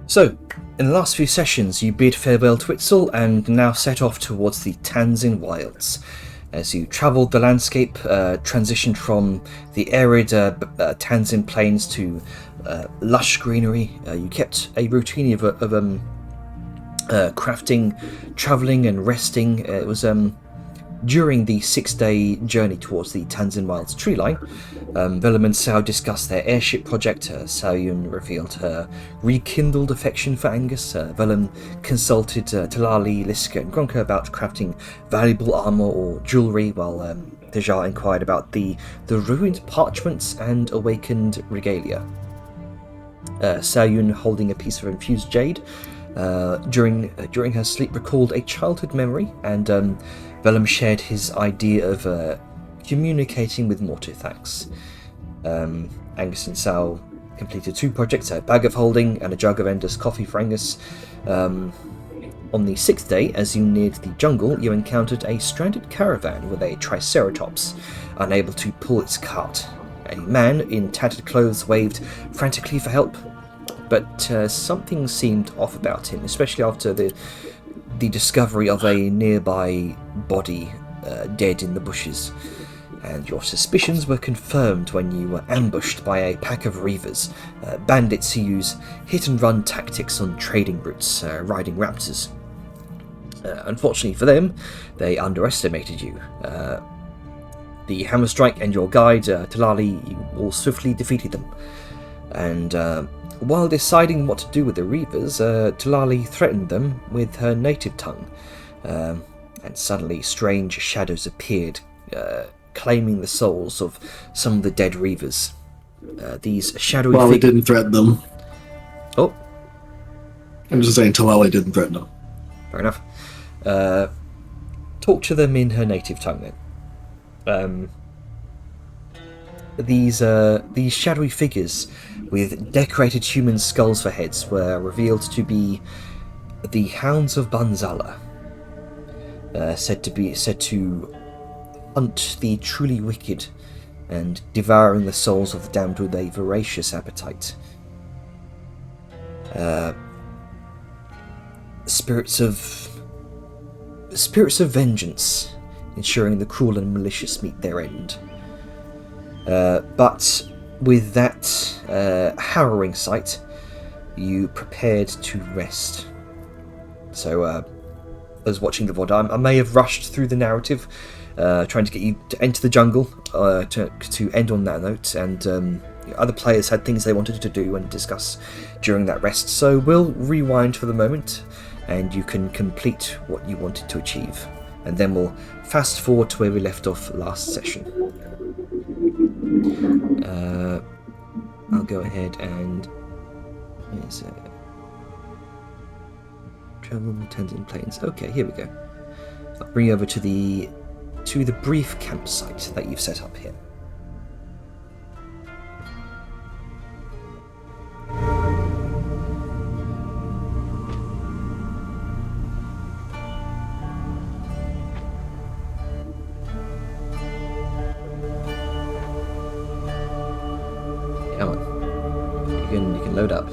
So, in the last few sessions, you bid farewell to Itzel and now set off towards the Tanzin Wilds. As you travelled the landscape, transitioned from the arid Tanzin plains to lush greenery, you kept a routine of crafting, travelling and resting. It was during the 6-day journey towards the Tanzin Wilds tree line. Velum and Sao discussed their airship project. Sao Yun revealed her rekindled affection for Angus. Velum consulted Talali, Liska and Gronka about crafting valuable armour or jewellery, while Deja inquired about the ruined parchments and awakened regalia. Sao Yun, holding a piece of infused jade, during her sleep recalled a childhood memory, and Velum shared his idea of communicating with Mortithax. Angus and Sao completed 2 projects, a bag of holding and a jug of Endless coffee for Angus. On the 6th day, as you neared the jungle, you encountered a stranded caravan with a Triceratops, unable to pull its cart. A man in tattered clothes waved frantically for help, but something seemed off about him, especially after the discovery of a nearby body dead in the bushes. And your suspicions were confirmed when you were ambushed by a pack of reavers, bandits who use hit-and-run tactics on trading routes, riding raptors. Unfortunately for them, they underestimated you. The Hammerstrike and your guide, Talali, you all swiftly defeated them. And while deciding what to do with the reavers, Talali threatened them with her native tongue. And suddenly strange shadows appeared, claiming the souls of some of the dead reavers. These shadowy Talali didn't threaten them. Oh. I'm just saying Talali didn't threaten them. Fair enough. Talk to them in her native tongue then. These shadowy figures with decorated human skulls for heads were revealed to be the Hounds of Banzala, said to hunt the truly wicked and devouring the souls of the damned with a voracious appetite. Spirits of vengeance, ensuring the cruel and malicious meet their end. But with that harrowing sight, you prepared to rest. So, I was watching the VOD. I may have rushed through the narrative, trying to get you to enter the jungle, to end on that note, and other players had things they wanted to do and discuss during that rest. So we'll rewind for the moment, and you can complete what you wanted to achieve. And then we'll fast forward to where we left off last session. I'll go ahead and travel the Tanzin Plains. Okay, here we go. I'll bring you over to the brief campsite that you've set up here. Come on. You can load up.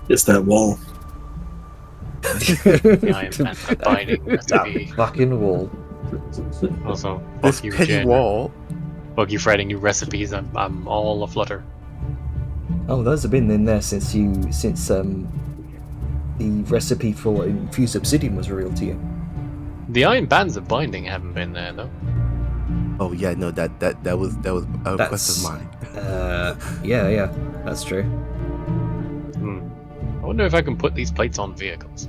It's that wall. I am abiding recipe. Fucking wall. Also, This fuck you, petty Jen. wall. Fuck you for adding new recipes. I'm all aflutter. Oh, those have been in there since the recipe for infused obsidian was revealed to you. The Iron Bands of Binding haven't been there though. Oh yeah, no, that was a request of mine. Yeah, that's true. I wonder if I can put these plates on vehicles.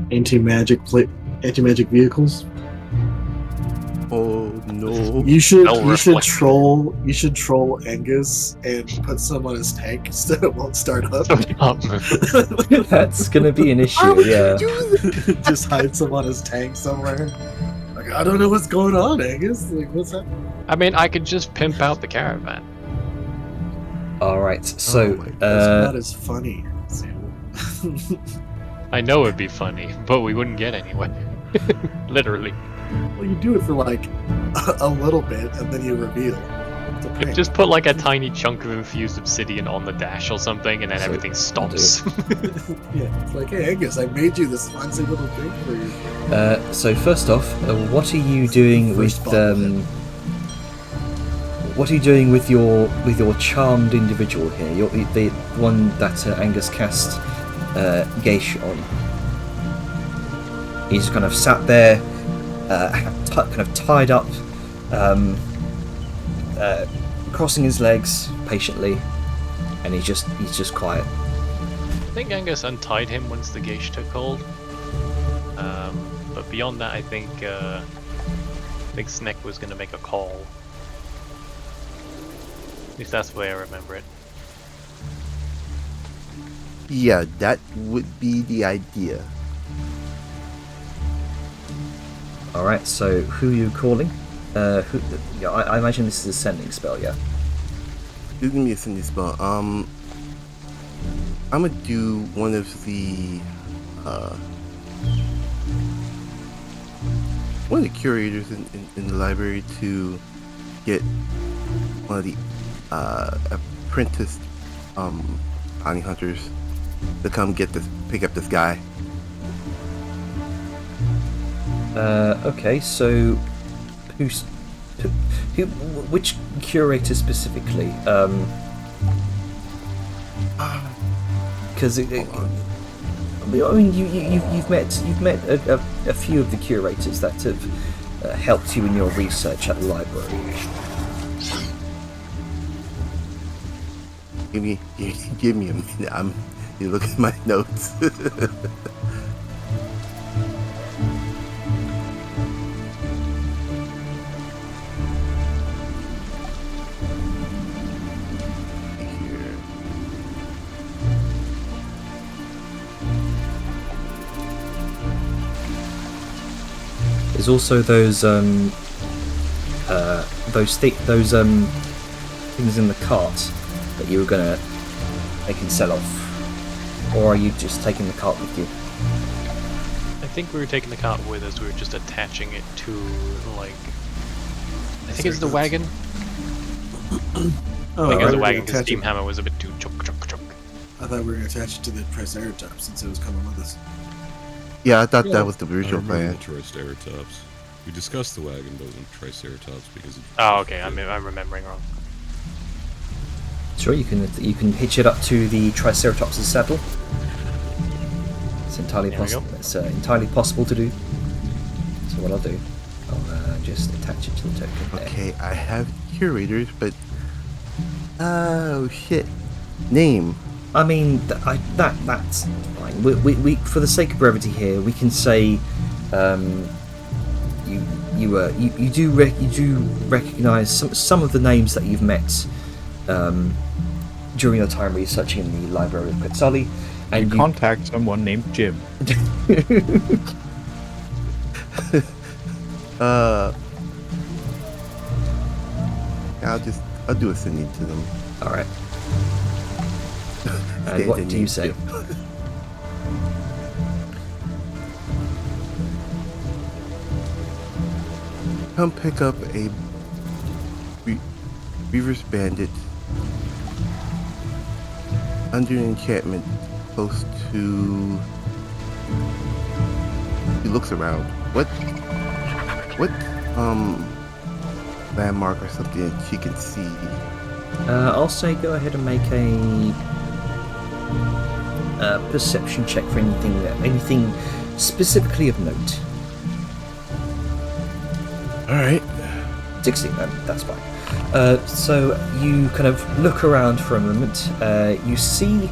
Anti-magic vehicles. Oh no. You should reflect. troll Angus and put some on his tank so it won't start up. That's gonna be an issue, yeah. Just hide some on his tank somewhere. Like, I don't know what's going on, Angus. Like, what's happening? I mean, I could just pimp out the caravan. Alright, so It's not as funny. I know it'd be funny, but we wouldn't get anywhere. Literally. Well, you do it for like a little bit and then you reveal. It's a prank. Just put like a tiny chunk of infused obsidian on the dash or something, and then So, everything I'll do stops. Yeah, it's like, hey, Angus, I made you this fancy little thing for you. So first off, what are you doing with First bottle what are you doing with your charmed individual here? The one that Angus cast Geish on. He's kind of sat there, kind of tied up, crossing his legs patiently, and he's just quiet. I think Angus untied him once the Geish took hold. But beyond that, I think Sneck was going to make a call. At least that's the way I remember it. Yeah, that would be the idea. All right. So who are you calling? I imagine this is a sending spell, yeah. This is gonna be a sending spell. I'm gonna do one of the curators in the library to get one of the apprenticed bounty hunters to come pick up this guy. Okay. So which curator specifically? Because I mean, you've met a few of the curators that have helped you in your research at the library. Give me a minute. You look at my notes. Here. There's also those things in the cart that you were gonna make and sell off, or are you just taking the cart with you? I think we were taking the cart with us. We were just attaching it to like. I think it's the wagon. Oh, I think it was the we're wagon gonna because attach Steam it- Hammer was a bit too chunk. I thought we were going to attach it to the Triceratops since it was coming with us. Yeah, I thought Yeah. that was the I original remember plan. the Triceratops. We discussed the wagon, but it wasn't Triceratops because. Oh, okay. I'm remembering wrong. Sure, you can hitch it up to the Triceratops' saddle. It's entirely There we possible. go. It's entirely possible to do. So what I'll do, I'll just attach it to the token there. Okay, I have curators, but oh shit, name. I mean, that's fine. We for the sake of brevity here, we can say, you do recognise some of the names that you've met during your time researching in the Library of Quetzali, and You contact someone named Jim. I'll do a sending to them. all right. And Okay, what then do you say? Come pick up a Reaver's Bandit under an enchantment close to. He looks around. What landmark or something that she can see? I'll say go ahead and make a perception check for anything specifically of note. All right. 16, that's fine. So you kind of look around for a moment. You see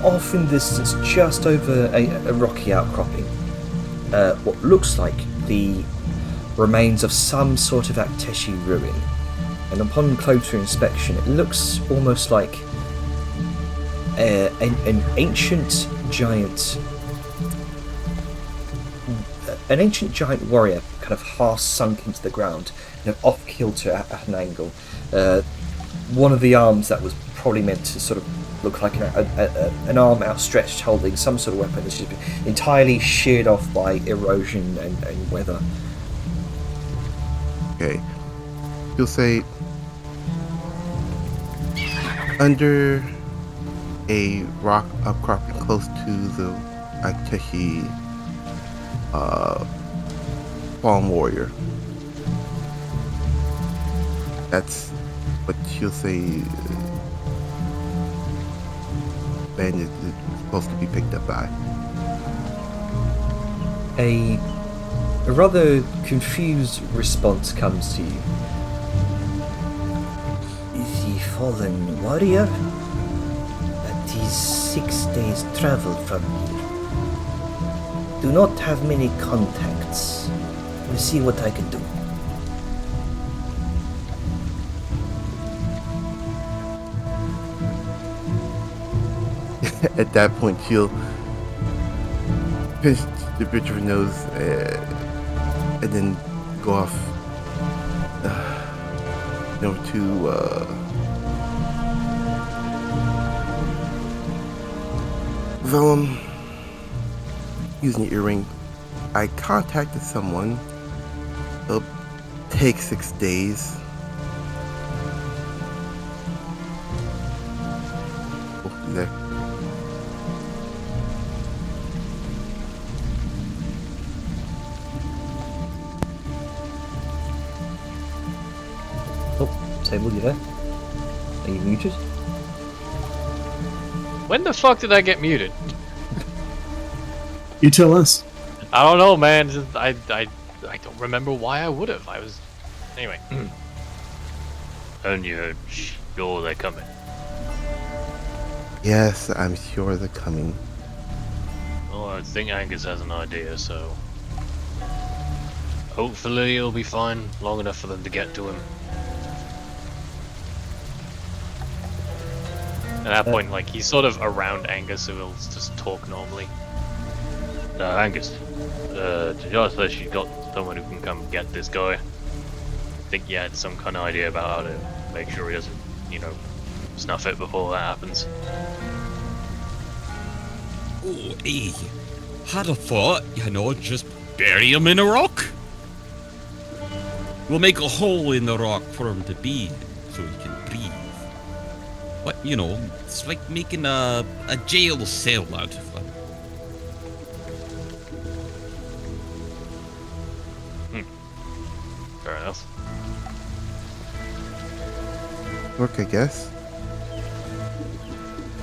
off in the distance, just over a rocky outcropping, what looks like the remains of some sort of Akteshi ruin. And upon closer inspection, it looks almost like an ancient giant warrior, kind of half sunk into the ground, off kilter at an angle. One of the arms that was probably meant to sort of look like an arm outstretched holding some sort of weapon that's just been entirely sheared off by erosion and weather. Okay. You'll say, Under a rock outcropping close to the Akechi Fallen Warrior. That's what she'll say bandit is supposed to be picked up by. A rather confused response comes to you. The Fallen Warrior? That is 6 days' travel from here. Do not have many contacts. We'll see what I can do. At that point, she'll pinch the bridge of her nose and then go off over to Vellum. Using your earring, I contacted someone. It'll take 6 days. Oh, there. Oh, Sable, you there? Are you muted? When the fuck did I get muted? You tell us. I don't know, man. I don't remember why I would have. I was... Anyway. And you're sure they're coming? Yes, I'm sure they're coming. Well, I think Angus has an idea, so... Hopefully he'll be fine, long enough for them to get to him. At that point, like, he's sort of around Angus, so he'll just talk normally. Angus, just that she's got someone who can come get this guy. I think you had some kind of idea about how to make sure he doesn't, you know, snuff it before that happens. Oh, hey. Had a thought, you know, just bury him in a rock. We'll make a hole in the rock for him to be, so he can breathe. But, you know, it's like making a jail cell out of him. Fair enough. Work, I guess.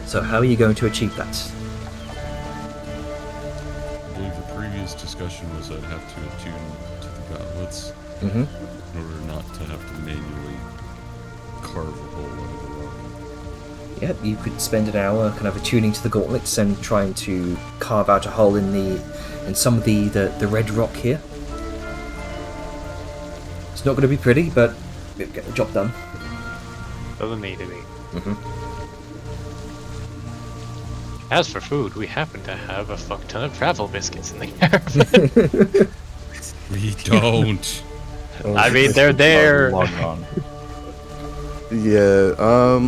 So how are you going to achieve that? I believe the previous discussion was I'd have to attune to the gauntlets Mm-hmm. in order not to have to manually carve a hole out of the rock. Yeah, you could spend an hour kind of attuning to the gauntlets and trying to carve out a hole in some of the red rock here. It's not going to be pretty, but it'll get the job done. Doesn't need to be. Mm-hmm. As for food, we happen to have a fuck ton of travel biscuits in the caravan. We don't. I mean, they're there. Log on. Yeah, Are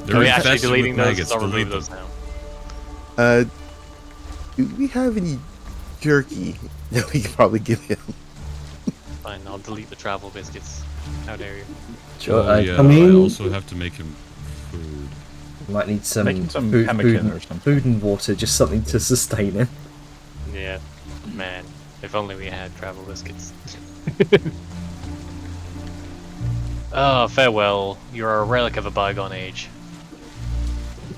They're we actually infested deleting with those? maggots. I'll Delete leave them. those now. do we have any jerky that we could probably give him? Fine, I'll delete the travel biscuits. How dare you? Sure, Oh, yeah, I mean- I also have to make him food. might need some, Making some food, pemmican or something. food and water, just something to sustain him. Yeah, man. If only we had travel biscuits. Oh, farewell. You're a relic of a bygone age.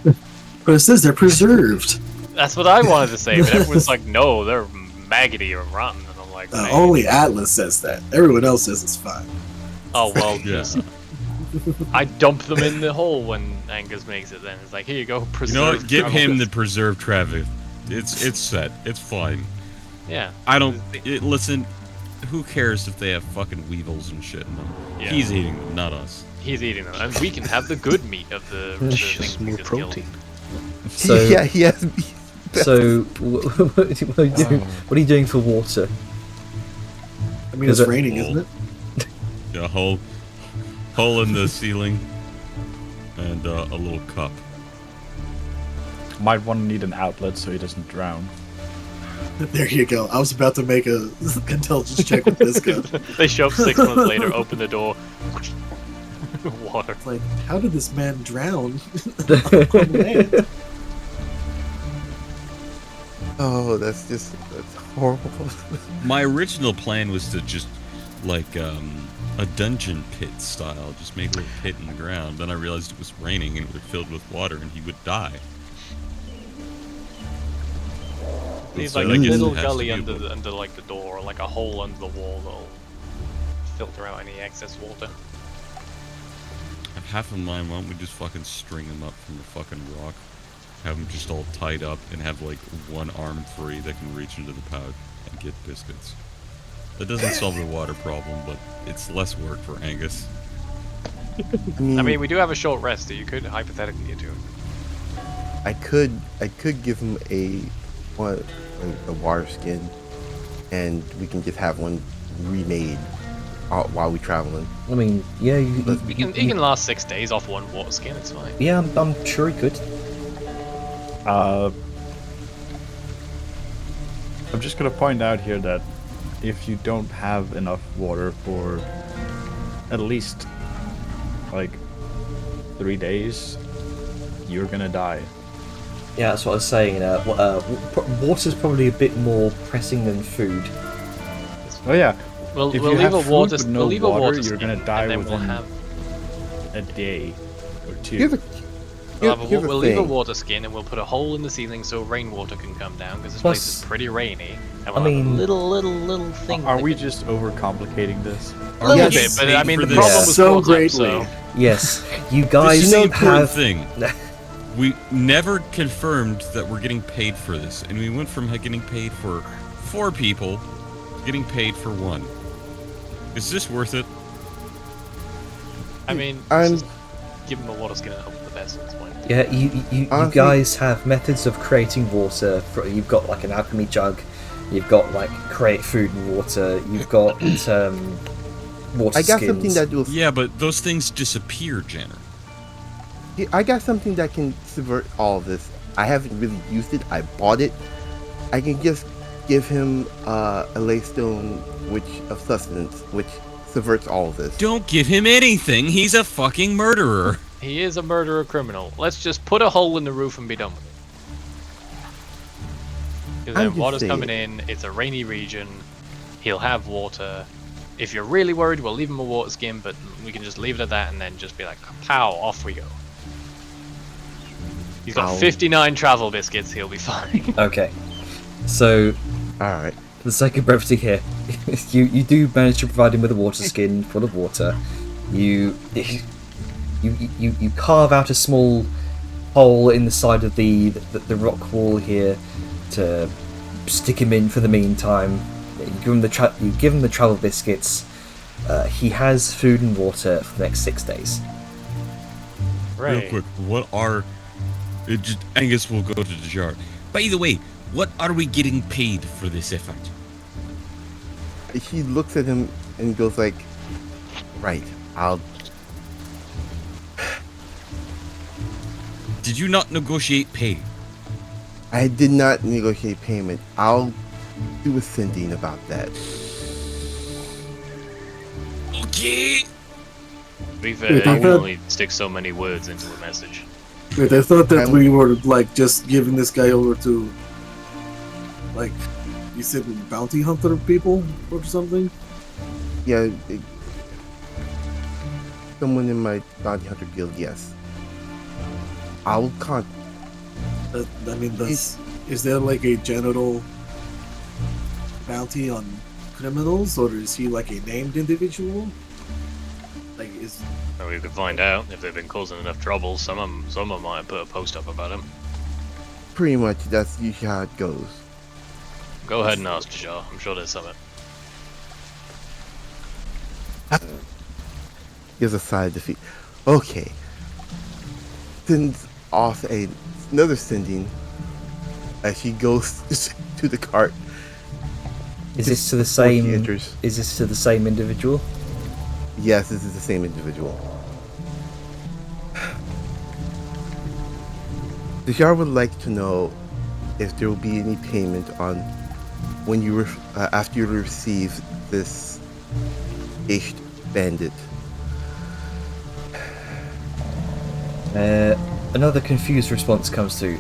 But it says they're preserved. That's what I wanted to say, but everyone's like, no, they're maggoty or rotten. And I'm like, man. Only Atlas says that. Everyone else says it's fine. Oh, well, Yeah. just... I dump them in the hole when Angus makes it then. It's like, here you go, You preserve. know what? Give travel him the biscuits. preserved Travis. It's set. It's fine. Yeah. I don't... listen, who cares if they have fucking weevils and shit in them? Yeah. He's eating them, not us. He's eating them. And we can have the good meat of the things Just we more just killed. protein. So, yeah, he has me. so what are you doing for water? I mean, it's Is it- raining, isn't it? A hole in the ceiling, and a little cup. Might want to need an outlet so he doesn't drown. There you go. I was about to make a intelligence check with this guy. They show up 6 months later, open the door. Water. It's like, how did this man drown on land? Oh, that's horrible. My original plan was to just like a dungeon pit style, just make a little pit in the ground. Then I realized it was raining and it was filled with water and he would die. There's So like I a guess it little has to gully be under above. under like the door, or like a hole under the wall that'll filter out any excess water. Half of mine, why don't we just fucking string them up from the fucking rock? Have them just all tied up and have like one arm free that can reach into the pouch and get biscuits. That doesn't solve the water problem, but it's less work for Angus. I mean, I mean, we do have a short rest that you could hypothetically get to. I could give him a water skin, and we can just have one remade while we traveling. I mean, yeah, He can last 6 days off one water skin. It's fine. yeah, I'm sure he could. I'm just gonna point out here that if you don't have enough water for at least like 3 days, you're gonna die. Yeah, that's what I was saying. Water's probably a bit more pressing than food. Oh yeah, We'll if leave you have a food water. with no We'll leave a water, water you're skin, gonna die and then we'll within have a day or two. Here's a, we'll, have a, here's the we'll leave a thing. water skin and we'll put a hole in the ceiling so rainwater can come down because this place Plus- is pretty rainy. And I we'll have a mean- little thing. Are that we can- just overcomplicating this? a little Yes. bit? But I mean, the For problem this was so brought up, greatly. so- Yes, you This guys is the important have. thing. We never confirmed that we're getting paid for this, and we went from getting paid for 4 people to getting paid for 1. Is this worth it? I mean, I'm- just give him a water skin and hope for the best at this point. Yeah, you Honestly- guys have methods of creating water. You've got like an alchemy jug. You've got like create food and water. You've got water I got skins. something that will. Yeah, but those things disappear, Jenner. I got something that can subvert all of this. I haven't really used it. I bought it. I can just give him a laystone of sustenance, which subverts all of this. Don't give him anything. He's a fucking murderer. He is a murderer criminal. Let's just put a hole in the roof and be done with it. Because I'm then just water's saying. coming in, it's a rainy region, he'll have water. If you're really worried, we'll leave him a water skin, but we can just leave it at that and then just be like, pow, off we go. He's got Ow. 59 travel biscuits, he'll be fine. Okay, so All right. for the sake of brevity here, you do manage to provide him with a water skin full of water. You carve out a small hole in the side of the rock wall here to stick him in for the meantime. You give him the travel biscuits. He has food and water for the next 6 days. Real quick, what are... Angus will go to the jar. By the way, what are we getting paid for this effort? He looks at him and goes like, "Right, I'll." Did you not negotiate pay? I did not negotiate payment. I'll do with Cindy about that. Okay. To be fair, Wait, I you can thought- only stick so many words into a message. Wait, I thought that I'm- we were like just giving this guy over to, like, you said bounty hunter people or something. Yeah, someone in my bounty hunter guild. Yes, I'll con. I mean, is there like a general bounty on criminals, or is he like a named individual? Like, is And we could find out if they've been causing enough trouble. Someone might put a post up about him. Pretty much, that's usually how it goes. Go ahead and ask Jar. I'm sure there's something. Gives a sigh of defeat. Okay. Sends off another sending as she goes to the cart. Is this to the before she same? enters. Is this to the same individual? Yes, this is the same individual. The Jar would like to know if there will be any payment on when you after you receive this aged bandit. Another confused response comes through.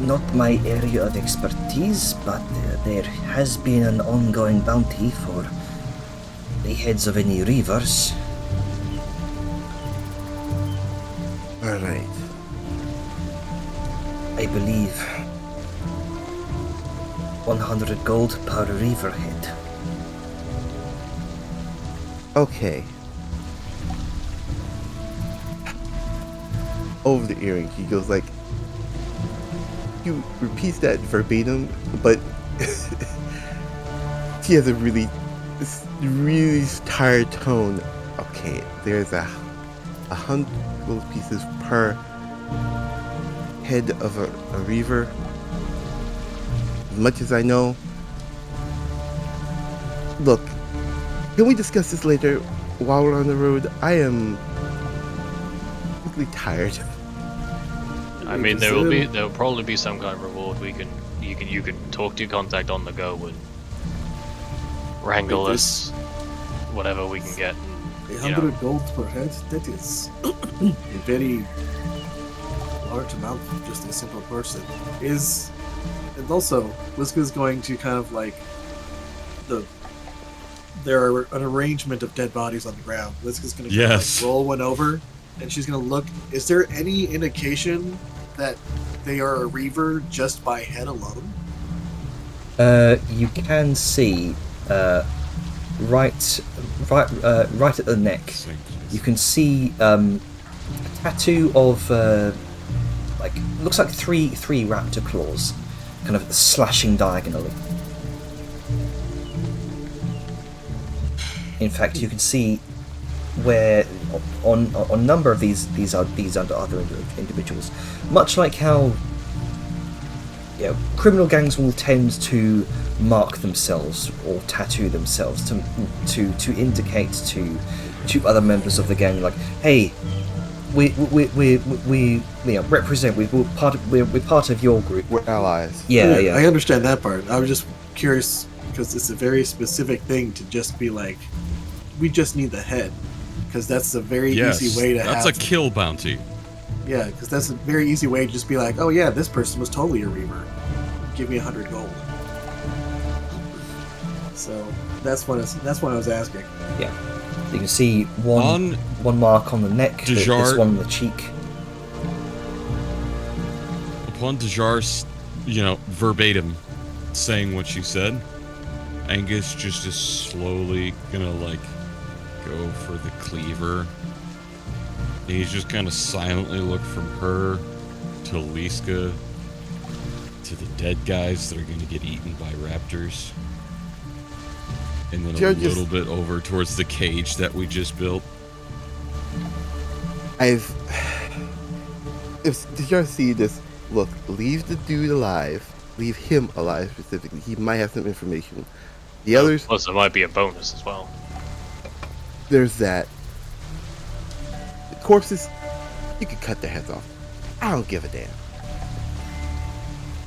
Not my area of expertise, but there has been an ongoing bounty for the heads of any reavers. All right. I believe 100 gold per reaver head. Okay. Over the earring, he goes like, he repeats that verbatim, but he has a really tired tone. Okay, there's 100 gold pieces per head of a reaver. As much as I know. Look, can we discuss this later while we're on the road? I am really tired. I mean, there'll probably be some kind of reward. You can talk to your contact on the go and wrangle us whatever we can get. 100 gold per head, that is a very large amount for just a simple person. And also, Liska's going to kind of like there are an arrangement of dead bodies on the ground. Liska's going to Yes. roll one over, and she's going to look. Is there any indication that they are a reaver just by head alone? You can see right at the neck. You can see a tattoo of looks like three raptor claws, kind of slashing diagonally. In fact, you can see where on a number of these under other individuals, much like how criminal gangs will tend to mark themselves or tattoo themselves to indicate to other members of the gang, like, hey, we represent, we're part of your group. We're allies. Yeah. I understand that part. I was just curious because it's a very specific thing to just be like, we just need the head, because that's a very easy way to that's have. a kill bounty. Yeah, because that's a very easy way to just be like, oh yeah, this person was totally a reaver. Give me 100 gold. So that's what I was asking. Yeah. You can see one mark on the neck, this Dejar- one on the cheek. Upon Dejar's, verbatim saying what she said, Angus just is slowly gonna go for the cleaver. And he's just kind of silently look from her to Liska to the dead guys that are gonna get eaten by raptors. And then a little bit over towards the cage that we just built. If did y'all see this? Look, leave the dude alive. Leave him alive specifically. He might have some information. The others, Plus, there might be a bonus as well. there's that. The corpses, you can cut their heads off. I don't give a damn.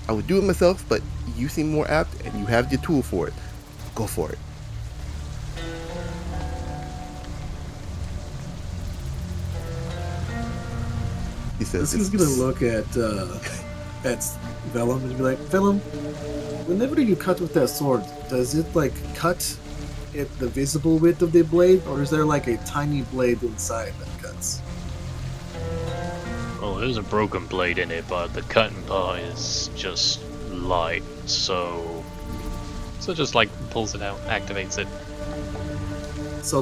I would do it myself, but you seem more apt and you have the tool for it. Go for it. He says This is gonna look at Vellum and be like, Vellum, whenever you cut with that sword, does it cut at the visible width of the blade, or is there a tiny blade inside that cuts? Well, there's a broken blade in it, but the cutting part is just light, so just pulls it out, activates it. So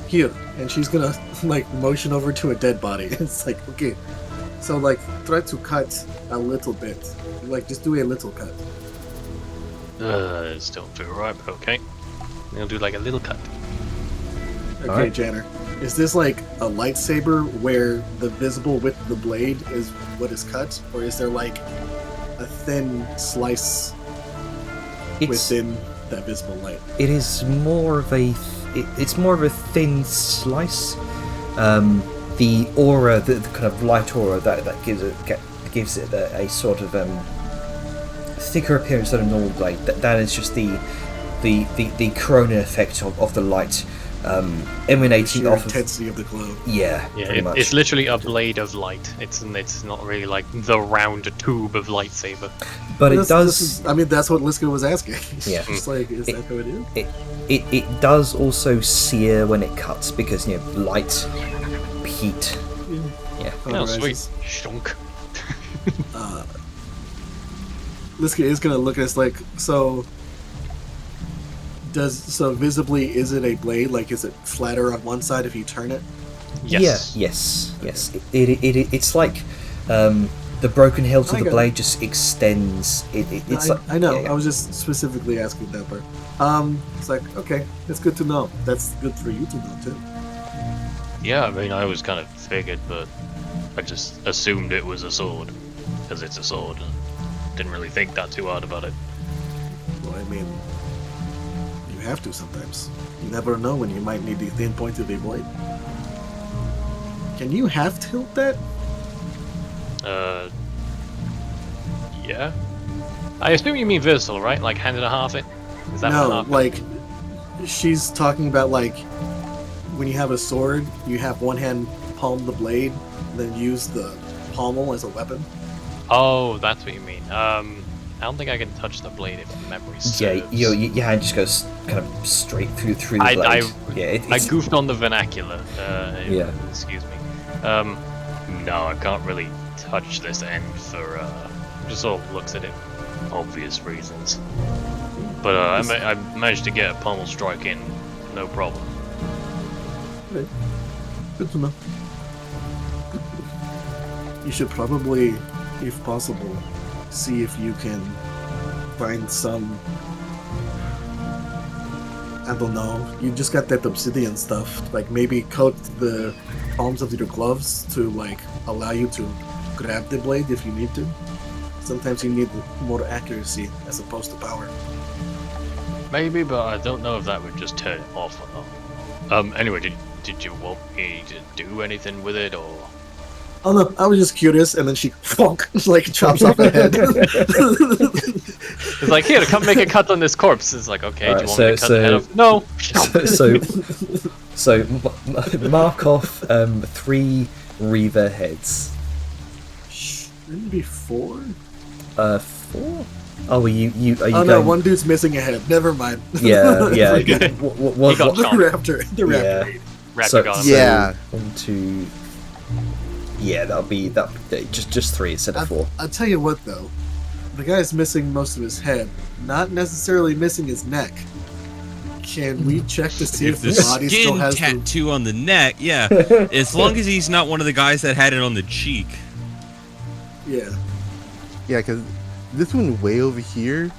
here, and she's gonna motion over to a dead body. It's okay. So try to cut a little bit. Just do a little cut. Still don't feel right, but okay. I'll do a little cut. Okay, Alright. Janner. Is this a lightsaber where the visible width of the blade is what is cut, or is there a thin slice within that visible light? It is more of it's more of a thin slice. The aura, the kind of light aura that gives it a sort of thicker appearance than a normal blade. That is just the corona effect of the light emanating Sheer off of. intensity of the glow. Yeah, Yeah, pretty much. it's literally a blade of light. It's not really like the round tube of lightsaber. But it This does. is- I mean, that's what Liska was asking. Yeah. Just like, is that how it is? It does also sear when it cuts because light, heat. Yeah. Oh, sweet. Cauterizes. Shunk. Liska is gonna look at us like, so visibly, is it a blade? Like, is it flatter on one side if you turn it? Yes. Yeah. Yes. It's like the broken hilt I of the got it. blade just extends. It's like I know. yeah, I was just specifically asking that part. It's like, okay, that's good to know. That's good for you to know too. Yeah, I mean, I was kind of figured, but I just assumed it was a sword because it's a sword. And didn't really think that too hard about it. Well, I mean, you have to sometimes. You never know when you might need the thin point of a blade. Can you half tilt that? Yeah. I assume you mean versatile, right? Like hand and a half it? Is that No, what half? like she's talking about like when you have a sword, you have one hand palm the blade, then use the pommel as a weapon. Oh, that's what you mean. I don't think I can touch the blade if memory serves. yeah. Your hand just goes kind of straight through the I- blade. I- yeah. I It's, goofed on the vernacular. Yeah. Excuse me. No, I can't really touch this end for. Just sort of looks at it, obvious reasons. But I managed to get a pommel strike in, no problem. Okay. Good to know. You should probably, if possible, see if you can find some. I don't know. You just got that obsidian stuff. Like maybe coat the palms of your gloves to like allow you to grab the blade if you need to. Sometimes you need more accuracy as opposed to power. Maybe, but I don't know if that would just turn it off or not. Anyway, did you want me to do anything with it, or? Oh no, I was just curious, and then she like chops off her head. It's like, here, come make a cut on this corpse. It's like, okay, do you want me to cut the head off? No. so mark off 3 Reaver heads. Shouldn't be 4? 4? Oh, are you Oh no, going? one dude's missing a head. Never mind. Yeah. Like, He What? got the shot. raptor. The Yeah. raptor. Raptor So- got him. Yeah. 1, 2. Yeah, that'll be that. Just 3 instead of 4. I'll tell you what though, the guy's missing most of his head, not necessarily missing his neck. Can we check to see if If the the body still skin has the... tattoo on the neck, yeah. As long as he's not one of the guys that had it on the cheek. Yeah. Yeah, because this one way over here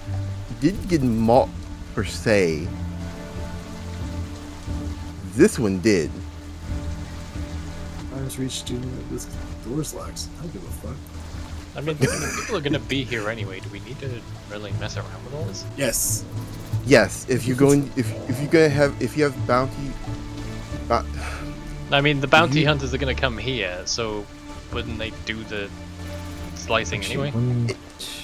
didn't get mocked per se. This one did. I was reached to this door's locked. I don't give a fuck. I mean, people are gonna be here anyway. Do we need to really mess around with all this? Yes. Yes, if you're going, if you have bounty, I mean, the bounty Mhm. hunters are gonna come here, so wouldn't they do the slicing anyway?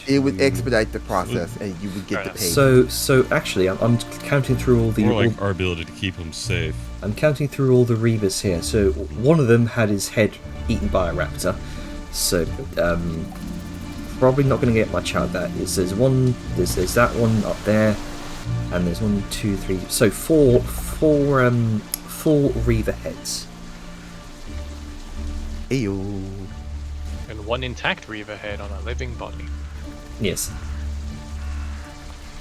it would expedite the process, and you would get the pay. So actually, I'm counting through all the. More like our ability to keep him safe. I'm counting through all the Reavers here. So one of them had his head eaten by a raptor. So probably not going to get much out of that. There's one. There's that one up there, and there's 1, 2, 3. So four Reaver heads. Ayo. And one intact Reaver head on a living body. Yes.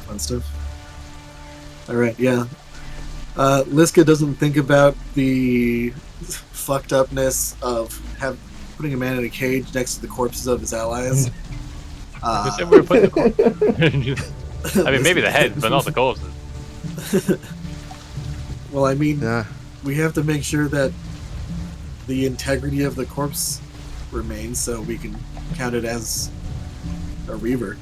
Fun stuff. Alright, yeah. Liska doesn't think about the fucked upness of putting a man in a cage next to the corpses of his allies. Who said we were putting the corpse? I mean, maybe the head, but not the corpses. Well, I mean, Nah. we have to make sure that the integrity of the corpse remains so we can count it as a Reaver.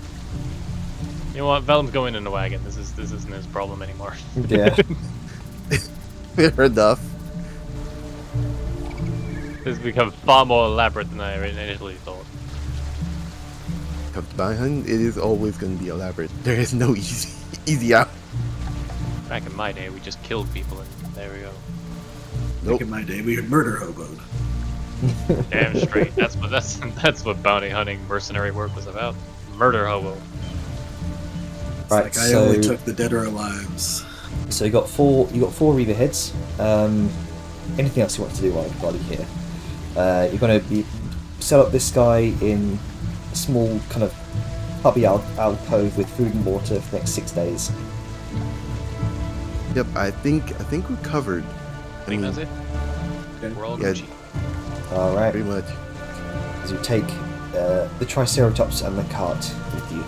You know what? Vellum's going in the wagon. This isn't his problem anymore. Yeah. Fair enough. This has become far more elaborate than I initially thought. Come to my hunt, it is always going to be elaborate. There is no easy out. Back in my day, we just killed people and There we go. Back in my day, we had murder hoboed. Damn straight. That's what bounty hunting mercenary work was about. Murder hobo. It's Right, like I so- only took the dead or alives. So you got four Reaver heads. Anything else you want to do while you're here? You're going to set up this guy in a small kind of hubby alcove with food and water for the next 6 days. Yep, I think we're covered. I think that's it. We're all Yeah. Gucci. All right. Pretty much. As you take the Triceratops and the cart with you.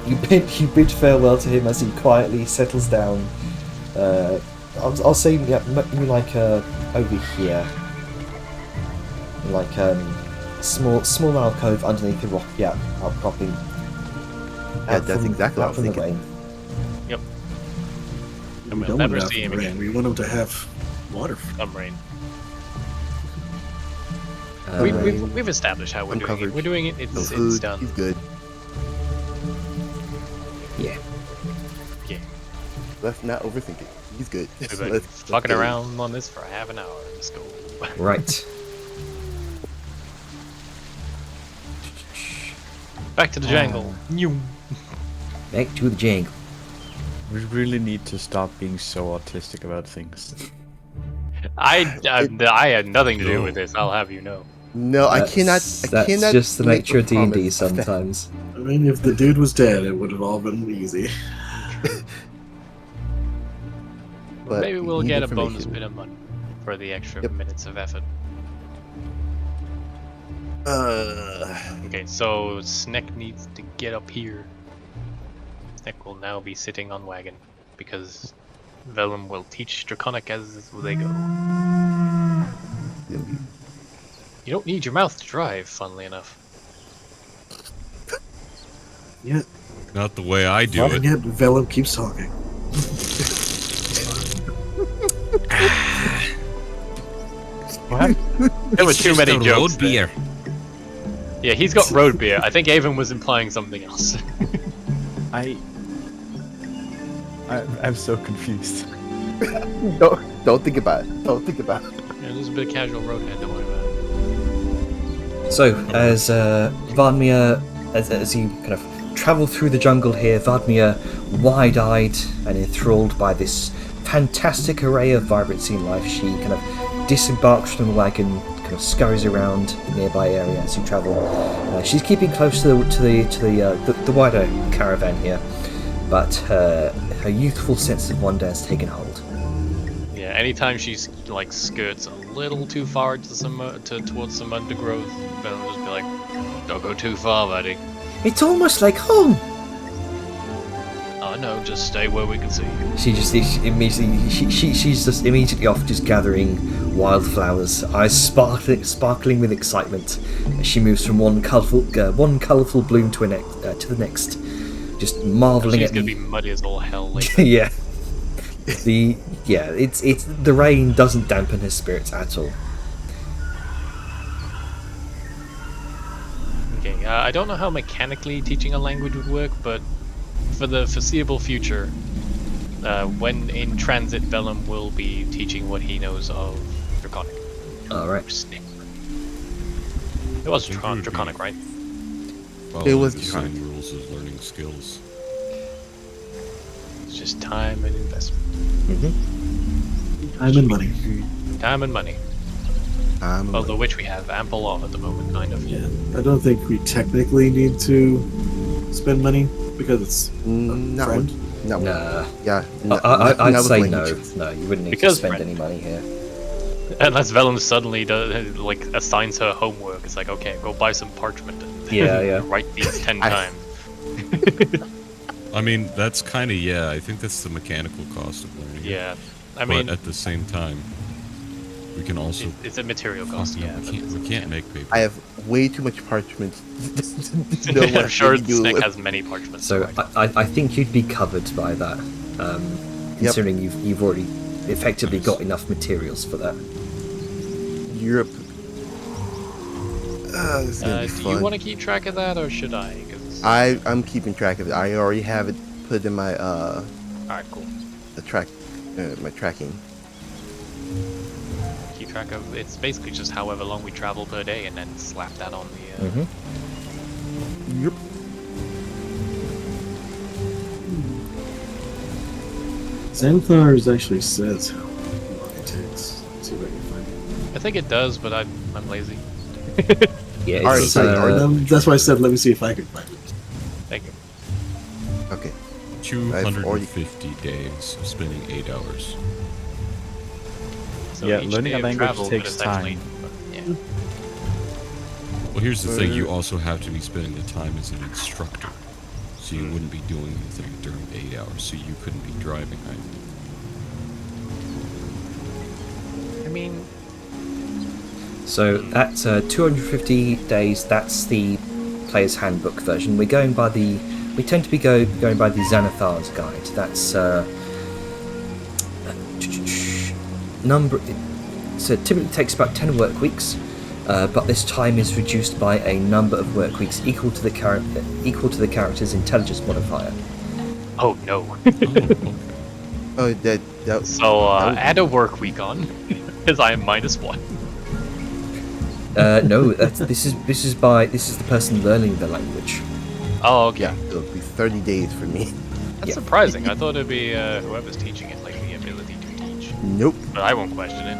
You bid farewell to him as he quietly settles down. I'll say maybe like over here, like small alcove underneath the rocky outcropping. Yeah, that's exactly what I was from the thinking. rain. Yep. We And we'll don't never want to see have him rain. again. We want him to have water. Some rain. Uh, We've established how we're I'm doing covered. it. We're doing it. No It's food. done. He's good. yeah. Yeah. Let's not overthink it. He's good. We've been Let's fucking go. around on this for half an hour. Let's go. Right. Back to the jangle. Back to the jangle. We really need to stop being so autistic about things. I had nothing to do with this. I'll have you know. No, I That's- cannot. I That's cannot just the make nature of D&D promise. sometimes. I mean, if the dude was dead, it would have all been easy. But Maybe we'll we need get a bonus information. bit of money for the extra Yep. minutes of effort. Uh, Okay, so Sneck needs to get up here. Sneck will now be sitting on wagon because Vellum will teach Draconic as they go. You don't need your mouth to drive, funnily enough. Yet, Not the way I do and it. yet Vellum keeps talking. There were too many jokes. There. Yeah, he's got road beer. I think Avon was implying something else. I'm so confused. don't think about it. Don't think about it. Yeah, there's a bit of casual roadhead, don't worry about it. So, as Vadmir, as you kind of travel through the jungle here, Vadmir, wide-eyed and enthralled by this fantastic array of vibrancy in life, she kind of disembarks from the wagon, kind of scurries around the nearby area as you travel. She's keeping close to the wider caravan here, but her youthful sense of wonder has taken hold. Yeah, anytime she like skirts a little too far to towards some undergrowth, Vellum will just be like, "Don't go too far, buddy." It's almost like home. Oh no, just stay where we can see you. She's just immediately off, just gathering wildflowers, eyes sparkling with excitement as she moves from one colourful bloom to the next, just marveling She's at gonna the be muddy as all hell later. yeah. It's the rain doesn't dampen her spirits at all. Okay, I don't know how mechanically teaching a language would work, but for the foreseeable future, when in transit, Vellum will be teaching what he knows of Draconic. Alright. Snake. It was think it would be- Draconic, right? Following was the trying. same rules as learning skills. It's just time and investment. Time and money. Time and money. Although which we have ample of at the moment, kind of. Yeah, I don't think we technically need to spend money because it's Not friend. with, not with, Nah. yeah. I'd not with say languages. no. No, you wouldn't need Because to spend friend. any money here. Unless Vellum suddenly does, like, assigns her homework. It's like, okay, go buy some parchment and Yeah. write these 10 I- times. I mean, that's kind of, yeah, I think that's the mechanical cost of learning it. Yeah, I mean, But at the same time, we can also... it's a material cost, Fuck no, yeah. we but can't, it's- we can't make paper. I have way too much parchment to know what I'm sure to do Snick with. has many parchments. So to write. I think you'd be covered by that, considering you've already effectively got enough materials for that. Europe. This is gonna be Do fun. you want to keep track of that, or should I? 'Cause- I'm keeping track of it. I already have it put in my Alright, cool. the track my tracking. Keep track of. It's basically just however long we travel per day, and then slap that on the. Mm-hmm. Yep. Xanathar's actually says how long it takes. Let's see if I can find it. I think it does, but I'm lazy. Yeah, Alright, it's, so That's why I said let me see if I can find it. Thank you. Okay. 250 days, spending 8 hours. So Yeah, each learning day a of language travel takes could essentially- time. Yeah. Well, here's the thing, you also have to be spending the time as an instructor. So you wouldn't be doing anything during 8 hours, so you couldn't be driving either. I mean, So at 250 days, that's the player's handbook version. We're going by the. We tend to be going by the Xanathar's guide. That's number. So it typically takes about 10 work weeks, but this time is reduced by a number of work weeks equal to the character's intelligence modifier. oh no. Oh, that So that would- add a work week on, because I am -1. No, this is the person learning the language. Oh, okay. yeah, it'll be 30 days for me. That's Yeah. surprising. I thought it'd be whoever's teaching it, like the ability to teach. Nope. But I won't question it.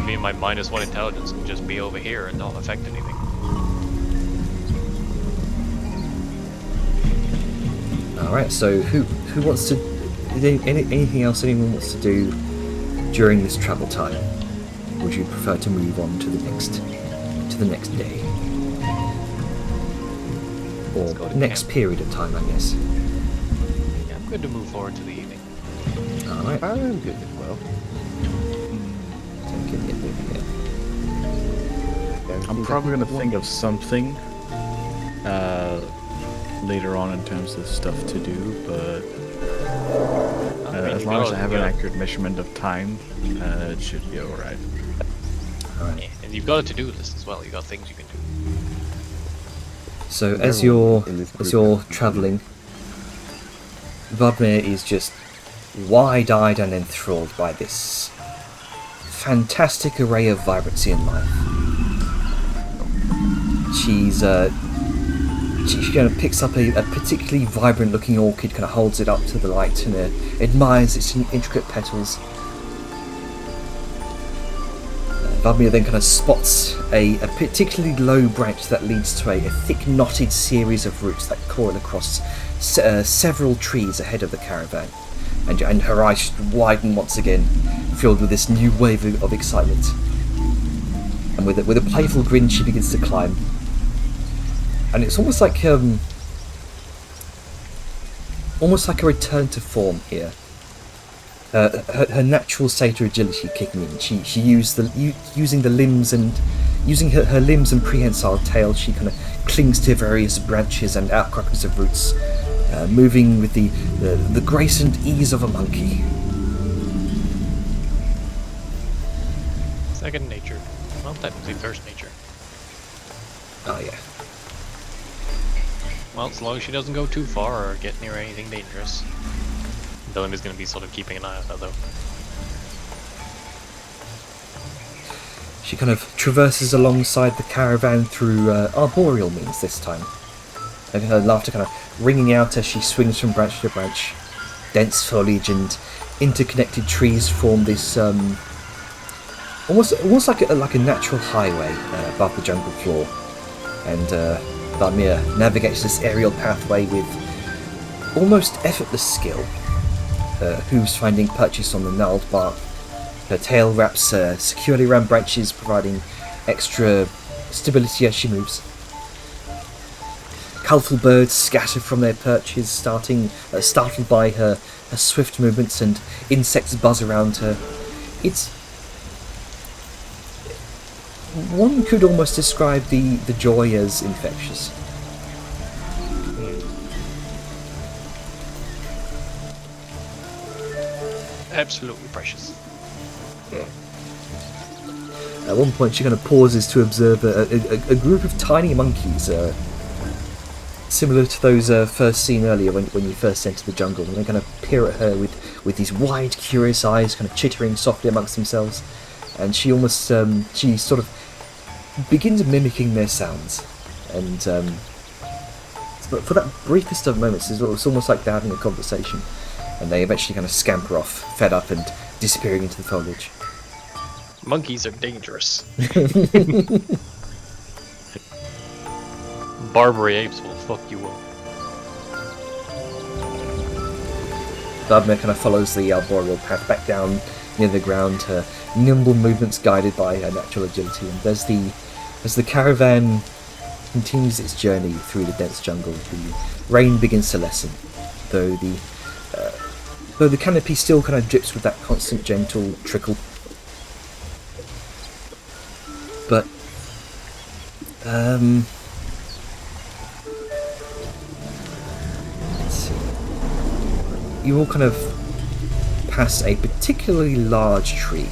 Me and my -1 intelligence can just be over here and not affect anything. All right. So who wants to? Is there anything else anyone wants to do during this travel time? Would you prefer to move on to the next day, or go to next camp. period of time? I guess. Yeah, I'm good to move forward to the evening. All right. I'm good as well. Take it in here. I'm probably gonna think of something later on in terms of stuff to do, but I mean, as you long as gotta- I have you an gotta- accurate measurement of time, it should be alright. Yeah, and you've got a to-do list as well. You got things you can do. So as Everyone in this you're group. traveling, Vladimir is just wide-eyed and enthralled by this fantastic array of vibrancy in life. She kind of picks up a particularly vibrant-looking orchid, kind of holds it up to the light and admires its intricate petals. Vladimir then kind of spots a particularly low branch that leads to a thick knotted series of roots that coil across several trees ahead of the caravan, and her eyes widen once again, filled with this new wave of excitement. And with a playful grin, she begins to climb. And it's almost like a return to form here. Her natural state of agility kicking in. She using the limbs and using her limbs and prehensile tail. She kind of clings to various branches and outcroppings of roots, moving with the grace and ease of a monkey. Second nature. Well, technically first nature. Oh yeah. Well, as long as she doesn't go too far or get near anything dangerous. Dylan is going to be sort of keeping an eye on that, though. She kind of traverses alongside the caravan through arboreal means this time. And her laughter kind of ringing out as she swings from branch to branch. Dense foliage and interconnected trees form this almost like a natural highway above the jungle floor. And Vladimir navigates this aerial pathway with almost effortless skill. Hooves finding purchase on the gnarled bark. Her tail wraps securely around branches, providing extra stability as she moves. Colourful birds scatter from their perches, startled by her swift movements, and insects buzz around her. One could almost describe the joy as infectious. Absolutely precious. Yeah. At one point, she kind of pauses to observe a group of tiny monkeys, similar to those first seen earlier when you first entered the jungle, and they kind of peer at her with with these wide, curious eyes, kind of chittering softly amongst themselves. And she almost, she sort of begins mimicking their sounds. And but for that briefest of moments, it's almost like they're having a conversation. And they eventually kind of scamper off, fed up and disappearing into the foliage. Monkeys are dangerous. Barbary apes will fuck you up. Vladimir kind of follows the arboreal path back down near the ground, her nimble movements guided by her natural agility. And as the caravan continues its journey through the dense jungle, the rain begins to lessen, though the canopy still kind of drips with that constant gentle trickle. But let's see. You all kind of pass a particularly large tree.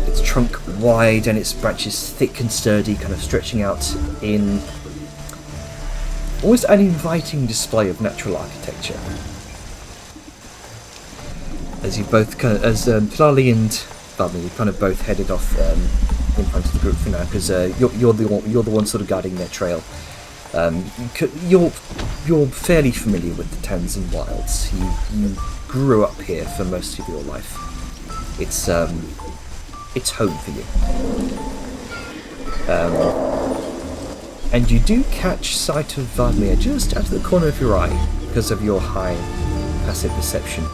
Its trunk wide and its branches thick and sturdy, kind of stretching out in almost an inviting display of natural architecture. As you both kind of, as Filali and Vladimir, you kind of both headed off in front of the group for now, because you're the one sort of guiding their trail. You're fairly familiar with the Tanzan wilds. You grew up here for most of your life. It's home for you. And you do catch sight of Vladimir just out of the corner of your eye because of your high passive perception.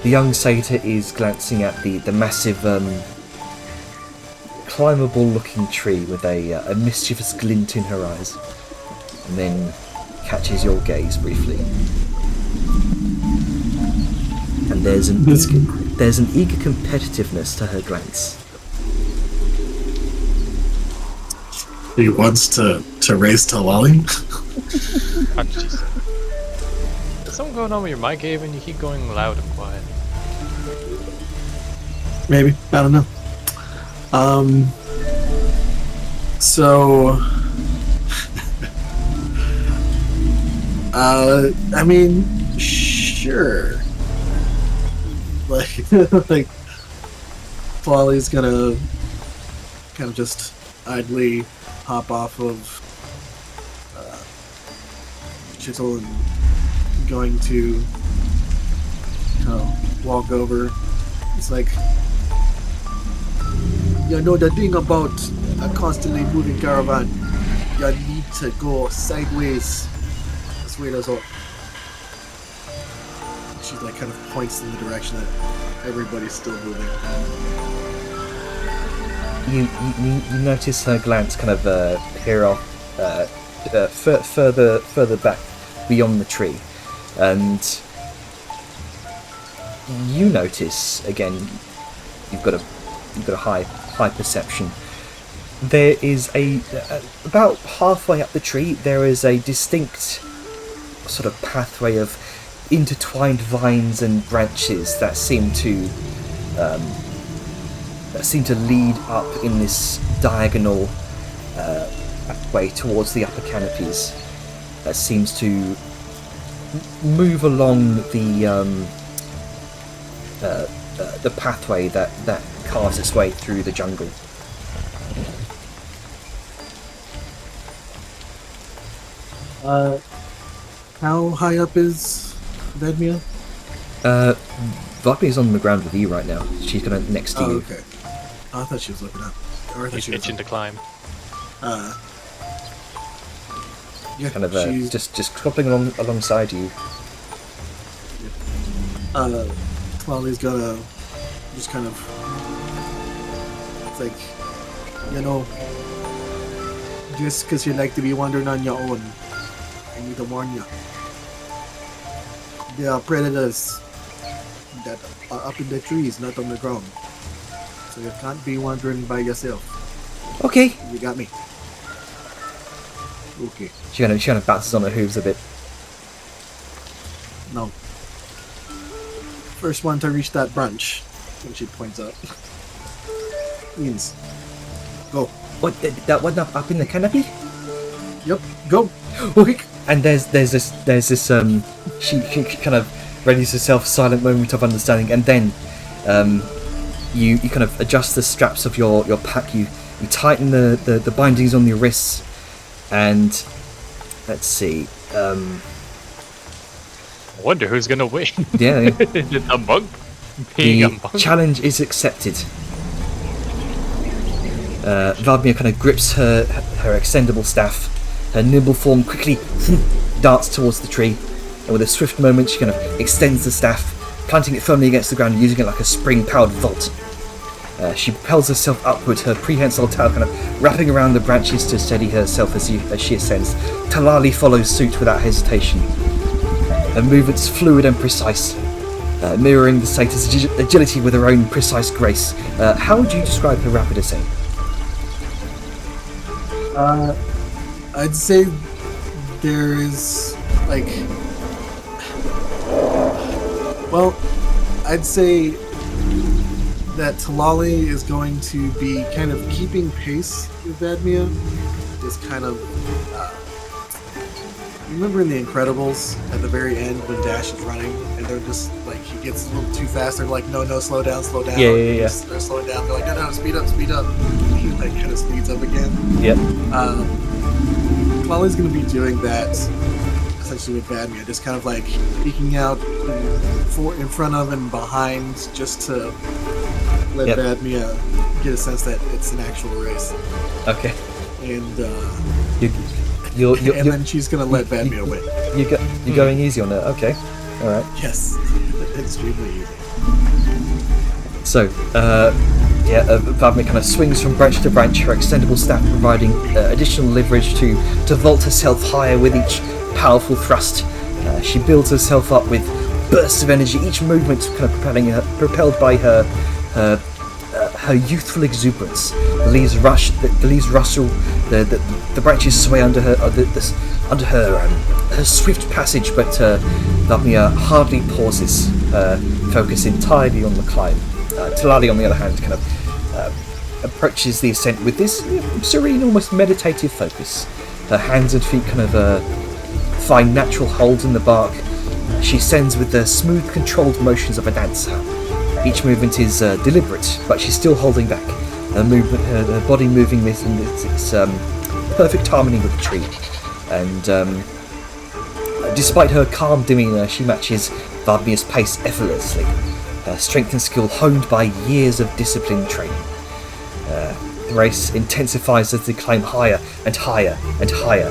The young satyr is glancing at the massive, climbable-looking tree with a mischievous glint in her eyes, and then catches your gaze briefly. And there's an eager competitiveness to her glance. He wants to raise Tilali? Oh, jeez. Is something going on with your mic, Haven? You keep going loud and quiet. Maybe. I don't know. So... I mean, sure. Like, like, Flawley's gonna kind of just idly hop off of Chisel and going to walk over. It's like, you know, the thing about a constantly moving caravan, you need to go sideways. That's where that's all. She like kind of points in the direction that everybody's still moving. You notice her glance kind of peer off further back beyond the tree, and you notice again. You've got a high perception. There is about halfway up the tree. There is a distinct sort of pathway of intertwined vines and branches that seem to lead up in this diagonal way towards the upper canopies. That seems to move along the pathway that carves its way through the jungle. How high up is Vedmia? Vladimi's on the ground with you right now. She's kind of next to you. Okay. I thought she was looking up. Or I thought He's she was itching to climb. yeah, Kind of she's just hopping alongside you. Twali's gonna just kind of, it's like, you know, just because you like to be wandering on your own, I need to warn you. There are predators that are up in the trees, not on the ground. So you can't be wandering by yourself. Okay. You got me. Okay. She kind of bounces on her hooves a bit. No. First one to reach that branch. And she points up. Means. Go. What? That one up in the canopy? Yep. Go. Okay. and there's this she kind of readies herself, silent moment of understanding, and then you kind of adjust the straps of your pack, you tighten the bindings on your wrists, and let's see, I wonder who's gonna win. yeah, A monk being a the monk. challenge is accepted. Vladimir kind of grips her extendable staff. Her nimble form quickly darts towards the tree, and with a swift moment, she kind of extends the staff, planting it firmly against the ground, using it like a spring-powered vault. She propels herself upward, her prehensile tail kind of wrapping around the branches to steady herself as she ascends. Talali follows suit without hesitation. Her movements fluid and precise, mirroring the Satyrs' agility with her own precise grace. How would you describe her rapid ascent? I'd say there is like, well, I'd say that Talali is going to be kind of keeping pace with Vadmia. Is kind of remember in The Incredibles at the very end when Dash is running and they're just like, he gets a little too fast, they're like, no, slow down. Yeah. They're slowing down, they're like, no, speed up. He like kind of speeds up again. Yep. Talali's going to be doing that essentially with Vadmia, just kind of like peeking out in front of and behind, just to let Vadmia get a sense that it's an actual race. Okay. And You're then she's going to let Vadmia win. You're going easy on her. Okay. All right. Yes, extremely easy. So, Vadmir kind of swings from branch to branch, her extendable staff providing additional leverage to vault herself higher with each powerful thrust. She builds herself up with bursts of energy, each movement kind of propelled by her youthful exuberance. The leaves rustle, the branches sway under her, her swift passage, but Vadmir hardly pauses, focus entirely on the climb. Talali, on the other hand, kind of approaches the ascent with this serene, almost meditative focus. Her hands and feet kind of find natural hold in the bark. She ascends with the smooth, controlled motions of a dancer. Each movement is deliberate, but she's still holding back. Her body moving this in its perfect harmony with the tree. And despite her calm demeanour, she matches Vadmir's pace effortlessly. Her strength and skill honed by years of disciplined training. The race intensifies as they climb higher and higher and higher.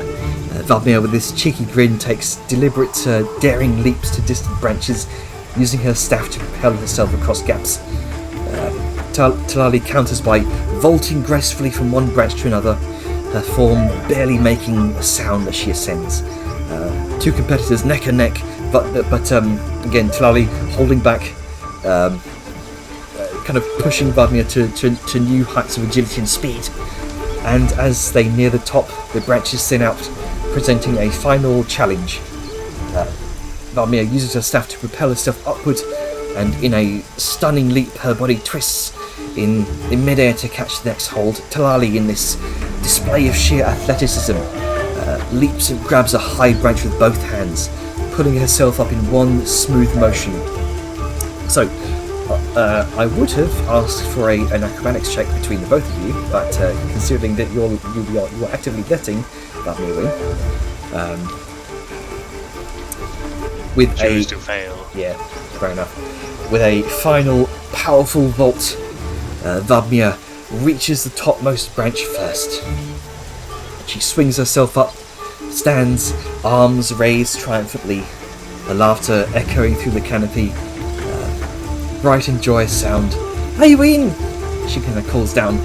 Vadmir, with this cheeky grin, takes deliberate, daring leaps to distant branches, using her staff to propel herself across gaps. Talali counters by vaulting gracefully from one branch to another, her form barely making a sound as she ascends. Two competitors neck and neck, but again, Talali holding back, kind of pushing Vadmir to new heights of agility and speed. And as they near the top, the branches thin out, presenting a final challenge. Vadmir uses her staff to propel herself upward, and in a stunning leap, her body twists in midair to catch the next hold. Talali, in this display of sheer athleticism, leaps and grabs a high branch with both hands, pulling herself up in one smooth motion. So, I would have asked for an acrobatics check between the both of you, but considering that you're actively letting Vadmir win, with Choose to fail. Yeah, fair enough. With a final powerful vault, Vadmir reaches the topmost branch first. She swings herself up, stands, arms raised triumphantly, her laughter echoing through the canopy. Bright and joyous sound. I win! She kind of calls down.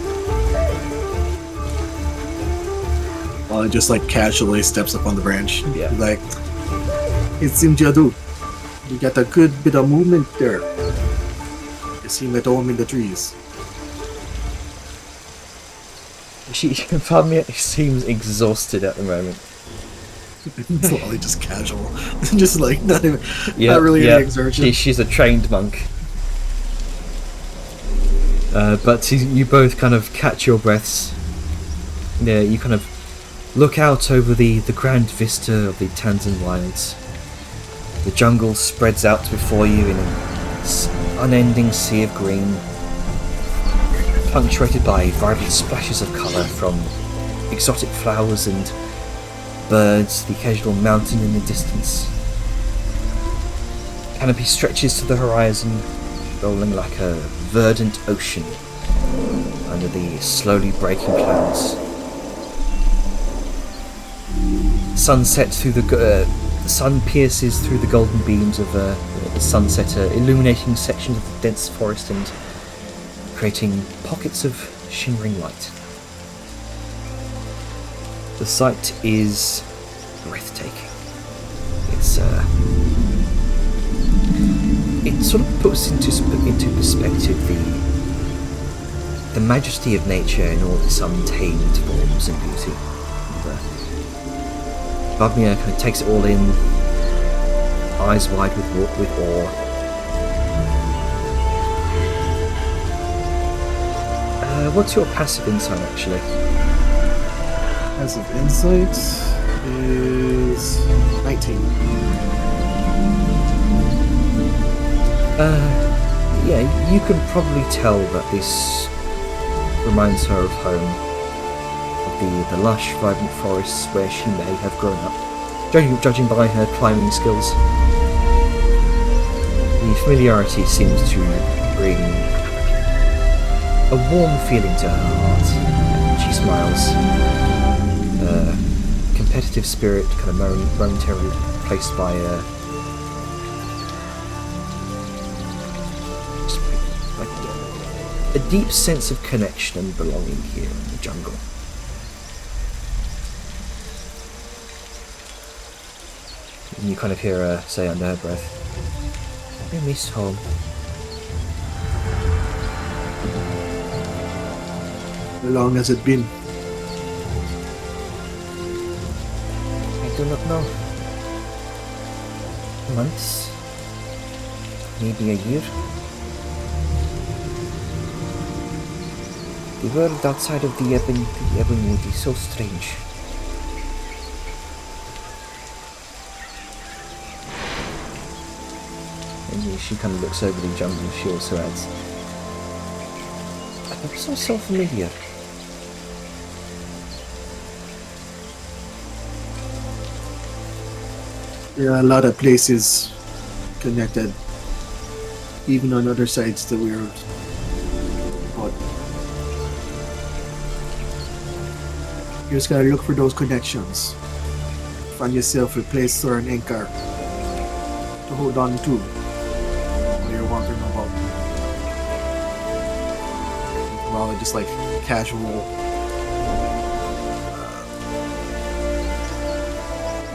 Well, just like casually steps up on the branch. Yeah. Like, it's Simjadu. You got a good bit of movement there. You seem at home in the trees. Vadmir seems exhausted at the moment. It's literally just casual. Just like, not really any exertion. She's a trained monk. But you both kind of catch your breaths. Yeah, you kind of look out over the grand vista of the Tanzan wilds. The jungle spreads out before you in an unending sea of green, punctuated by vibrant splashes of colour from exotic flowers and birds, the occasional mountain in the distance. Canopy stretches to the horizon, rolling like a verdant ocean under the slowly breaking clouds. The sun pierces through the golden beams of the sunset, illuminating sections of the dense forest and creating pockets of shimmering light. The sight is breathtaking. It sort of puts into perspective the majesty of nature in all its untamed forms and beauty. Bubnir kind of takes it all in, eyes wide with awe. What's your passive insight, actually? Passive insight is 19. Yeah, you can probably tell that this reminds her of home. The lush, vibrant forests where she may have grown up, judging by her climbing skills. The familiarity seems to bring a warm feeling to her heart, and she smiles. Her competitive spirit kind of momentarily replaced by a deep sense of connection and belonging here in the jungle. And you kind of hear her say under her breath, "I miss home." How long has it been? I do not know. Months? Maybe a year? The world outside of the Ebonwood is so strange. And she kind of looks over the jungle. She also adds, "I'm so familiar." There are a lot of places connected, even on other sides of the world. But you just gotta look for those connections. Find yourself a place or an anchor to hold on to while you're wandering about. Rather just like casual,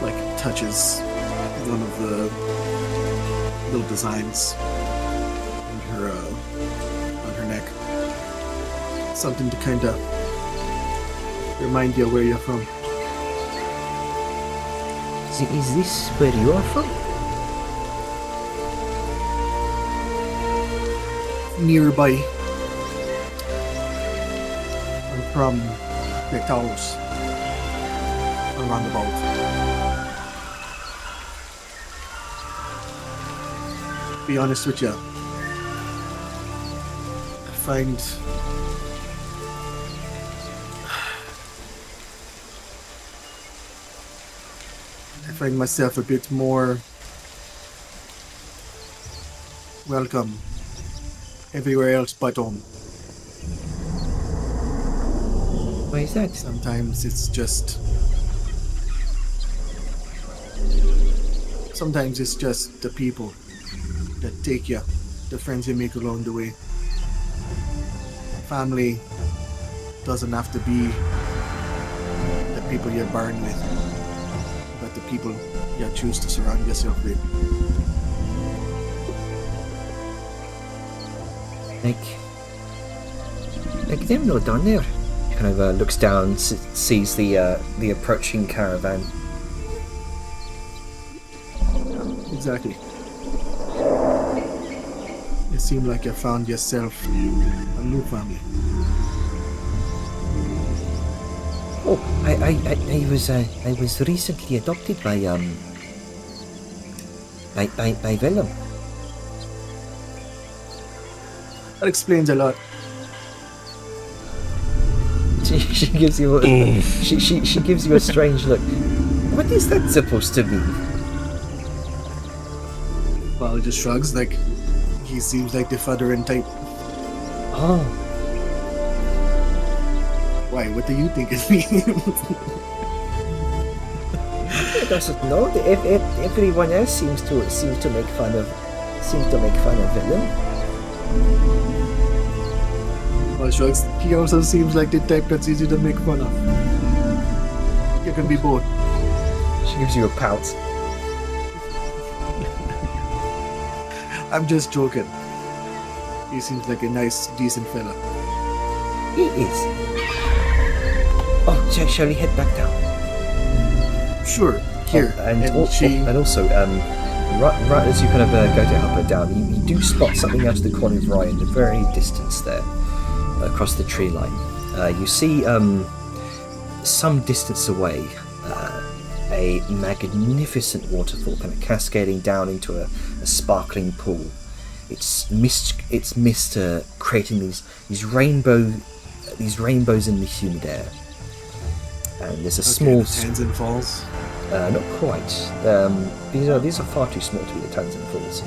like touches one of the little designs on her neck. Something to kind of remind you where you're from. Is this where you are from? Nearby. I'm from Great Towers. A roundabout. Be honest with you, I find myself a bit more welcome everywhere else but home. Why is that? Sometimes it's just the people that take you, the friends you make along the way. Family doesn't have to be the people you're born with, but the people you choose to surround yourself with. Like them no down there. She kind of looks down, sees the approaching caravan. Exactly. It seemed like you found yourself a new family. Oh, I was recently adopted by Vellum. That explains a lot. She gives you she gives you a strange look. What is that supposed to mean? Well, he just shrugs, like, he seems like the Fudderin type. Oh, Why, what do you think it means? he doesn't know. If everyone else seems to make fun of Vellum. Well, shrugs, he also seems like the type that's easy to make fun of. You can be both. She gives you a pout. I'm just joking. He seems like a nice, decent fella. He is. Oh, shall we head back down? Sure, here. Oh, and also, right as you kind of go to help her down, you do spot something out of the corner of your eye in the very distance there, across the tree line. You see, some distance away, a magnificent waterfall kind of cascading down into a sparkling pool. It's mist creating these rainbows in the humid air. And there's a small Tanzan Falls. not quite. These are far too small to be the Tanzan Falls.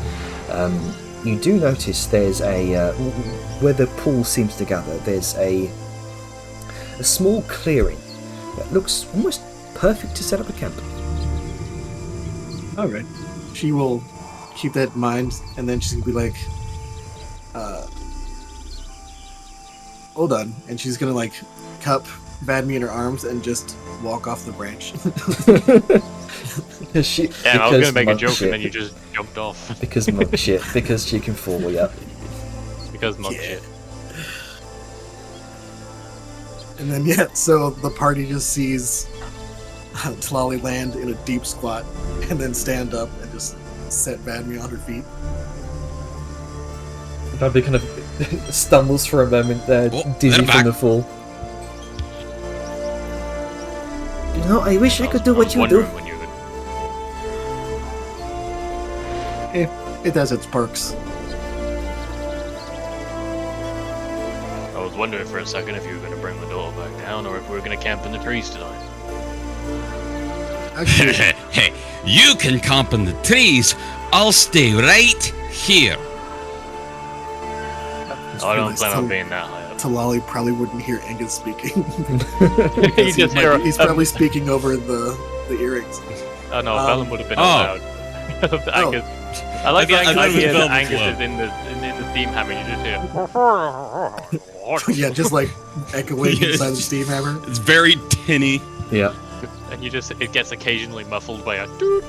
You do notice there's where the pool seems to gather. There's a small clearing that looks almost perfect to set up a camp. Alright. She will keep that in mind, and then she's gonna be like, hold on. And she's gonna, like, cup Vadmi in her arms and just walk off the branch. Damn, I was gonna make a joke and then you just jumped off. Because monk shit. Because she can fall, yeah. Because monk Yeah. shit. And then, so the party just sees Talali land in a deep squat and then stand up and just set Vadmi on her feet. Bobby kind of stumbles for a moment there, dizzy they're from back. the fall. No, I wish I could do what you do. When you would... It has its perks. I was wondering for a second if you were going to bring the door back down or if we were going to camp in the trees tonight. Actually, Hey, you can camp in the trees. I'll stay right here. I don't plan on being that high up. Talali probably wouldn't hear Angus speaking. You just hear He's probably speaking over the earrings. Oh no, Vellum would have been Oh. allowed. Angus. I like the I thought it was idea that Velvet's Angus love. is in the steam hammer. You just hear. Yeah, just like echoing Yeah, inside the steam hammer. It's very tinny. Yeah. And it gets occasionally muffled by a doot.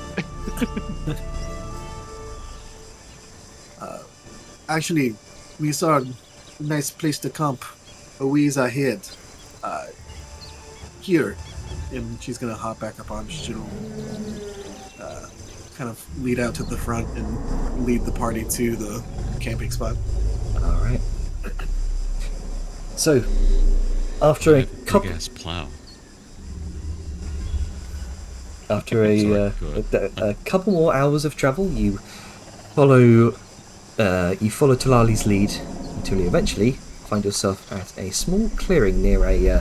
Actually, we saw a nice place to camp a ways ahead. Here. And she's gonna hop back up on. She'll kind of lead out to the front and lead the party to the camping spot. Alright. So, after a Big couple ass plow. After Sorry, a go ahead. couple more hours of travel, you follow Talali's lead until you eventually find yourself at a small clearing near a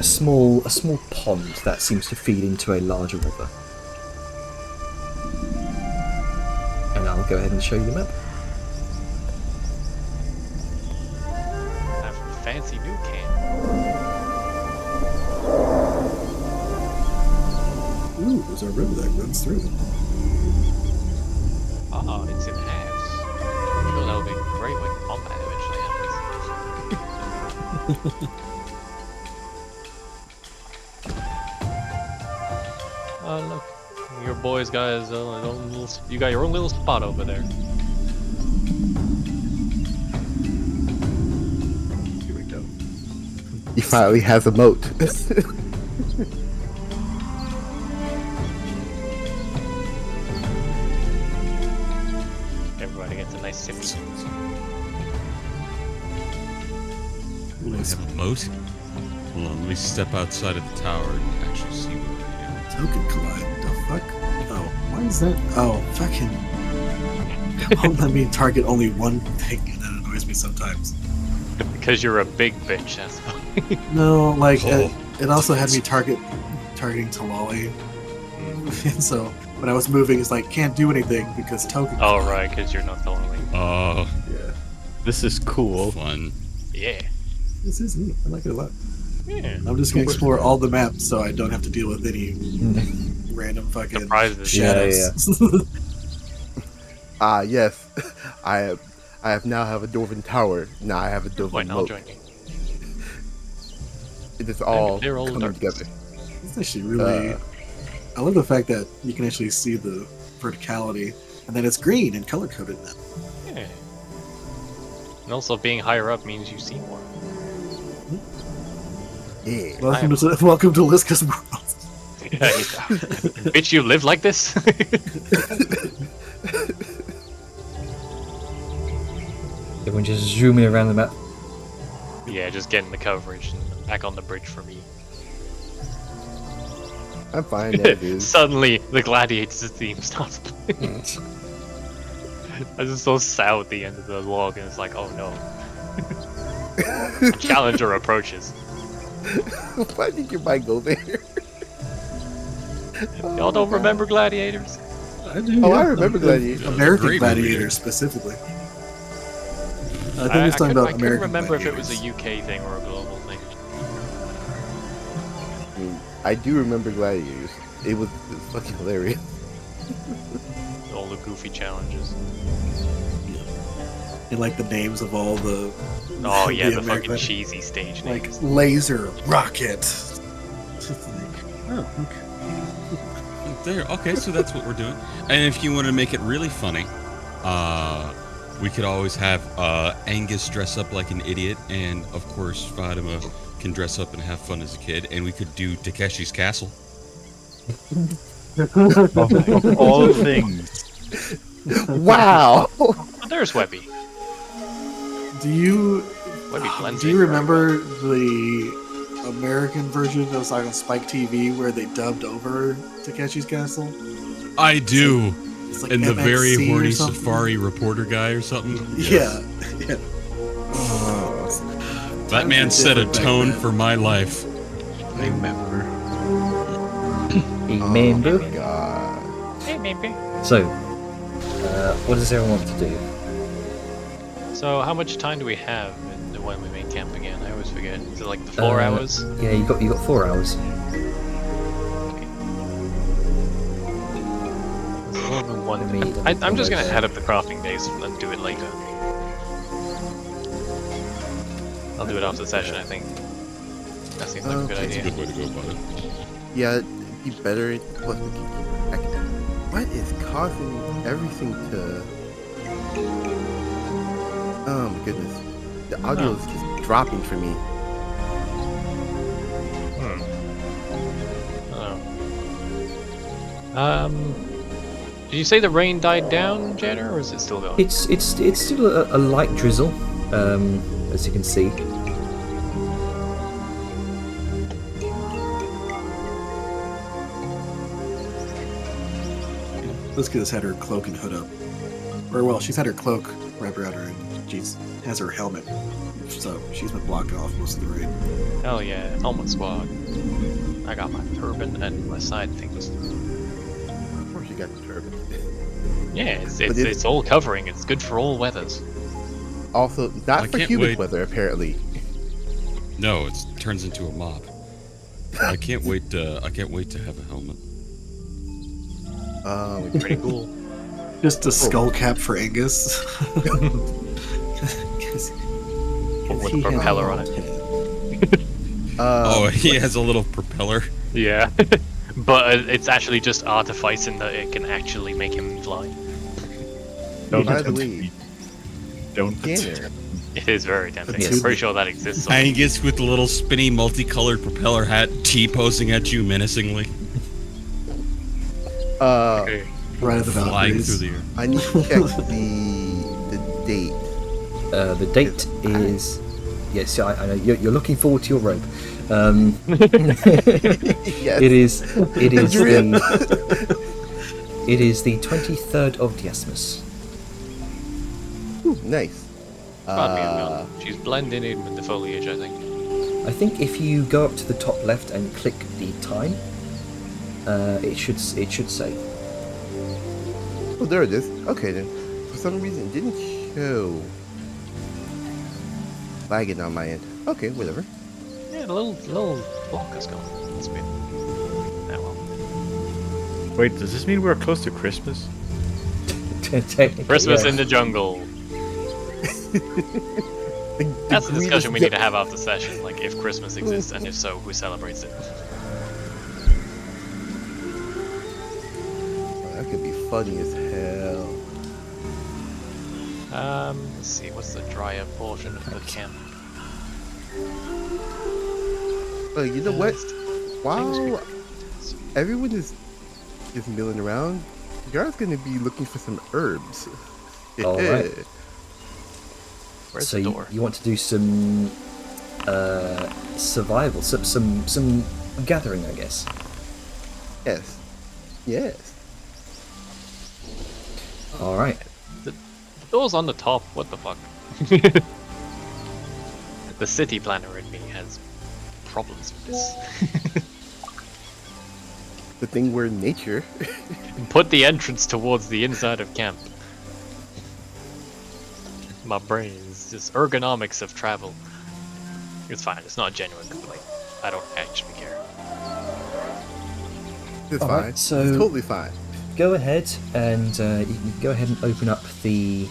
small pond that seems to feed into a larger river. And I'll go ahead and show you the map. Have a fancy new camp. Ooh, there's a river that runs through it. Ah, it's in halves. I'm sure that would be great when combat eventually happens. Oh look, your boys got his own little. You got your own little spot over there. Here we go. He finally has a moat. Everybody gets a nice sip. Do I have a moat? Hold on, let me step outside of the tower and actually see what we Token collide. The fuck? Oh, why is that? Oh, fucking. Won't let me target only one thing, and that annoys me sometimes. Because you're a big bitch, that's why. No, like Oh, it also had me targeting Talali, and so when I was moving, it's like can't do anything because token. Oh, right, because you're not the only. Oh, Yeah, This is cool. fun. Yeah. this is neat. I like it a lot. Yeah. I'm just gonna explore all the maps so I don't have to deal with any random fucking Surprises. shadows. Yes. I now have a Dwarven tower. Now I have a Dwarven Wait, I'll moat. join you. It is all They're all coming dark. together. It's actually really. I love the fact that you can actually see the verticality, and then it's green and color coded now. Yeah. And also, being higher up means you see more. Yeah. Welcome to Liska's world. Bitch, you live like this? Everyone just zooming around the map. Yeah, just getting the coverage and back on the bridge for me. I'm fine as is. Suddenly, the Gladiators theme starts playing. I just saw Sal at the end of the log, and it's like, oh no. Challenger approaches. Why did your mind go there? Y'all don't remember Gladiators? I do. Oh, yeah. I remember Gladiator. American Great movie. Gladiators specifically. I think I it's talking about couldn't American remember if it was a Gladiators. UK thing or a global thing. I mean, I do remember Gladiators. It was fucking hilarious. All the goofy challenges. And like the names of all the. Oh yeah, the American- fucking cheesy stage Like names. laser, rocket. Just like, oh, okay. There. Okay, so that's what we're doing. And if you want to make it really funny, we could always have Angus dress up like an idiot, and of course Fatima can dress up and have fun as a kid, and we could do Takeshi's Castle. Of all things. Wow. Oh, there's Webby. Do you Webby blends do in you very remember the American version that was like on Spike TV where they dubbed over Takeshi's Castle? I do. It's like And the very MXC or horny something. safari reporter guy or something. Yeah, yeah. That man Times were set a different back tone then. for my life. Remember. Remember? Oh, God. Hey, maybe. So, what does everyone want to do? So, how much time do we have when we make camp again? I always forget. Is it like the 4 hours? Yeah, you got 4 hours. Let me I'm just gonna go head up the crafting days and do it later. I'll do it after the session, I think. That seems like a good That's a idea. good way to go about it. Yeah, it'd be better. What is causing everything to? Oh my goodness, the audio is just dropping for me. Oh. Did you say the rain died down, Jenner, or is it still going? It's still a light drizzle, as you can see. Liska has had her cloak and hood up. Or, well, she's had her cloak wrapped around her and she has her helmet. So she's been blocking off most of the rain. Hell yeah, helmet squad. I got my turban and my side things. Of course, you got the turban. Yeah, it's But it- it's all covering. It's good for all weathers. Also, not I for can't humid wait. weather, apparently. No, it turns into a mob. I can't wait to have a helmet. Pretty cool. Just a skull cap for Angus. With a propeller on it. Oh, he has a little propeller. Yeah. But it's actually just artificing that it can actually make him fly. Don't By the attempt way, me. Don't Tanner, It is very tempting. That's I'm pretty it. sure that exists. somewhere. Angus with the little spinny multicolored propeller hat, T-posing at you menacingly, Okay. Right at the flying Valkyries. through the air. I need to check the date. The date is Yes, I know you're looking forward to your robe. Yes. It is Drip. it is the 23rd of Diasmus. Ooh, nice. Pardon me, Mel. She's blending in with the foliage, I think. I think if you go up to the top left and click the time, it should say. Oh, there it is. Okay then. For some reason, it didn't show. Lagging on my end. Okay, whatever. Yeah, the little block has gone. It's been. Ah, well. Wait, does this mean we're close to Christmas? Technically, Christmas yeah. in the jungle. That's the discussion we need to have after session. Like, if Christmas exists, and if so, who celebrates it? That could be funny as hell. Let's see. What's the drier portion of the camp? You know what? Things While we- everyone is milling around, Gar's gonna be looking for some herbs. All right. Where's So the you, door? you want to do some survival, some gathering, I guess. Yes. Yes. All right. The door's on the top. What the fuck? The city planner in me has problems with this. The thing where nature. Put the entrance towards the inside of camp. My brain is just ergonomics of travel. It's fine. It's not a genuine complaint. I don't actually care. It's All fine. right, so- It's totally fine. Go ahead and you can go ahead and open up the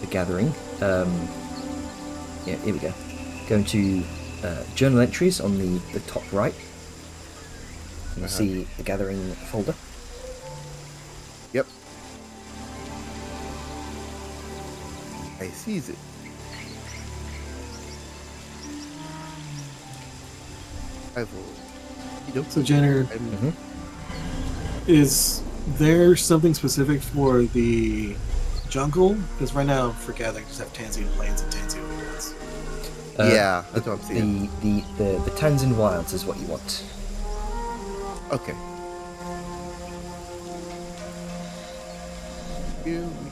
gathering. Yeah, here we go. Go into journal entries on the top right. You'll see the gathering folder. Yep. I sees it. I will. So Jenner, Mhm. is there something specific for the jungle? Because right now for gathering, just have Tanzine Plains and Tanzine Woods. Yeah, that's what I'm saying. The Tanzan Wilds is what you want. Okay. Here we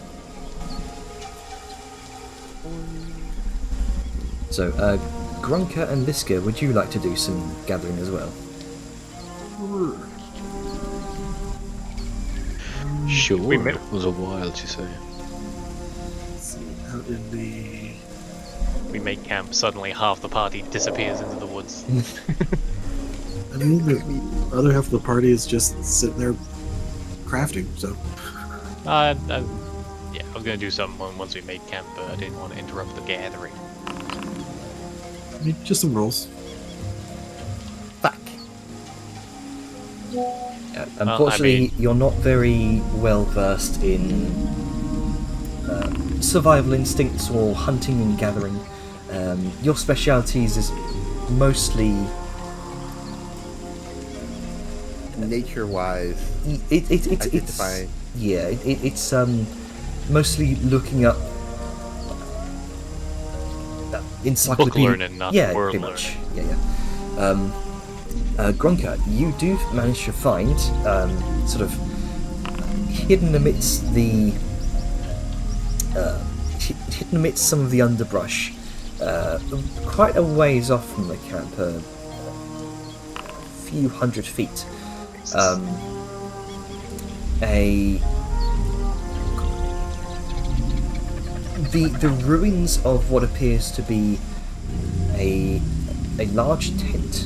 So, Grunker and Liska, would you like to do some gathering as well? Sure. We met- It was a while, you say. Let's see, how did the... We make camp. Suddenly, half the party disappears into the woods. I mean, the other half of the party is just sitting there crafting, so... Yeah, I was gonna do something once we made camp, but I didn't want to interrupt the gathering. I mean, just some rolls. Fuck. Unfortunately, you're not very well versed in survival instincts or hunting and gathering. Your specialities is mostly Nature-wise, it's identifying. yeah, it's mostly looking up encyclopedia. Book learning, not Yeah, word pretty learning. much. Yeah. Grunker, you do manage to find sort of hidden amidst the hidden amidst some of the underbrush, quite a ways off from the camp, a few hundred feet. The ruins of what appears to be a large tent.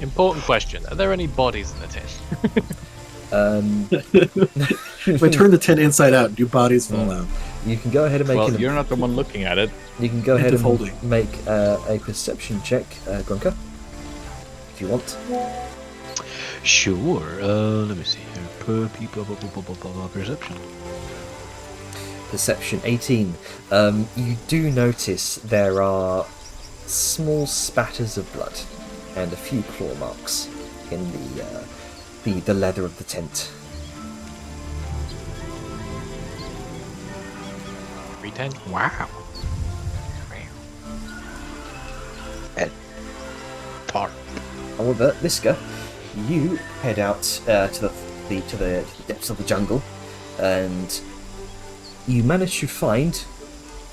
Important question: are there any bodies in the tent? If I turn the tent inside out, do bodies fall out? You can go ahead and make Well, an, you're not the one looking at it. you can go ahead and folding. make a perception check, Grunker, if you want. Sure. Let me see here. Perception. Perception 18. You do notice there are small spatters of blood and a few claw marks in the leather of the tent. 310. Wow. And tarp. However, Liska, you head out to the depths of the jungle, and you manage to find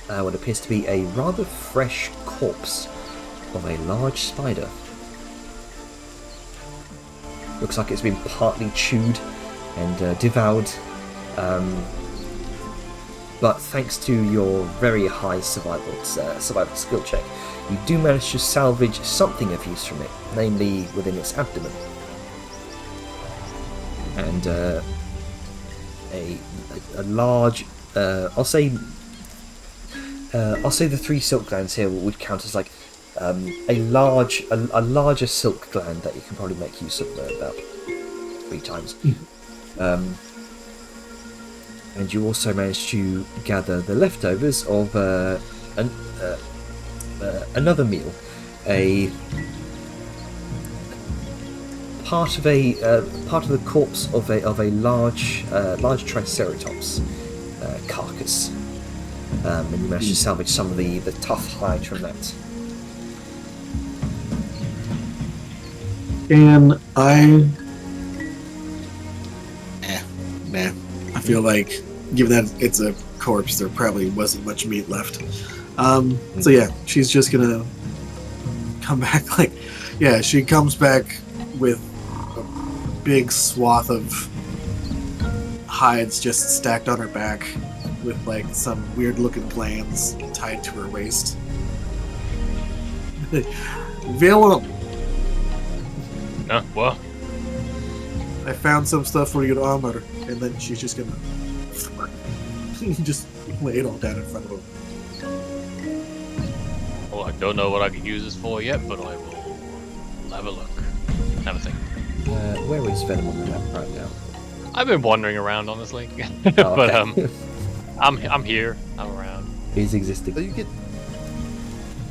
what appears to be a rather fresh corpse of a large spider. Looks like it's been partly chewed and devoured, but thanks to your very high survival skill check, you do manage to salvage something of use from it, namely within its abdomen. And a large, I'll say the 3 silk glands here would count as like a larger silk gland that you can probably make use of about 3 times. And you also managed to gather the leftovers of another meal, a part of the corpse of a large triceratops carcass, and you managed to salvage some of the tough hide from that. And nah. I feel like, given that it's a corpse, there probably wasn't much meat left. So yeah, she's just gonna come back she comes back with a big swath of hides just stacked on her back with like some weird looking glands tied to her waist. Willem, What? I found some stuff for your armor, and then she's just gonna just lay it all down in front of him. Well, I don't know what I can use this for yet, but I will have a look. Have a think. Where is Venom on the map right now? I've been wandering around, honestly. Oh, But okay. I'm here. I'm around. He's existing. So you get.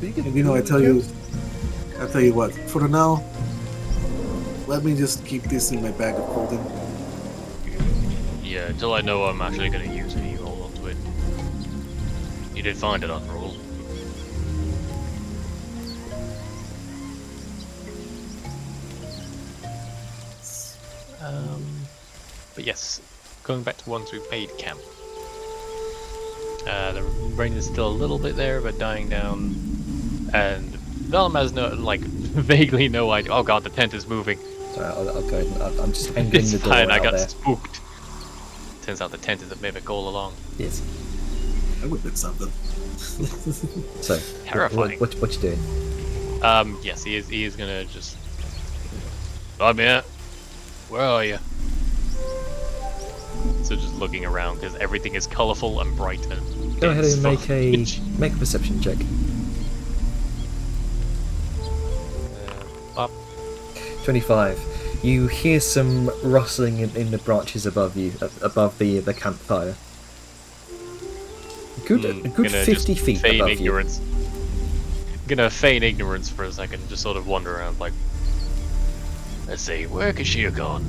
And I tell you what, for now, let me just keep this in my bag of holding. Yeah, until I know I'm actually gonna use it, you hold on to it. You did find it after all. But yes, going back to ones we paid camp. The rain is still a little bit there, but dying down. And Vellum has vaguely no idea. Oh god, the tent is moving. Sorry, I'll go ahead. I'm just angling It's the door fine, I out got there. spooked. Turns out the tent is a mimic all along. Yes. That would have been something. So, Terrifying. What you doing? Yes, he is gonna just... I'm here. Where are you? So just looking around, because everything is colourful and bright and... Go ahead dense and foliage. make a perception check. Up. 25. You hear some rustling in the branches above you, above the campfire. A good Gonna 50 just feet feign above ignorance. Gonna feign ignorance for a second, just sort of wander around like... Let's see, where could she have gone?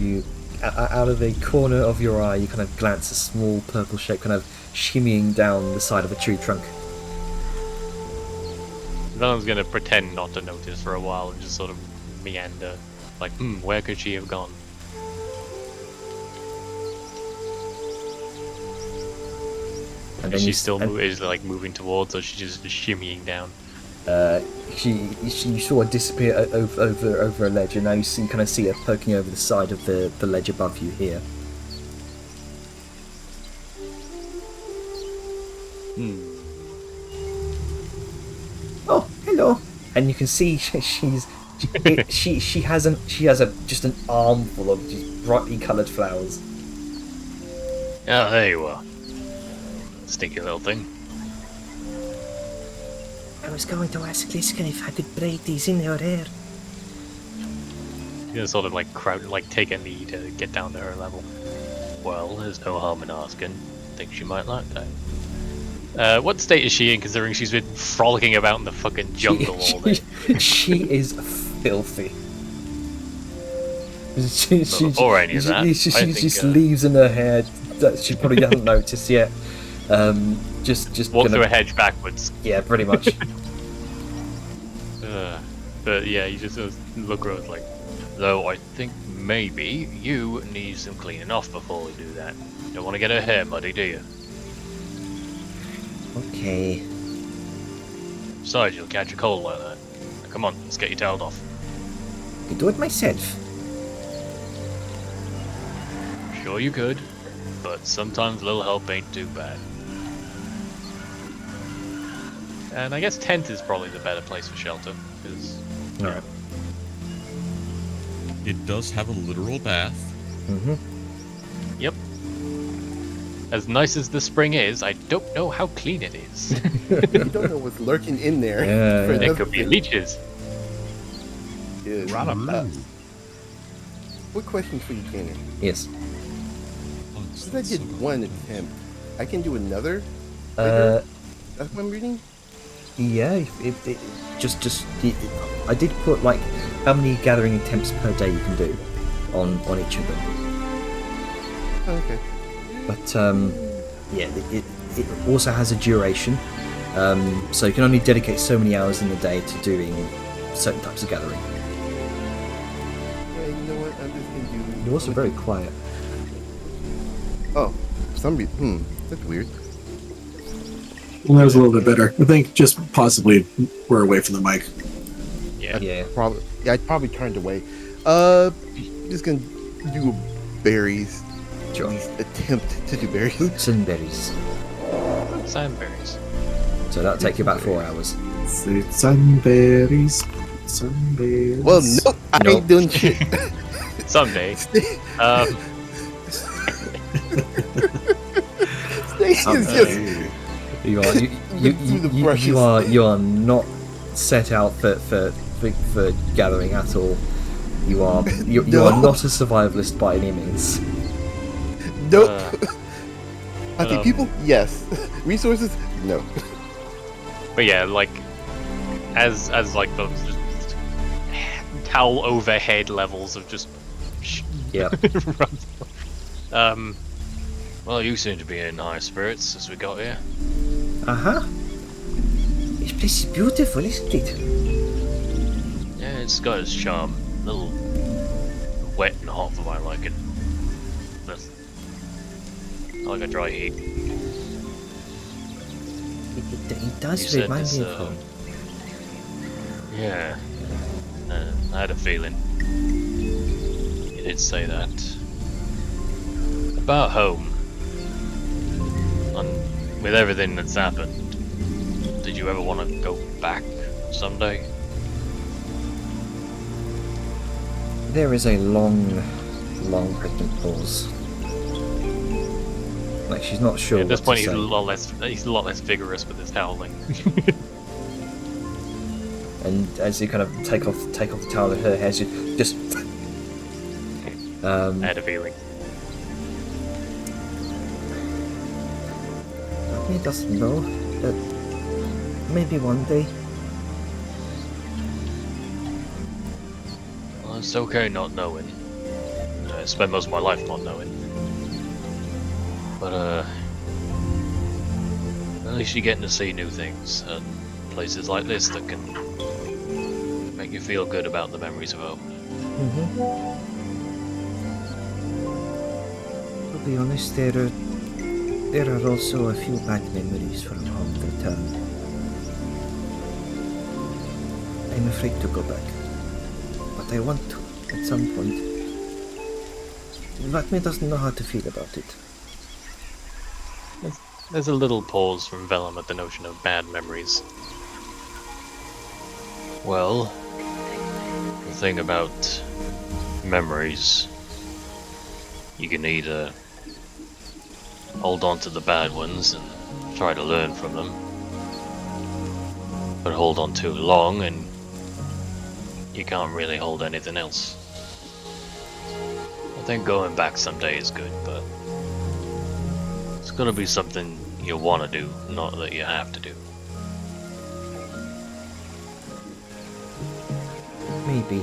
you. Out of the corner of your eye, you kind of glance a small purple shape kind of shimmying down the side of a tree trunk. Venom's gonna pretend not to notice for a while and just sort of meander. Like, where could she have gone? And Is then she still moving towards, or is she just shimmying down? you saw her disappear over a ledge, and now you kind of see her poking over the side of the ledge above you here. Oh, hello! And you can see she has just an armful of just brightly coloured flowers. Oh, there you are. Stinky little thing. I was going to ask Liska if I could braid these in her hair. He's gonna sort of take a knee to get down to her level. Well, there's no harm in asking. Think she might like that. What state is she in, considering she's been frolicking about in the fucking jungle all day? She is filthy. She before any of that, I just think, leaves in her hair that she probably hasn't noticed yet. just Walk gonna, through a hedge backwards. Yeah, pretty much. But yeah, you just sort of look around like, though I think maybe you need some cleaning off before we do that. Don't want to get her hair muddy, do you? Okay. Besides, you'll catch a cold like that. Now, come on, let's get you toweled off. I could do it myself. Sure you could, but sometimes a little help ain't too bad. And I guess tent is probably the better place for shelter, because Alright. It does have a literal bath. Mm-hmm. yep. As nice as the spring is, I don't know how clean it is. You don't know what's lurking in there. Yeah, For yeah. There another could be thing. leeches. Yes. Run up that. What question for you, Tanner? Yes. Since I did one attempt, I can do another? Uh, That's what I'm reading? yeah. I did put like how many gathering attempts per day you can do on each of them. Oh, okay. But yeah, it also has a duration. So you can only dedicate so many hours in the day to doing certain types of gathering. Yeah, you know what? I'm just gonna do. You're also very quiet. Oh, for some reason. That's weird. Well, that was a little bit better. I think just possibly we're away from the mic. Yeah. Yeah. Probably. Yeah, I probably turned away. Just gonna do berries. Sure. At least attempt to do berries. Fruits and berries. Sandberries. So that'll take you about 4 hours. Sunberries. Sunberries. Well, nope. I Nope. ain't doing shit. Someday. Stay is just. You are Through the brushes. you are not set out for gathering at all. You are you No. are not a survivalist by any means. Nope. Uh, Hunting people? Yes. Resources? No. But yeah, like as like those just towel overhead levels of just Yeah. well, you seem to be in high spirits as we got here. This place is beautiful, isn't it? Yeah, it's got its charm. A little wet and hot for my liking. That's I like a dry heat. It does You said remind this, me of home. Yeah, I had a feeling. You did say that. About home. And with everything that's happened, did you ever want to go back someday? There is a long pregnant pause. Like she's not sure. At this what point, to he's say. a lot less vigorous with his howling. And as you kind of take off the towel of her hair, she just. I had a feeling. He doesn't know. Maybe one day. Well, it's okay not knowing. I spent most of my life not knowing. But at least you're getting to see new things and places like this that can make you feel good about the memories of home. To be honest, there are also a few bad memories from home that I'm afraid to go back. But I want to, at some point. Vatme doesn't know how to feel about it. There's a little pause from Vellum at the notion of bad memories. Well, the thing about memories, you can either hold on to the bad ones and try to learn from them, but hold on too long and you can't really hold anything else. I think going back someday is good, but it's gotta be something you want to do, not that you have to do. Maybe.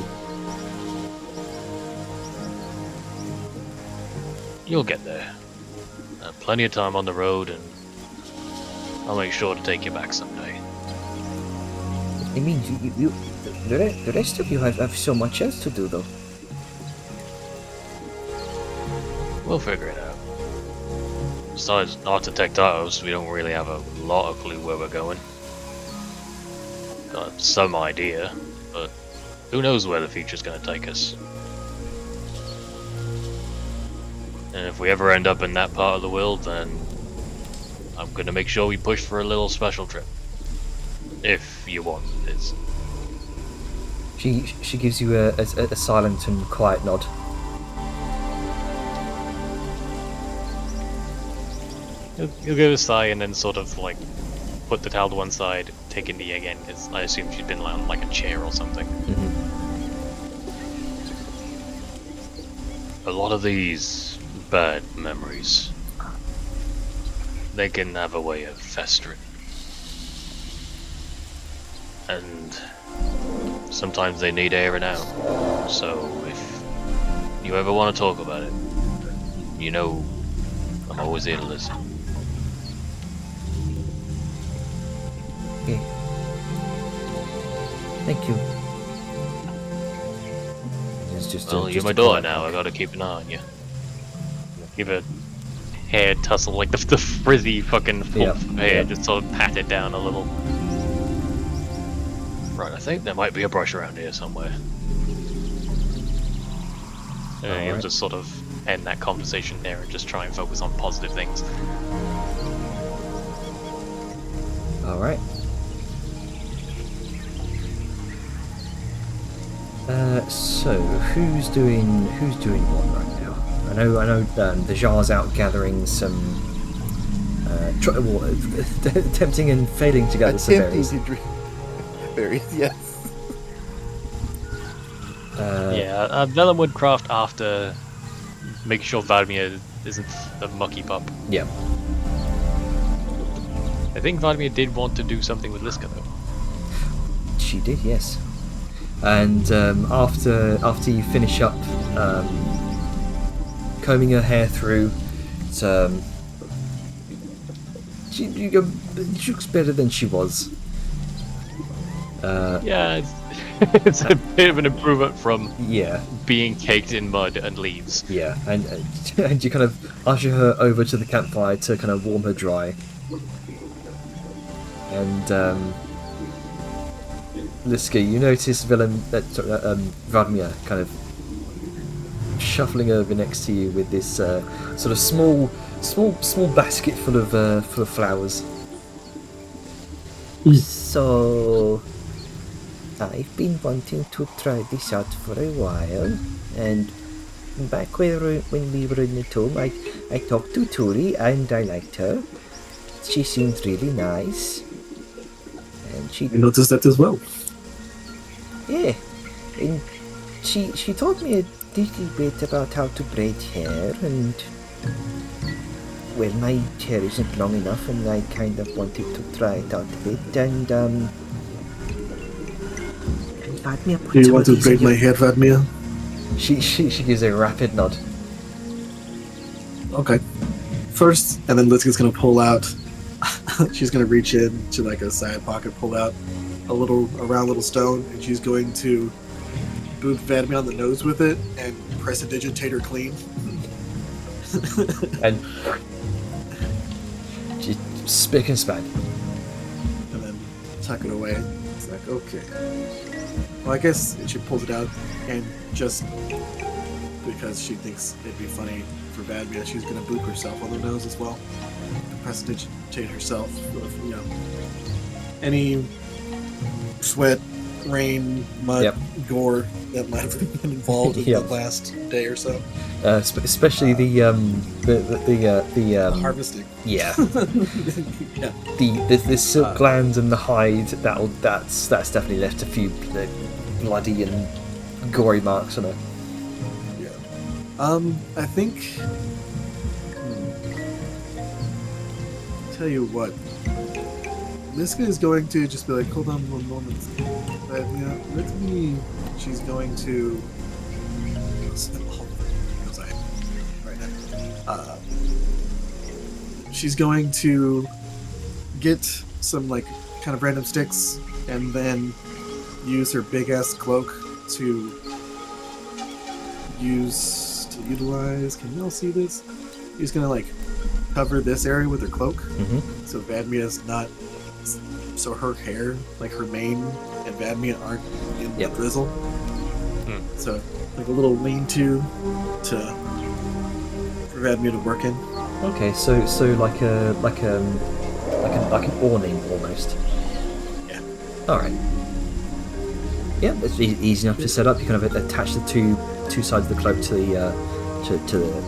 You'll get there. Plenty of time on the road, and I'll make sure to take you back someday. I mean, the rest of you have so much else to do, though. We'll figure it out. Besides Architect House, we don't really have a lot of clue where we're going. Got some idea, but who knows where the future's gonna take us. And if we ever end up in that part of the world, then I'm gonna make sure we push for a little special trip. If you want this. She gives you a silent and quiet nod. You'll give a sigh and then sort of like put the towel to one side, take in the again, because I assume she'd been lying on like a chair or something. A lot of these bad memories, they can have a way of festering. And sometimes they need airing out. So if you ever want to talk about it, you know I'm always here to listen. Okay. Thank you. It's just Well, you're just my a daughter quiet now, I look. gotta keep an eye on you. Give her hair tussle, like the frizzy fucking full Yep, hair, yep. just sort of pat it down a little. Right, I think there might be a brush around here somewhere. You'll Alright. just sort of end that conversation there and just try and focus on positive things. All right. So who's doing what right now? I know. The Jar's out gathering some, attempting and failing to gather some Attempting berries. to drink berries, yes. Yeah, Velen would craft after making sure Vladimir isn't a mucky pup. Yeah. I think Vladimir did want to do something with Liska though. She did, yes. And after you finish up combing her hair through, she looks better than she was. Yeah, it's a bit of an improvement from Yeah, being caked in mud and leaves. yeah, and you kind of usher her over to the campfire to kind of warm her dry. And Liska, you notice Vladimir kind of shuffling over next to you with this sort of small basket full of flowers. So I've been wanting to try this out for a while, and back when we were in the tomb, I talked to Turi and I liked her. She seemed really nice, and she I noticed that as well. yeah, and she told me a little bit about how to braid hair, and well, my hair isn't long enough, and I kind of wanted to try it out a bit, and Vladimir put Do you some want of to these in braid my hair, Vladimir? She gives a rapid nod. Okay. First, and then Liska's gonna pull out. She's gonna reach in to like a side pocket, pull out a round little stone, and she's going to boot Vladimir on the nose with it and prestidigitate her clean. And she spick and span. And then tuck it away. It's like, okay. Well, I guess she pulls it out, and just because she thinks it'd be funny for Vladimir, she's gonna boop herself on the nose as well. Prestidigitate herself with, any sweat, rain, mud, Yep. gore that might have been involved in Yep. the last day or so. Especially the Harvesting. yeah, Yeah. the silk glands and the hide that's definitely left a few bloody and gory marks on it. Yeah. I think. Tell you what. Liska is going to just be like, hold on one moment. But, let me. She's going to. Right now. She's going to get some like kind of random sticks and then use her big ass cloak to utilize. Can you all see this? He's gonna like cover this area with her cloak, so Vadmia's not. So her hair, like her mane and Vadmia, aren't in the drizzle. So like a little lean-to for Vadmia to work in. Okay, so like an awning almost. Yeah. All right. Yeah, it's easy enough to set up. You kind of attach the two sides of the cloak to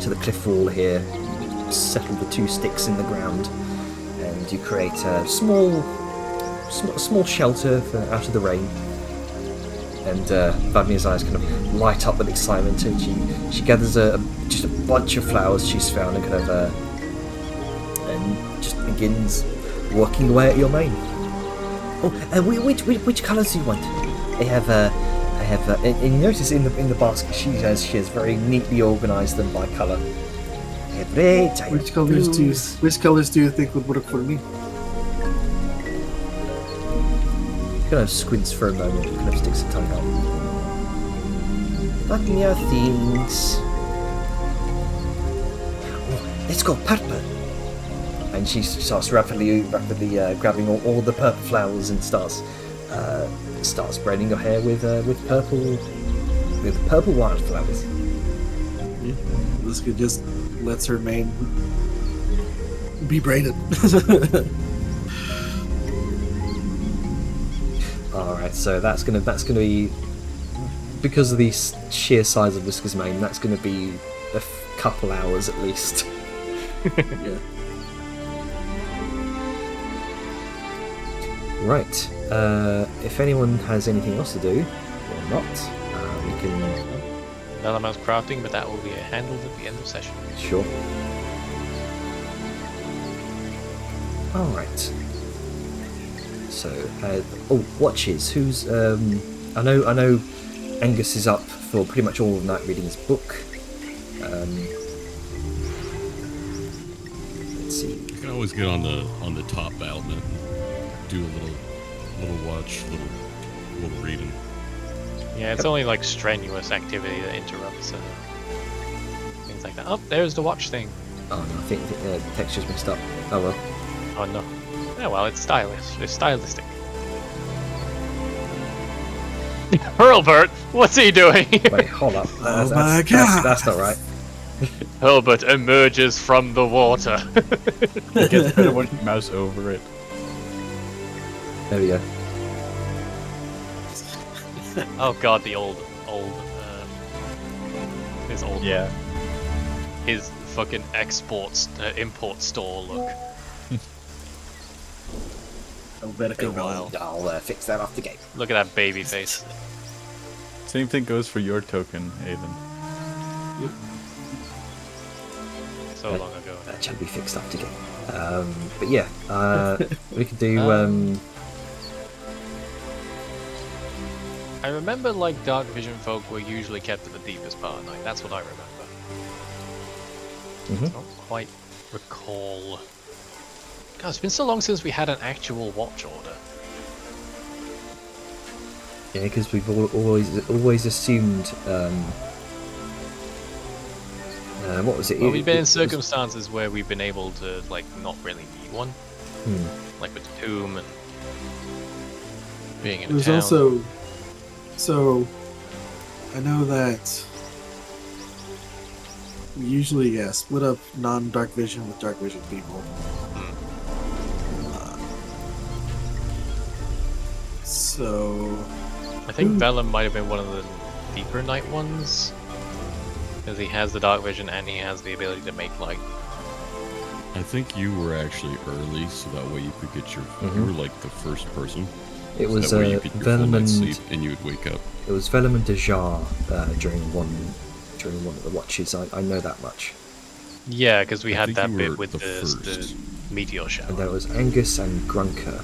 the cliff wall here. You settle the two sticks in the ground, and you create a small shelter out of the rain. And Vadmia's eyes kind of light up with excitement, and she gathers just a bunch of flowers she's found, and kind of and just begins working away at your mane. Oh, which colours do you want? I have and you notice in the basket she has very neatly organised them by colour. I have red. I have blues. Which colors do you think would work for me? Kind of squints for a moment, kind of sticks a tongue out. Vadmia thinks. Oh, let's go purple. And she starts rapidly grabbing all the purple flowers and starts braiding her hair with purple wildflowers. Yeah. Liska just lets her mane be braided. Alright, so that's gonna be, because of the sheer size of Liska's mane, that's gonna be a couple hours at least. Yeah. Right. If anyone has anything else to do, or not, we can... Another mouse crafting, but that will be handled at the end of session. Sure. Alright. So, watches. Who's, I know Angus is up for pretty much all of Night Reading's book. Let's see. You can always get on the top battlement and do a little watch, little reading. Yeah, it's only like strenuous activity that interrupts things like that. Oh, there's the watch thing. Oh no, I think the texture's messed up. Oh well. Oh no. Yeah, well, it's stylish. It's stylistic. Hurlbert, what's he doing? Wait, hold up. Oh my God. That's not right. Hurlbert emerges from the water. Get the one mouse over it. There we go. Oh god, the old, his old, Yeah. his fucking import store look. Helvetica Wow. I'll fix that off the game. Look at that baby face. Same thing goes for your token, Aiden. So long ago. That shall be fixed after game. But yeah, we could do. I remember like Dark Vision folk were usually kept at the deepest part of night. That's what I remember. I don't quite recall. God, it's been so long since we had an actual watch order. Yeah, because we've always assumed. What was it? Well, we've been in circumstances where we've been able to like not really need one, like with the tomb and being in a There's town. also, so I know that we usually split up non-dark vision with dark vision people. So I think Vellum might have been one of the deeper night ones, because he has the dark vision and he has the ability to make light. I think you were actually early, so that way you could get your. You were like the first person. It was that way you could get your full Vellum night's and sleep and you would wake up. it was Vellum and Dejar during one of the watches. I know that much. Yeah, because we I had think that you bit were with the the first. meteor shower. And there was Angus and Grunker.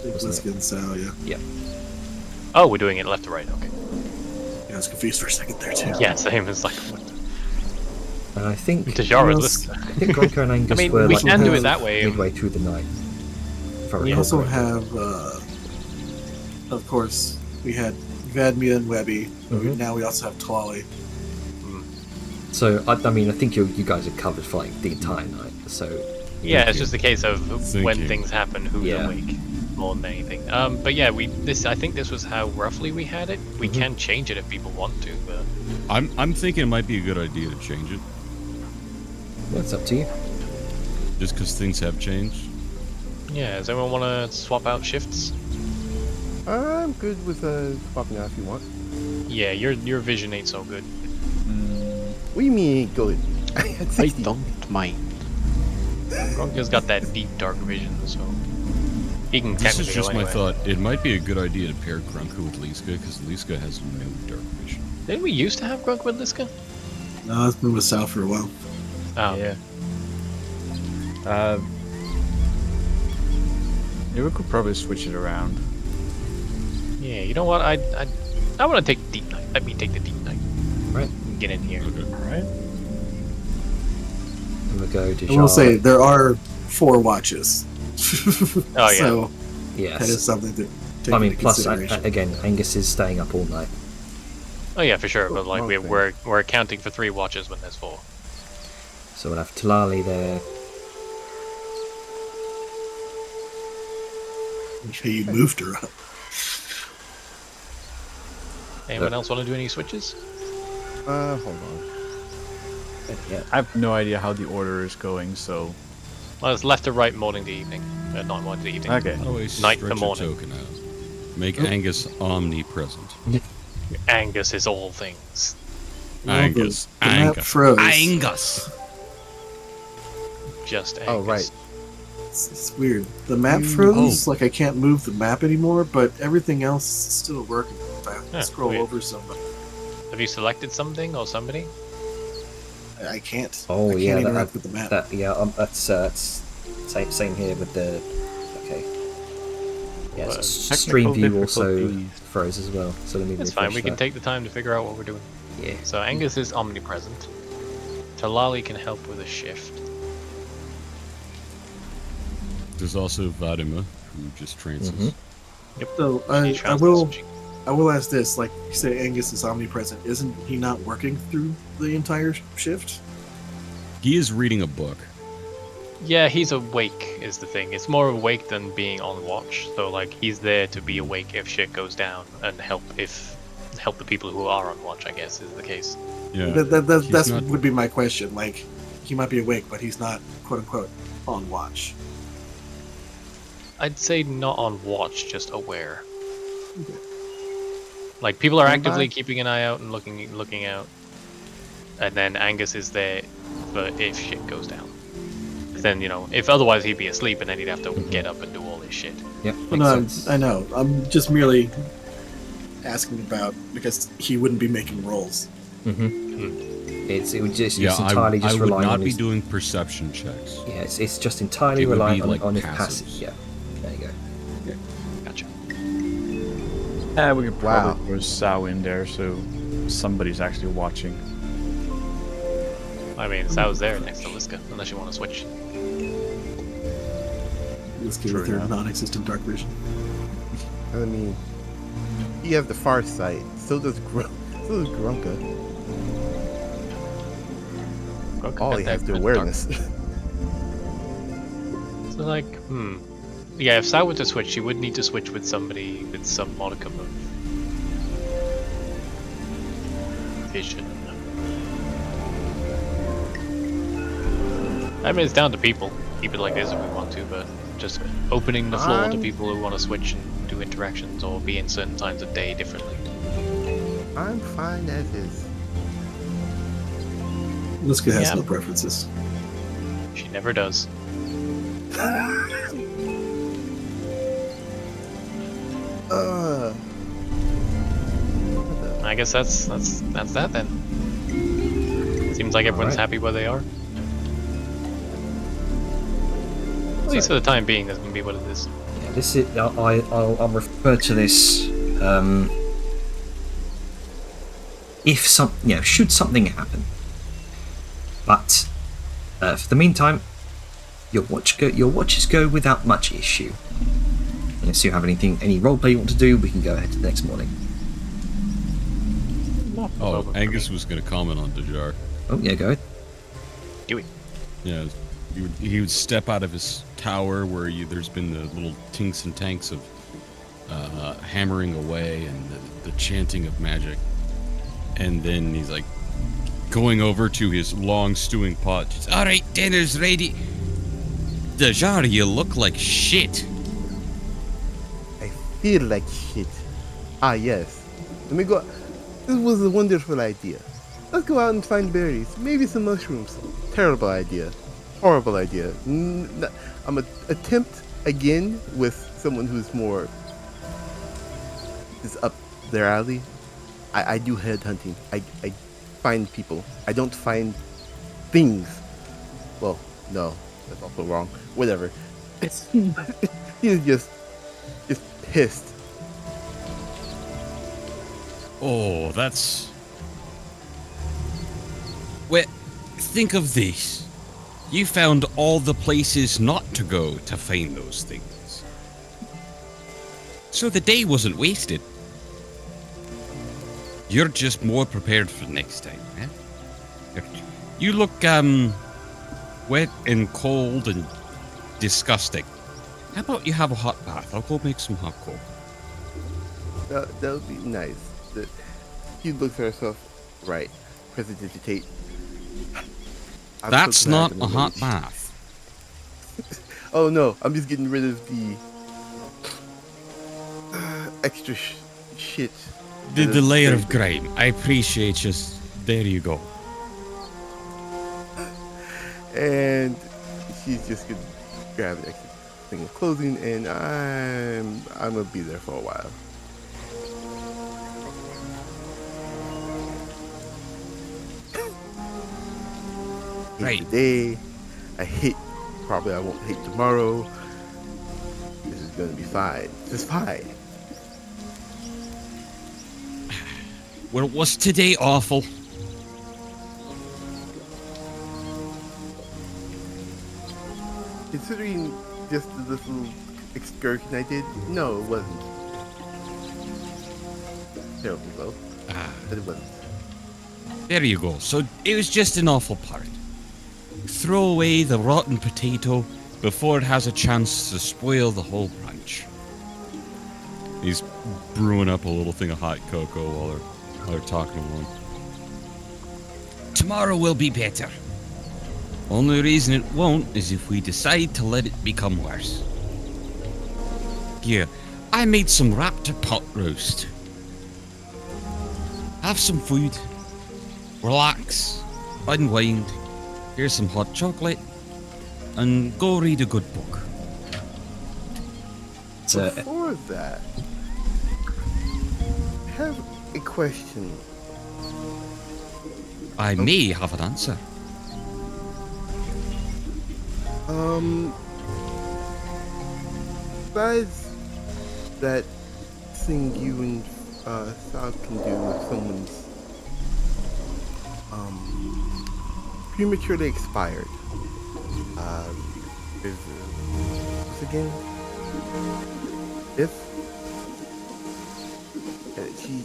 Liska and Sal, yeah. Oh, we're doing it left to right. Okay. Yeah, I was confused for a second there too. Yeah, same as like. What the... And I think Tajara Yes. Liska. I think Gronko and Angus I mean, were we like can do have it that way. midway through the night. If I We recall also correctly. have, of course, we had Vadmia and Webby. But Mhm. now we also have Tlali. So I mean, I think you guys are covered for like the entire night. So Yeah, it's you. just a case of Thank when you. things happen, who's Yeah. awake more than anything. But yeah, I think this was how roughly we had it. We can change it if people want to, but I'm thinking it might be a good idea to change it, that's up to you. just because things have changed. yeah. Does anyone want to swap out shifts? I'm good with swapping out if you want. Yeah, your vision ain't so good. What do you mean ain't good? I had I 60. don't mind. Gronko's got that deep dark vision, so he can This technically is just go my anywhere. thought. It might be a good idea to pair Grunko with Liska, because Liska has no dark vision. Didn't we used to have Grunk with Liska? No, it's been with Sal for a while. Oh, Yeah. Yeah, we could probably switch it around. yeah. You know what? I want to take Deep Night. Let me take the Deep Night. Right. Get in here. Okay. Alright. And we'll go to I will say there are 4 watches. Oh, yeah. So yes. that is something to take I mean, into plus consideration. again, Angus is staying up all night. Oh yeah, for sure. But like Okay. we're accounting for 3 watches when there's 4. So we'll have Talali there. Okay, you moved her up. Anyone else want to do any switches? Hold on. Yeah. I have no idea how the order is going, so. Well, it's left to right, morning to evening. Not morning to evening. Okay. Always Night to stretch your morning. token out. Make Angus omnipresent. Angus is all things. Angus. The map Angus. froze. Angus. Just Angus. Oh, right. It's weird. The map froze. Like I can't move the map anymore, but everything else is still working. If I have to Yeah, scroll weird. over somebody, Have you selected something or somebody? I can't. Oh, I can't yeah, interact with the map. That's same here with the. Okay. Yeah, But Stream technical View also difficulties. froze as well. So let me It's refresh fine. We can that. take the time to figure out what we're doing. Yeah. So Angus is omnipresent. Talali can help with a shift. There's also Vadima, who just trances. So He I transfers will. switching. I will ask this. Like you say, Angus is omnipresent. Isn't he not working through the entire shift? He is reading a book. Yeah, he's awake is the thing. It's more awake than being on watch. So like he's there to be awake if shit goes down and help the people who are on watch. I guess is the case. Yeah. That's he's not- would be my question. Like he might be awake, but he's not quote unquote on watch. I'd say not on watch, just aware. Like people are Standby? actively keeping an eye out and looking out, and then Angus is there for if shit goes down. 'Cause then if otherwise he'd be asleep and then he'd have to get up and do all this shit. Yep. Well, makes no, sense. I know. I'm just merely asking about because he wouldn't be making rolls. It would just Yeah, it's entirely I just would relying not on be his. doing perception checks. Yeah, it's just entirely It would be reliant on, like on his passives. passive. Yeah. There you go. Gotcha. Yeah, we could Wow. probably throw Sao in there so somebody's actually watching. I mean, Sal's there next to Liska, unless you want to switch. Let's get True with their enough. non-existent dark vision. I mean, you have the far sight. So does Grunka. Grunk All got he that has the good awareness. dark- So like, yeah, if Sal were to switch, she would need to switch with somebody with some modicum of vision. I mean, it's down to people. Keep it like this if we want to, but just opening the floor to I'm- people who want to switch and do interactions or be in certain times of day differently. I'm fine as is. Liska has Yeah. no preferences. She never does. I guess that's that then. Seems like everyone's Alright. happy where they are. At least for the time being, that's gonna be what it is. Yeah, this is. I'll refer to this. If should something happen, But for the meantime, your watches go without much issue. Unless you have any roleplay you want to do, we can go ahead to the next morning. Oh, Angus was going to comment on Dajar. Oh yeah, go ahead. Yeah, he would step out of his tower where there's been the little tinks and tanks of hammering away and the chanting of magic. And then he's like going over to his long stewing pot. All right, dinner's ready. Dajar, you look like shit. I feel like shit. Ah, yes. Let me go. This was a wonderful idea. Let's go out and find berries. Maybe some mushrooms. Terrible idea. Horrible idea. I'm gonna attempt again with someone who's more is up their alley. I do headhunting. I find people. I don't find things. Well, no, that's also wrong. Whatever. He's just pissed. Oh, that's... Well, think of this. You found all the places not to go to find those things. So the day wasn't wasted. You're just more prepared for next time, eh? You look, wet and cold and disgusting. How about you have a hot bath? I'll go make some hot cocoa. That would be nice. He looks at herself. Right. President Tate. That's not a hot bath. Oh no, I'm just getting rid of the extra shit. The layer of grime. I appreciate you. There you go. And she's just gonna grab an extra thing of clothing, and I'm gonna be there for a while. Right. Today, probably I won't hate tomorrow. This is gonna be fine. This is fine. Well, was today awful? Considering just the little excursion I did, no, it wasn't. Terrible though. But it wasn't. There you go. So it was just an awful part. Throw away the rotten potato before it has a chance to spoil the whole brunch. He's brewing up a little thing of hot cocoa while they're talking along. Tomorrow will be better. Only reason it won't is if we decide to let it become worse. Here, I made some raptor pot roast. Have some food. Relax. Unwind. Here's some hot chocolate. And go read a good book. Before that, I have a question. I may have an answer. Besides that thing you and Sal can do with someone's prematurely expired. Is what's again? If you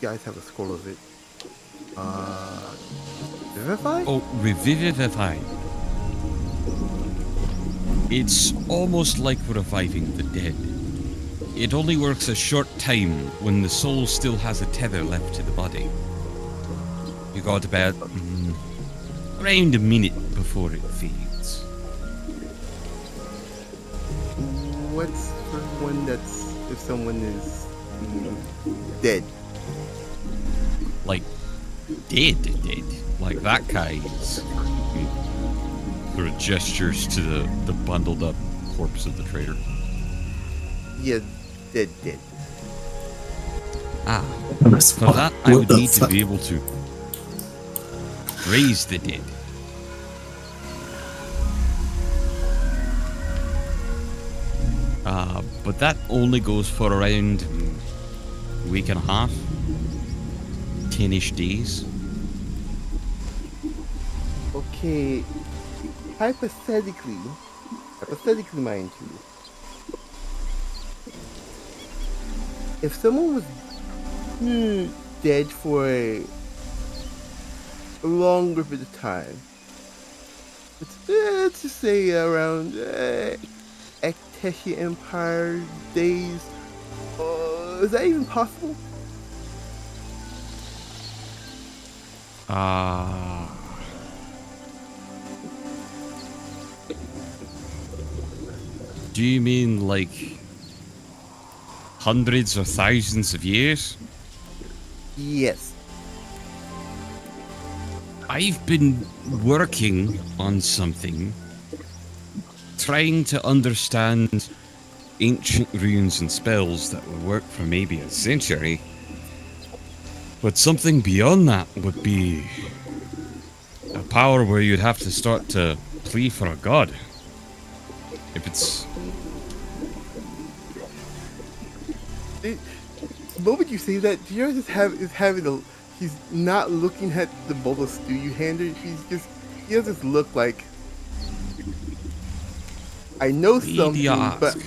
guys have a scroll of it. Revivify? Oh, revivify. It's almost like reviving the dead. It only works a short time when the soul still has a tether left to the body. You got about around a minute before it fades. What's for one that's if someone is dead? Like dead. Like that kind. Sort of gestures to the bundled up corpse of the traitor. Yeah, dead. Ah, for that I would need to be able to raise the dead. But that only goes for around a week and a half, 10-ish days. Well, Okay, hypothetically, mind you, if someone was dead for a longer bit of time, let's just say around Ekteshi Empire days, is that even possible? Do you mean like hundreds or thousands of years? Yes. I've been working on something, trying to understand ancient runes and spells that would work for maybe a century. But something beyond that would be a power where you'd have to start to plea for a god. If it's... The moment you say that, Jira is having a... He's not looking at the bowl of stew you handed. He has this look like... I know something, but...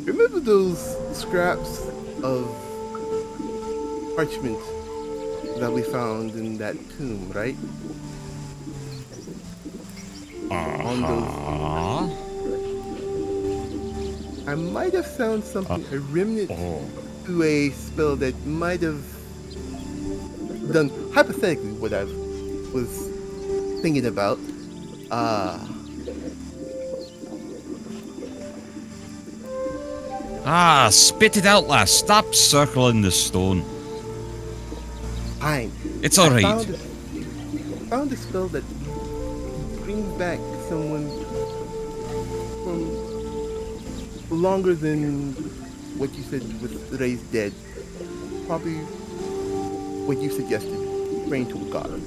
Remember those scraps of parchment that we found in that tomb, right? On those... I might have found something, a remnant to a spell that might have done, hypothetically, what I was thinking about. Spit it out, lass. Stop circling the stone. Fine. It's alright. Found a spell that brings back someone from longer than what you said was raised dead. Probably what you suggested, praying to a god.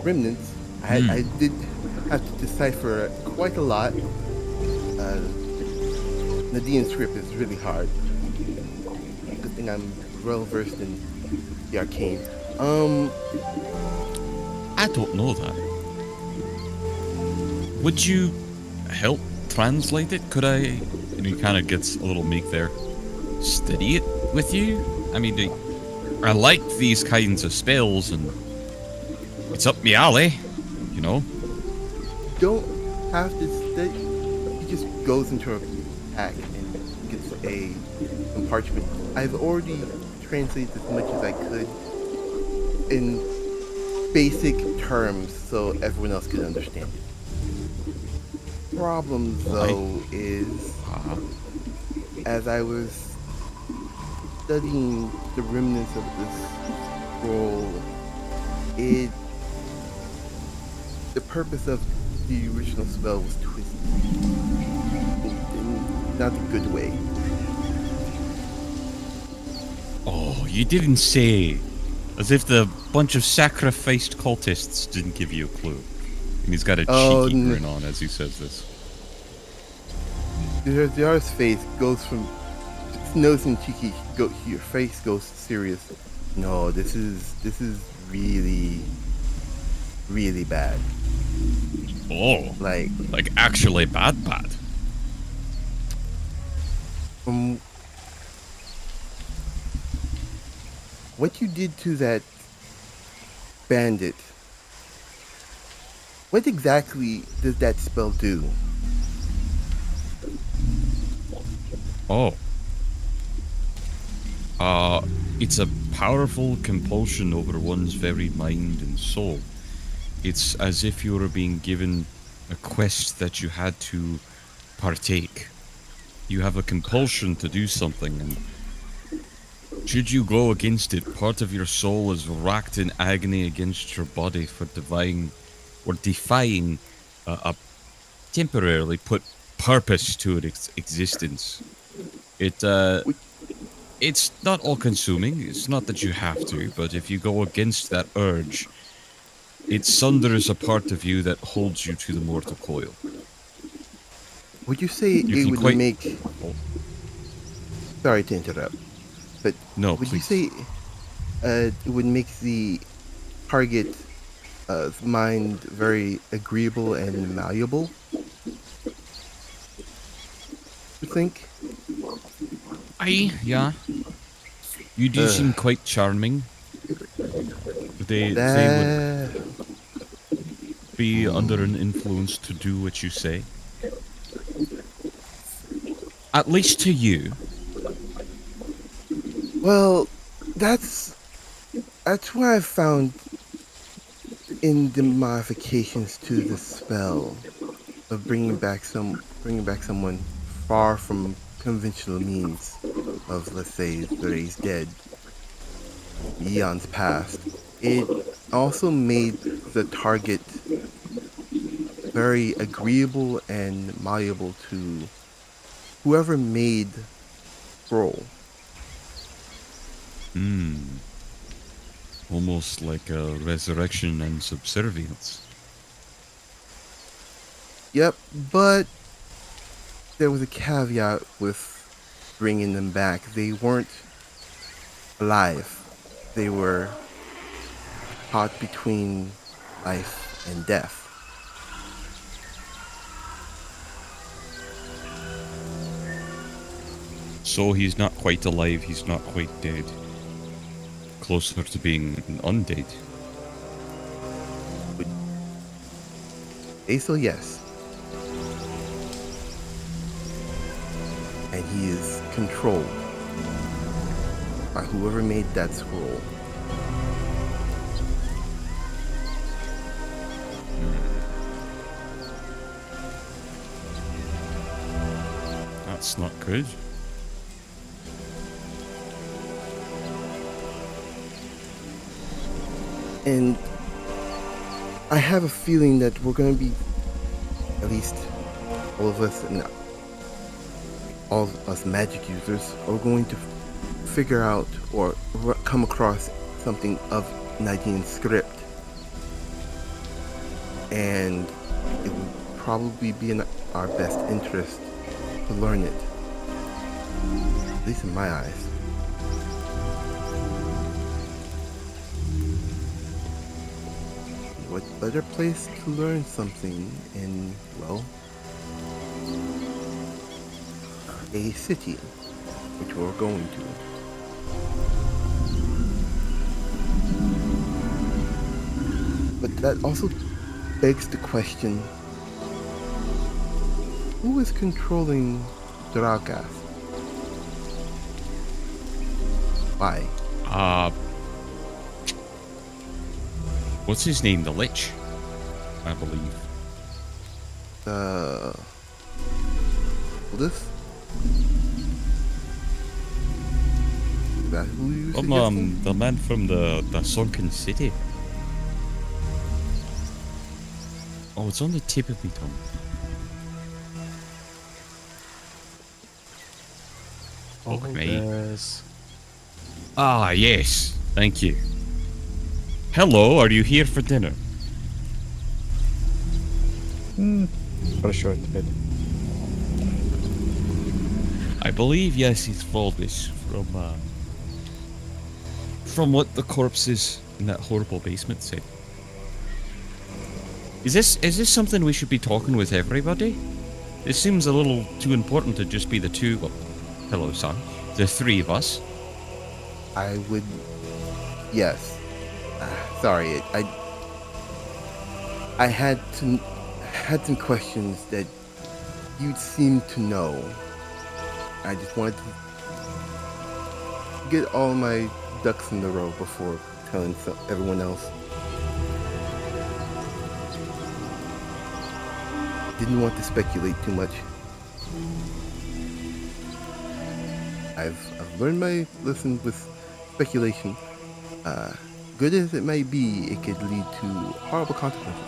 Remnants, I did have to decipher quite a lot. Nadine's script is really hard. Good thing I'm well versed in the arcane. I don't know that. Would you help translate it? Could I? And he kind of gets a little meek there. Study it with you? I mean, I like these kinds of spells, and it's up me alley, you know? Don't have to study. He just goes into a pack and gets a parchment. I've already translated as much as I could in basic terms so everyone else could understand it. Problem though is as I was studying the remnants of this scroll, the purpose of the original spell was twisted in not a good way. Oh, you didn't say. As if the bunch of sacrificed cultists didn't give you a clue. And he's got a cheeky grin on as he says this. Zara's face goes from nose and cheeky, your face goes serious. No, this is really, really bad. Oh, like actually bad. What you did to that bandit, what exactly does that spell do? It's a powerful compulsion over one's very mind and soul. It's as if you were being given a quest that you had to partake. You have a compulsion to do something, and should you go against it, part of your soul is racked in agony against your body for defying a temporarily put purpose to its existence. It's not all-consuming. It's not that you have to, but if you go against that urge, it sunders a part of you that holds you to the mortal coil. Would you say it would make... Sorry to interrupt, but No, would please. you say it would make the target mind very agreeable and malleable? You think? Aye, yeah. You do seem quite charming. They would That be under an influence to do what you say. At least to you. well, that's what I found in the modifications to the spell of bringing back someone far from conventional means of, let's say, the raised dead, eons past. It also made the target very agreeable and malleable to whoever made scroll. Almost like a resurrection and subservience. Yep, but there was a caveat with bringing them back. They weren't alive. They were caught between life and death. So he's not quite alive, he's not quite dead. Closer to being undead. So yes. And he is controlled by whoever made that scroll. That's not good. And I have a feeling that we're going to be, at least all of us and all of us magic users, are going to figure out or come across something of Nadine's script. And it would probably be in our best interest to learn it. At least in my eyes. What better place to learn something in, well, a city, which we're going to. But that also begs the question, who is controlling Dragas? Why? What's his name? The Lich, I believe. This? Is that who you suggesting? The man from the sunken city. Oh, it's on the tip of my tongue. Fuck me. Ah, yes. Thank you. Hello, are you here for dinner? For a short bit. I believe, yes, it's Valdis from what the corpses in that horrible basement said. Is this something we should be talking with everybody? It seems a little too important to just be the two. Well, hello, son. The three of us. I would. Yes. Sorry, I had some questions that you'd seem to know. I just wanted to get all my ducks in a row before telling everyone else. Didn't want to speculate too much. I've learned my lesson with speculation. Good as it may be, it could lead to horrible consequences.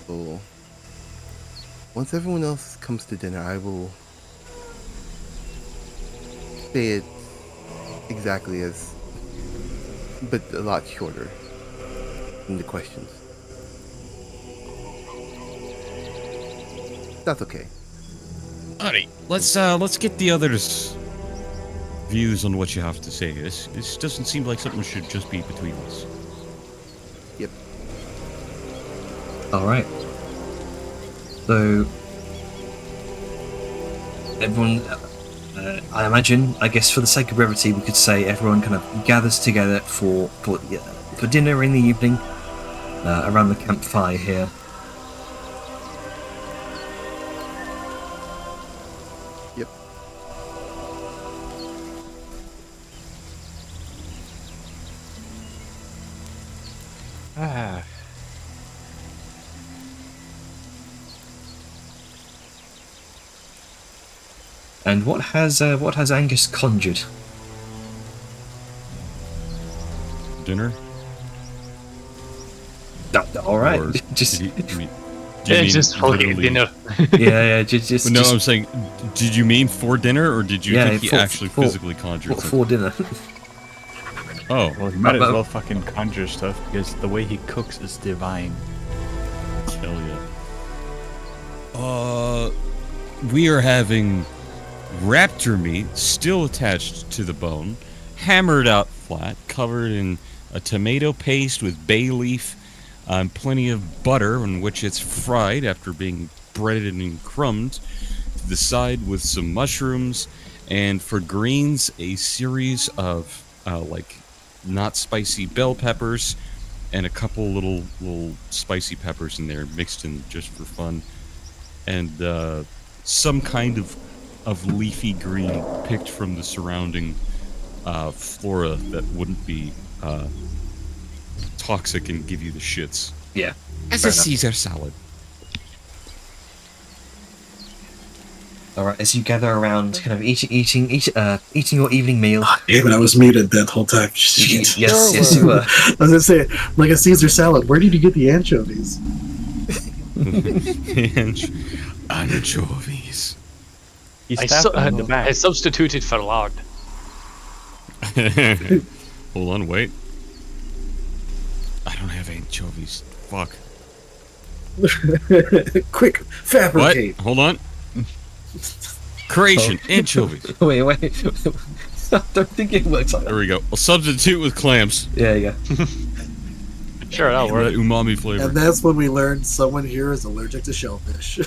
So, once everyone else comes to dinner, I will say it exactly as, but a lot shorter in the questions. That's okay. Alright, let's get the others' views on what you have to say. This doesn't seem like something should just be between us. Yep. All right. So everyone, I imagine, I guess for the sake of brevity, we could say everyone kind of gathers together for dinner in the evening around the campfire here. Yep. Ah. And what has Angus conjured? Dinner? All right, Or just do you mean just fucking literally- dinner. yeah, just No, just I'm saying, did you mean for dinner, or did you Yeah, think he for- actually for- physically conjured something? for dinner. Oh, Well, he might as But- well fucking conjure stuff because the way he cooks is divine. hell yeah. We are having raptor meat still attached to the bone, hammered out flat, covered in a tomato paste with bay leaf, plenty of butter in which it's fried after being breaded and crumbed to the side with some mushrooms, and for greens, a series of like not spicy bell peppers and a couple little spicy peppers in there mixed in just for fun, and some kind of leafy green picked from the surrounding flora that wouldn't be toxic and give you the shits. Yeah. As Fair a enough. Caesar salad. All right, as you gather around, kind of eating your evening meal. Damn it, I was muted that whole time. Shit. Yes, you were. I was gonna say, like a Caesar salad, where did you get the anchovies? Anchovies. He I, stabbed him in the I back. substituted for lard. Hold on, wait. I don't have anchovies. Fuck. Quick, What? fabricate. Hold on. Creation, anchovies. Wait. I don't think it works like There that. we go. I'll substitute with clams. Yeah. Sure, that'll That work. umami flavor. And that's when we learned someone here is allergic to shellfish.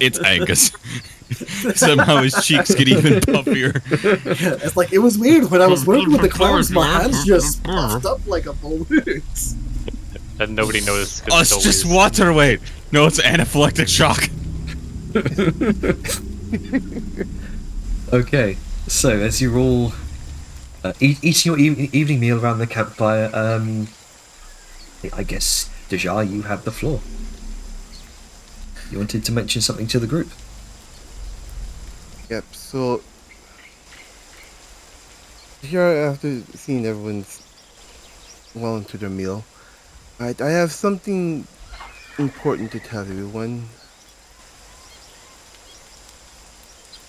It's Angus. Somehow his cheeks get even puffier. Yeah, it's like, it was weird when I was working with the clams, my hands just puffed up like a balloon. And nobody noticed. Oh, it's just water weight. No, it's anaphylactic shock. Okay. So as you're all eating your evening meal around the campfire, I guess Deja, you have the floor. You wanted to mention something to the group. Yep, so here after seeing everyone's well into their meal, I have something important to tell everyone.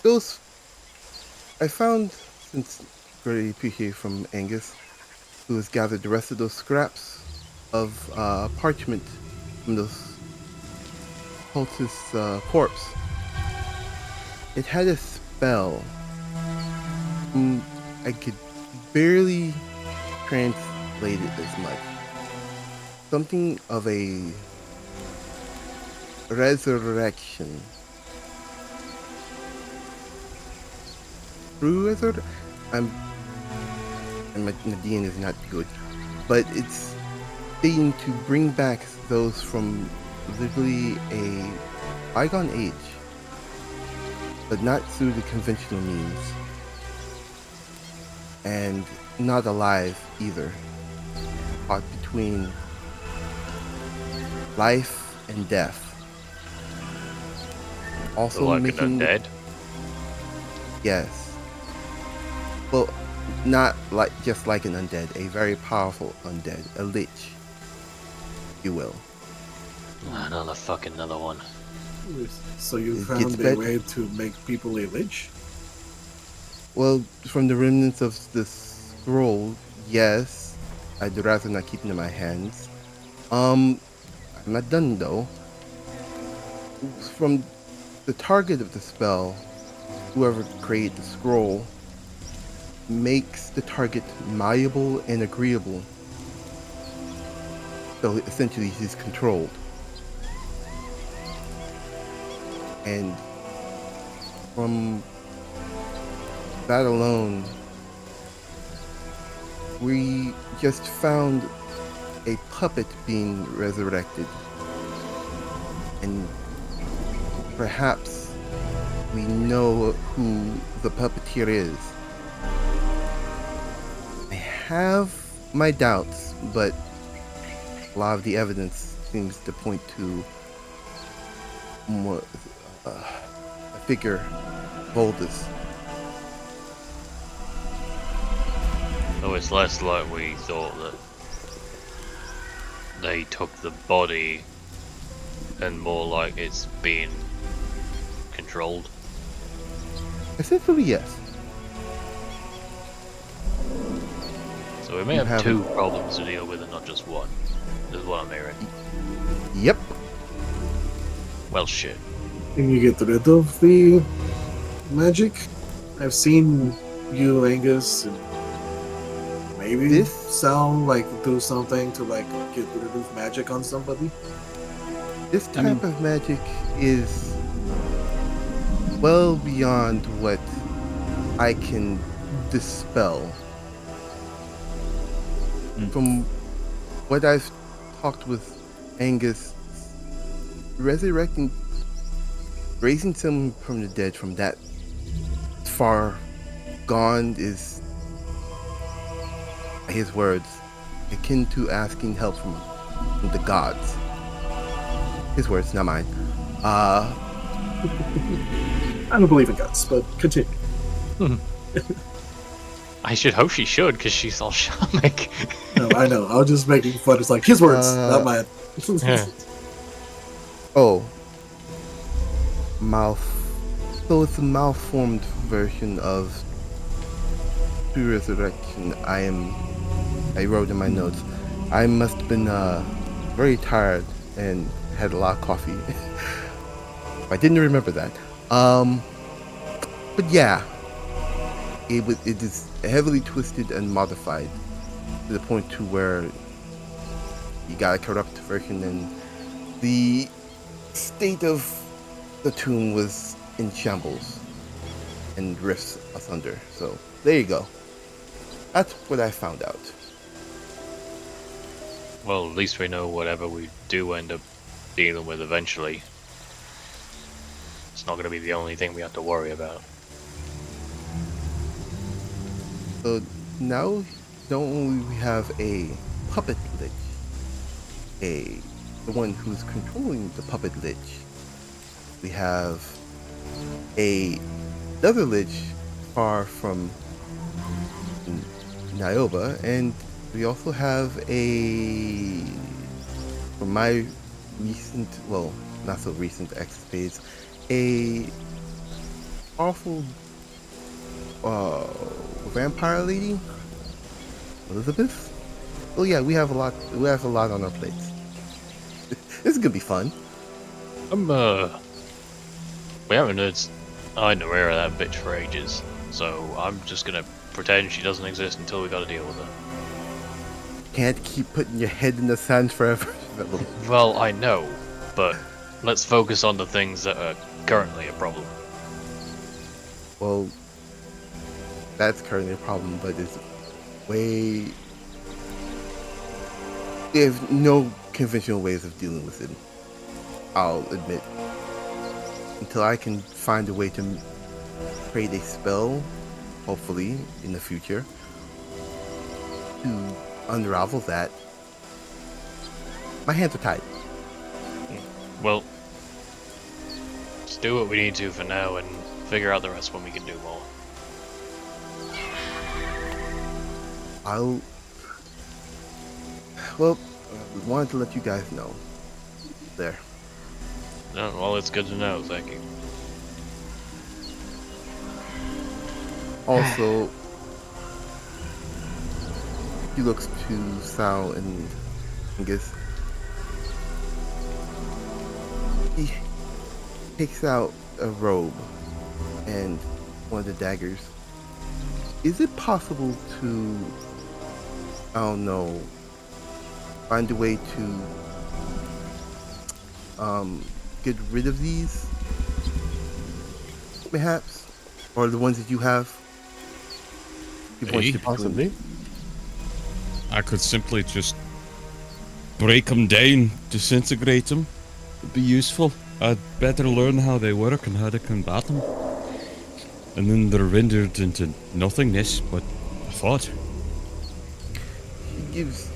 Those I found, since very appreciated from Angus, who has gathered the rest of those scraps of parchment from those cultist corpse. It had a spell. I could barely translate it as much. Something of a resurrection. True resurrection? And my DNA is not good, but it's saying to bring back those from literally a bygone age, but not through the conventional means, and not alive either, caught between life and death. Also Like making an undead. yes. Well, not like just like an undead, a very powerful undead, a lich, if you will. Another one. So you It found gets a better. way to make people a lich? Well, from the remnants of the scroll, yes. I'd rather not keep it in my hands. I'm not done though. from the target of the spell, whoever created the scroll makes the target malleable and agreeable. So essentially he's controlled. And from that alone, we just found a puppet being resurrected. And perhaps we know who the puppeteer is. I have my doubts, but a lot of the evidence seems to point to more a figure, Voldus. So it's less like we thought that they took the body and more like it's being controlled. Essentially, yes. So we may You have haven't- two problems to deal with and not just one. Is what I'm hearing. Yep. Well, shit. Can you get rid of the magic? I've seen you, Angus, and maybe This- Sal, like, do something to, like, get rid of magic on somebody. This type of magic is well beyond what I can dispel. From what I've talked with Angus, raising someone from the dead from that far gone is, by his words, akin to asking help from the gods. His words, not mine. I don't believe in guts, but continue. I should hope she should, because she's all shamanic. No, I know. I was just making fun. It's like his words, not mine. Yeah. Oh. So it's a malformed version of True Resurrection. I wrote in my notes. I must have been very tired and had a lot of coffee. I didn't remember that. But yeah. It is heavily twisted and modified to the point to where you got a corrupt version, and the state of the tomb was in shambles and rifts asunder. So there you go. That's what I found out. Well, at least we know whatever we do end up dealing with eventually. It's not going to be the only thing we have to worry about. So now not only we have a puppet lich, the one who's controlling the puppet lich, we have another lich far from Nioba, and we also have from my recent, well, not so recent escapades, a powerful vampire lady, Elizabeth. Oh yeah, we have a lot on our plates. This is gonna be fun. We haven't heard I or hear of that bitch for ages, so I'm just gonna pretend she doesn't exist until we gotta deal with her. Can't keep putting your head in the sand forever. Well, I know, but let's focus on the things that are currently a problem. Well, that's currently a problem, but it's way. They have no conventional ways of dealing with it. I'll admit. Until I can find a way to create a spell, hopefully in the future, to unravel that, my hands are tied. Well, let's do what we need to for now and figure out the rest when we can do more. Well, wanted to let you guys know. There. No, well, it's good to know, thank you. Also, he looks to Sal and Angus. takes out a robe and one of the daggers. Is it possible to, I don't know, find a way to get rid of these, perhaps, or the ones that you have? Hey, Possibly. I could simply just break them down, disintegrate them. It'd be useful. I'd better learn how they work and how to combat them. And then they're rendered into nothingness, but I thought. He gives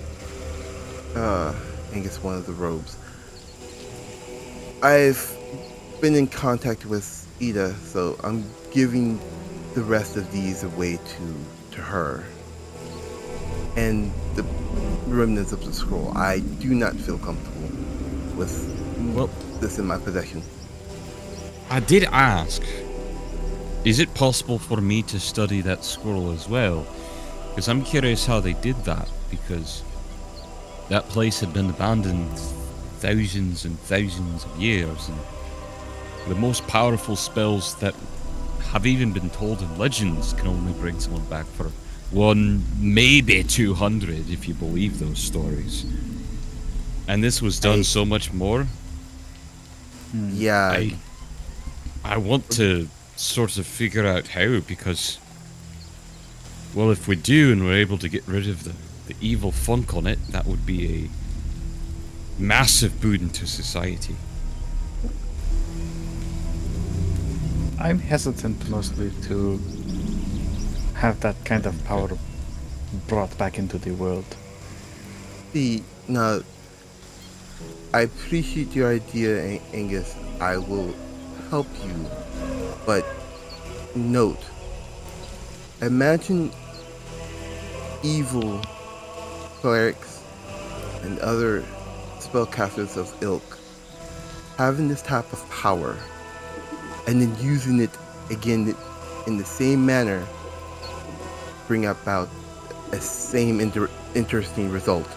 Angus one of the robes. I've been in contact with Ida, so I'm giving the rest of these away to her. And the remnants of the scroll. I do not feel comfortable with this in my possession. I did ask, is it possible for me to study that scroll as well? Because I'm curious how they did that, because that place had been abandoned thousands and thousands of years, and the most powerful spells that have even been told in legends can only bring someone back for 1, maybe 200 if you believe those stories. And this was done so much more. Yeah. I want to sort of figure out how, because, well, if we do and we're able to get rid of the evil funk on it, that would be a massive boon to society. I'm hesitant mostly to have that kind of power brought back into the world. See, now, I appreciate your idea, Angus. I will help you. But note, imagine evil clerics and other spellcasters of ilk having this type of power and then using it again in the same manner, bring about a same interesting result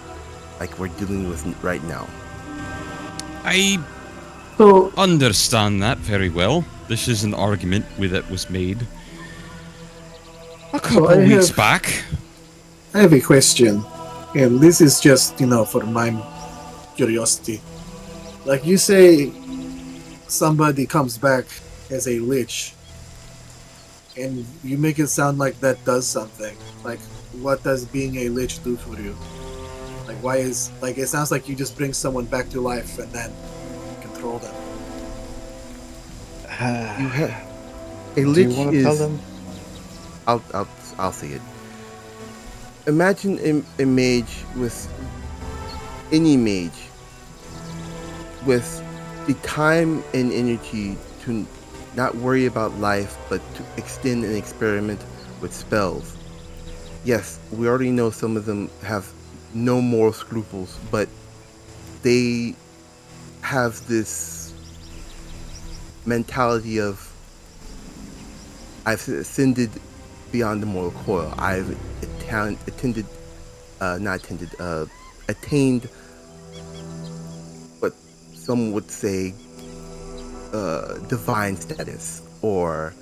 like we're dealing with right now. I understand that very well. This is an argument that was made a couple of weeks back. I have a question, and this is just, for my curiosity. Like, you say somebody comes back as a lich, and you make it sound like that does something. Like, what does being a lich do for you? Like, why is... Like, it sounds like you just bring someone back to life and then control them. You have a Do lich you want to tell them? I'll say it. Imagine a mage with any mage with the time and energy to not worry about life, but to extend and experiment with spells. Yes, we already know some of them have no moral scruples, but they have this mentality of, I've ascended beyond the mortal coil. I've attained what some would say divine status, or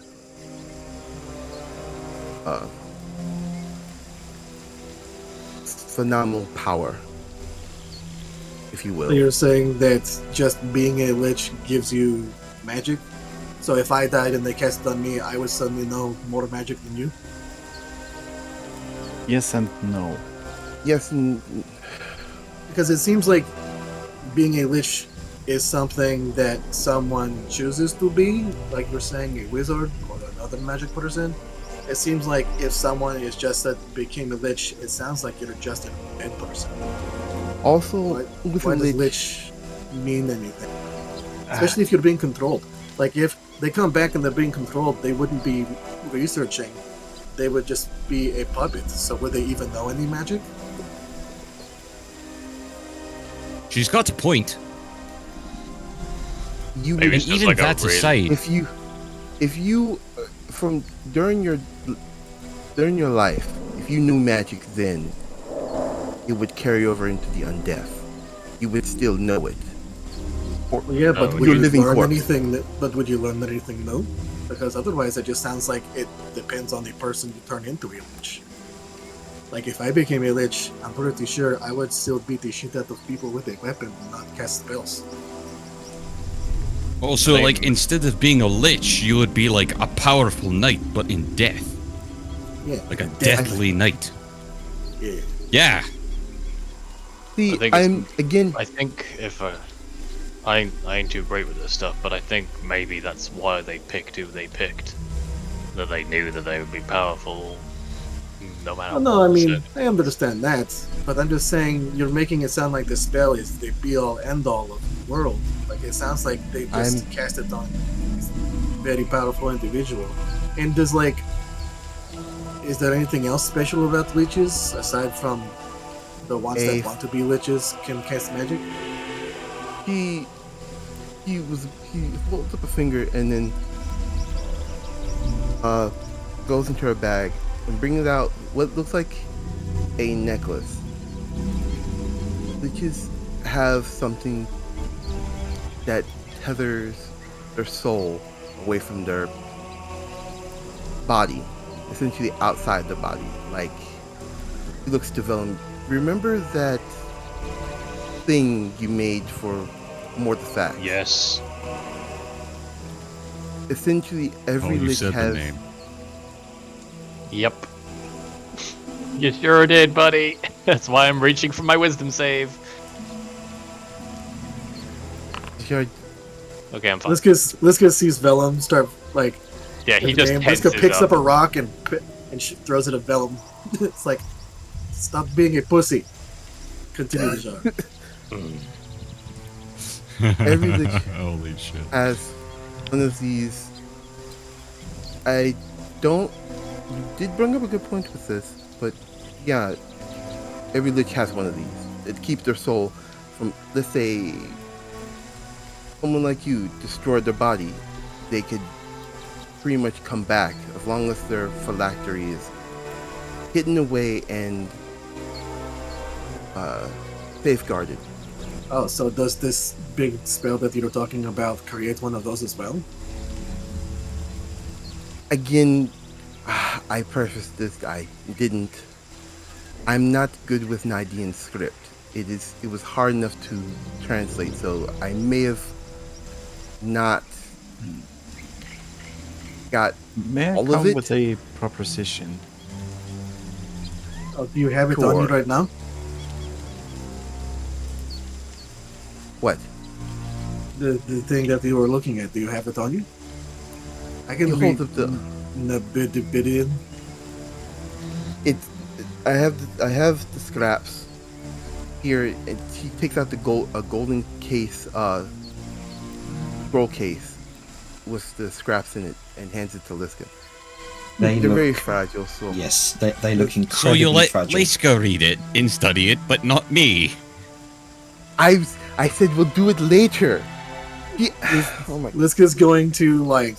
phenomenal power, if you will. So you're saying that just being a lich gives you magic? So if I died and they cast it on me, I would suddenly know more magic than you? Yes and no. Yes, Because it seems like being a lich is something that someone chooses to be, like you're saying, a wizard or another magic person. It seems like if someone is just that became a lich, it sounds like you're just a bad person. also with Why a does lich, lich mean anything? Especially if you're being controlled. Like, if they come back and they're being controlled, they wouldn't be researching. They would just be a puppet. So would they even know any magic? She's got a point. you Maybe would, it's just Even like that a really... aside, if you from during your life, if you knew magic then, it would carry over into the undeath. You would still know it. Yeah, but Oh, would Your you living learn corpse. anything? But would you learn anything new? Because otherwise, it just sounds like it depends on the person you turn into a lich. Like if I became a lich, I'm pretty sure I would still beat the shit out of people with a weapon and not cast spells. Also, Same. like, instead of being a lich, you would be like a powerful knight, but in death. Yeah, Like a deathly. deathly knight. Yeah. Yeah. See, I think it's- I'm again. I think if I ain't too great with this stuff, but I think maybe that's why they picked who they picked. That they knew that they would be powerful, no matter. Well, no, what I was mean, said. I understand that, but I'm just saying you're making it sound like the spell is the be-all, end-all of the world. Like it sounds like they just cast it on this very powerful individual. And there's like, is there anything else special about liches aside from the ones that want to be liches can cast magic? He holds up a finger and then goes into her bag and brings out what looks like a necklace. Liches have something that tethers their soul away from their body, essentially outside the body. Like it looks developed. Remember that thing you made for Mortifact? Yes. Essentially, Oh, every you lich said has. the name. Yep. You sure did, buddy. That's why I'm reaching for my wisdom save. Sure, Okay, I'm fine. Liska sees Vellum start like. Yeah, he the just name. tenses Liska picks up a up. rock and throws it at Vellum. It's like, stop being a pussy. Continue the job. Every lich Holy shit. has one of these. I don't. You did bring up a good point with this, but yeah, every lich has one of these. It keeps their soul from, let's say, someone like you destroyed their body, they could pretty much come back as long as their phylactery is hidden away and safeguarded. Oh, so does this big spell that you're talking about create one of those as well? Again, I prefaced this. I didn't. I'm not good with Nidean script. It was hard enough to translate, so I may have not got May I all of come it. with a proposition? Oh, do you have it on you Sure. right now? What? The thing that you were looking at, do you have it on you? I can You read hold up the. Nabidibidian. It's. I have the scraps here. And he takes out a golden case, scroll case, with the scraps in it, and hands it to Liska. They They're look, very fragile, so yes, they look So incredibly you let fragile. Liska read it and study it, but not me. I said we'll do it later. He, oh my! Liska's going to like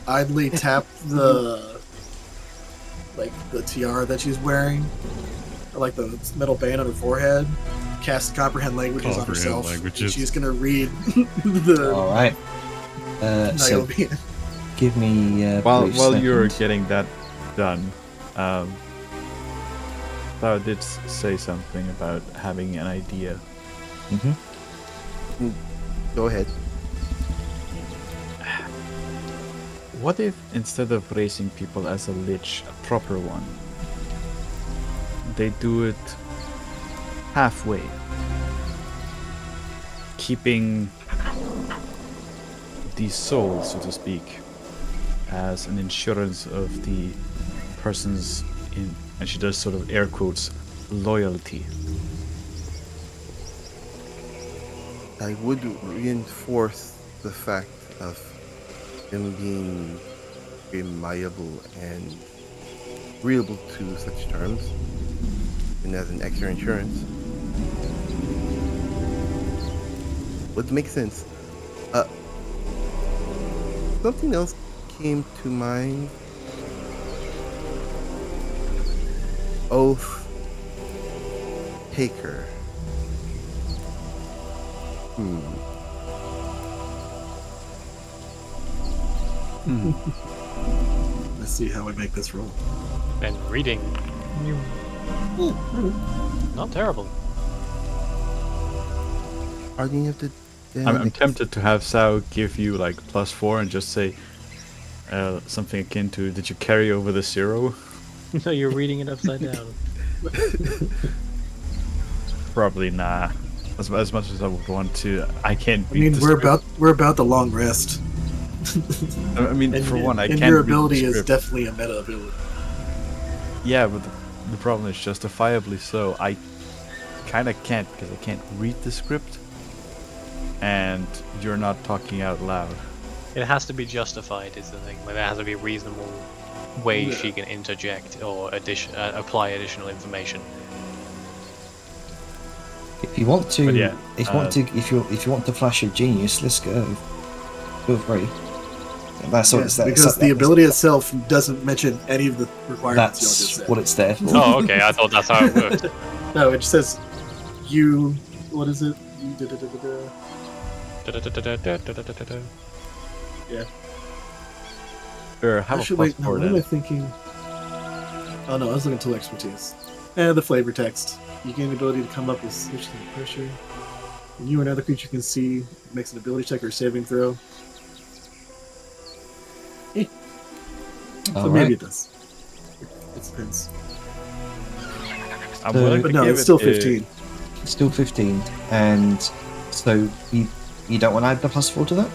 idly tap the tiara that she's wearing, or like the metal band on her forehead. Cast comprehend languages on Comprehend herself. and languages. she's gonna read the All right. So Niobe. give me While brief you're second. getting that done, Thou did say something about having an idea. Mhm. Go ahead. What if instead of raising people as a lich, a proper one, they do it halfway, keeping the soul, so to speak, as an insurance of the person's, and she does sort of air quotes, loyalty. I would reinforce the fact of them being very malleable and agreeable to such terms, and as an extra insurance. Would make sense. Something else came to mind. Oath taker. Let's see how I make this roll. And reading. Not terrible. Are you have to? I'm tempted to have Sao give you like +4 and just say something akin to, "Did you carry over the 0?" No, you're reading it upside down. Probably nah. As much as I would want to, I can't. I mean, we're about the long rest. I mean, And, for one, I and can't. your read the ability is script. definitely a meta ability. Yeah, but the problem is justifiably so. I kind of can't because I can't read the script, and you're not talking out loud. It has to be justified, is the thing. Like, there has to be reasonable ways she can interject or apply additional information. If you want to, But yeah, if you want to flash your genius, let's go. Feel free. That's what it's there. Because the ability itself doesn't mention any of the requirements y'all just That's said. what it's there for. Oh, okay. I thought that's how it worked. No, it just says you. What is it? You Yeah. Or have Actually, a wait, no, +4 what am I then. thinking? Oh no, I was looking to expertise. And the flavor text. You gain the ability to come up with switching pressure. When you or another creature can see, makes an ability check or saving throw. So All maybe right. it does. It depends. I'm willing But to no, give it's still it a- 15. Still 15, and so you don't want to add the +4 to that?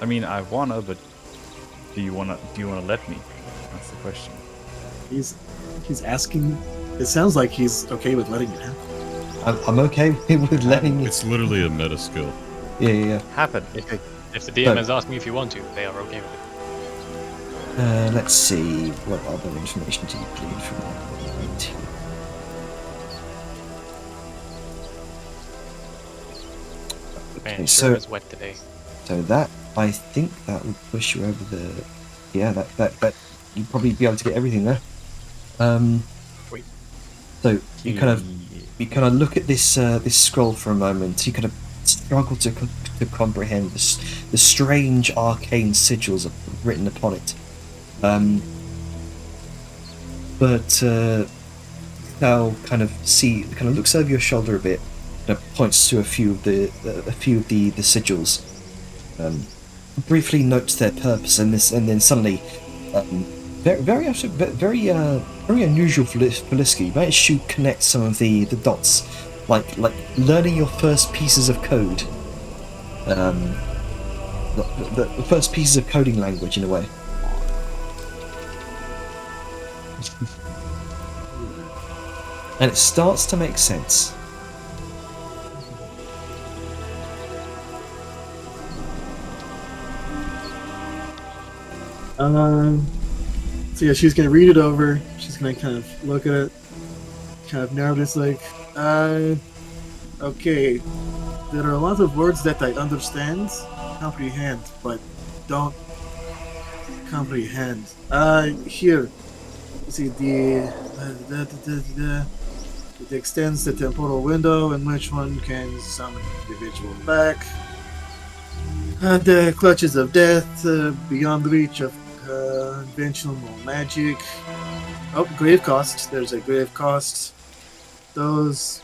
I mean, I wanna, but do you wanna let me? That's the question. He's asking. It sounds like he's okay with letting it happen. I'm okay with letting it. It's literally a meta skill. Yeah. Happen. Okay. If the DM So- is asking if you want to, they are okay with it. Let's see. What other information do you glean from that? Man, Okay, sure so is wet today. so that I think that would push you over the. Yeah, that you'd probably be able to get everything there. Sweet. So you kind of look at this this scroll for a moment. You kind of struggle to comprehend the strange arcane sigils written upon it. But Cal kind of looks over your shoulder a bit, and points to a few of the sigils. Briefly notes their purpose, and then suddenly, very unusual for Liski. You managed to connect some of the dots, like learning your first pieces of code. The first pieces of coding language in a way. And it starts to make sense. So yeah, she's gonna read it over. She's gonna kind of look at it, kind of nervous, like, okay. There are a lot of words that I understand, comprehend, but don't comprehend. Here, you see it extends the temporal window in which one can summon the individual back. The clutches of death, beyond the reach of conventional magic. Oh, grave cost. There's a grave cost. Those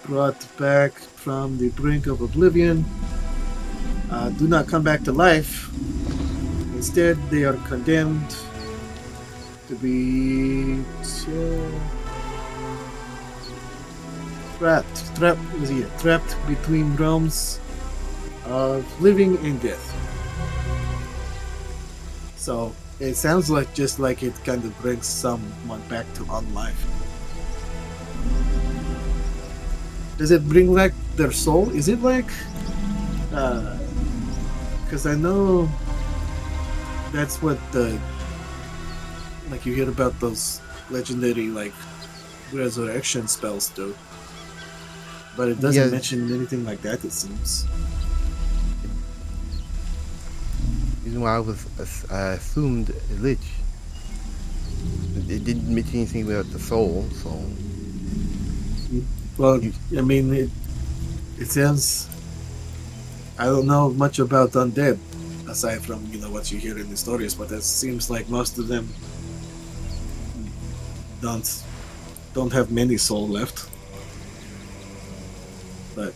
brought back from the brink of oblivion do not come back to life. Instead, they are condemned to be trapped between realms of living and death. So it sounds like just like it kind of brings someone back to unlife. Does it bring back their soul? Is it like because I know that's what the like you hear about those legendary like resurrection spells do, but it doesn't Yeah. mention anything like that, it seems. Reason why I was assumed a lich. It didn't mention anything about the soul, so Well, I mean, it sounds. I don't know much about undead. aside from what you hear in the stories, but it seems like most of them don't have many soul left. But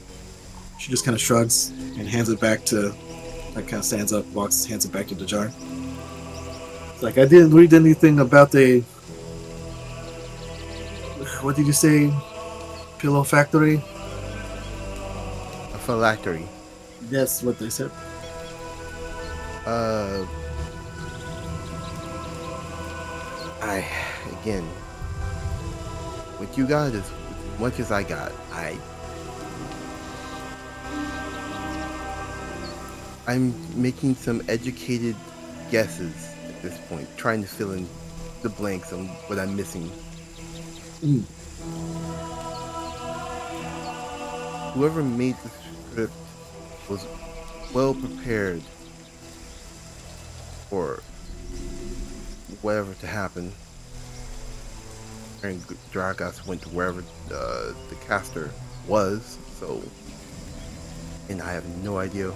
she just kind of shrugs and hands it back to, like, kind of stands up, hands it back to the jar. It's like, I didn't read anything about the, what did you say, pillow factory? A phylactery. That's what they said. Again, what you got is as much as I got. I'm making some educated guesses at this point, trying to fill in the blanks on what I'm missing. Whoever made the script was well prepared for whatever to happen. And Dragas went to wherever the caster was, and I have no idea.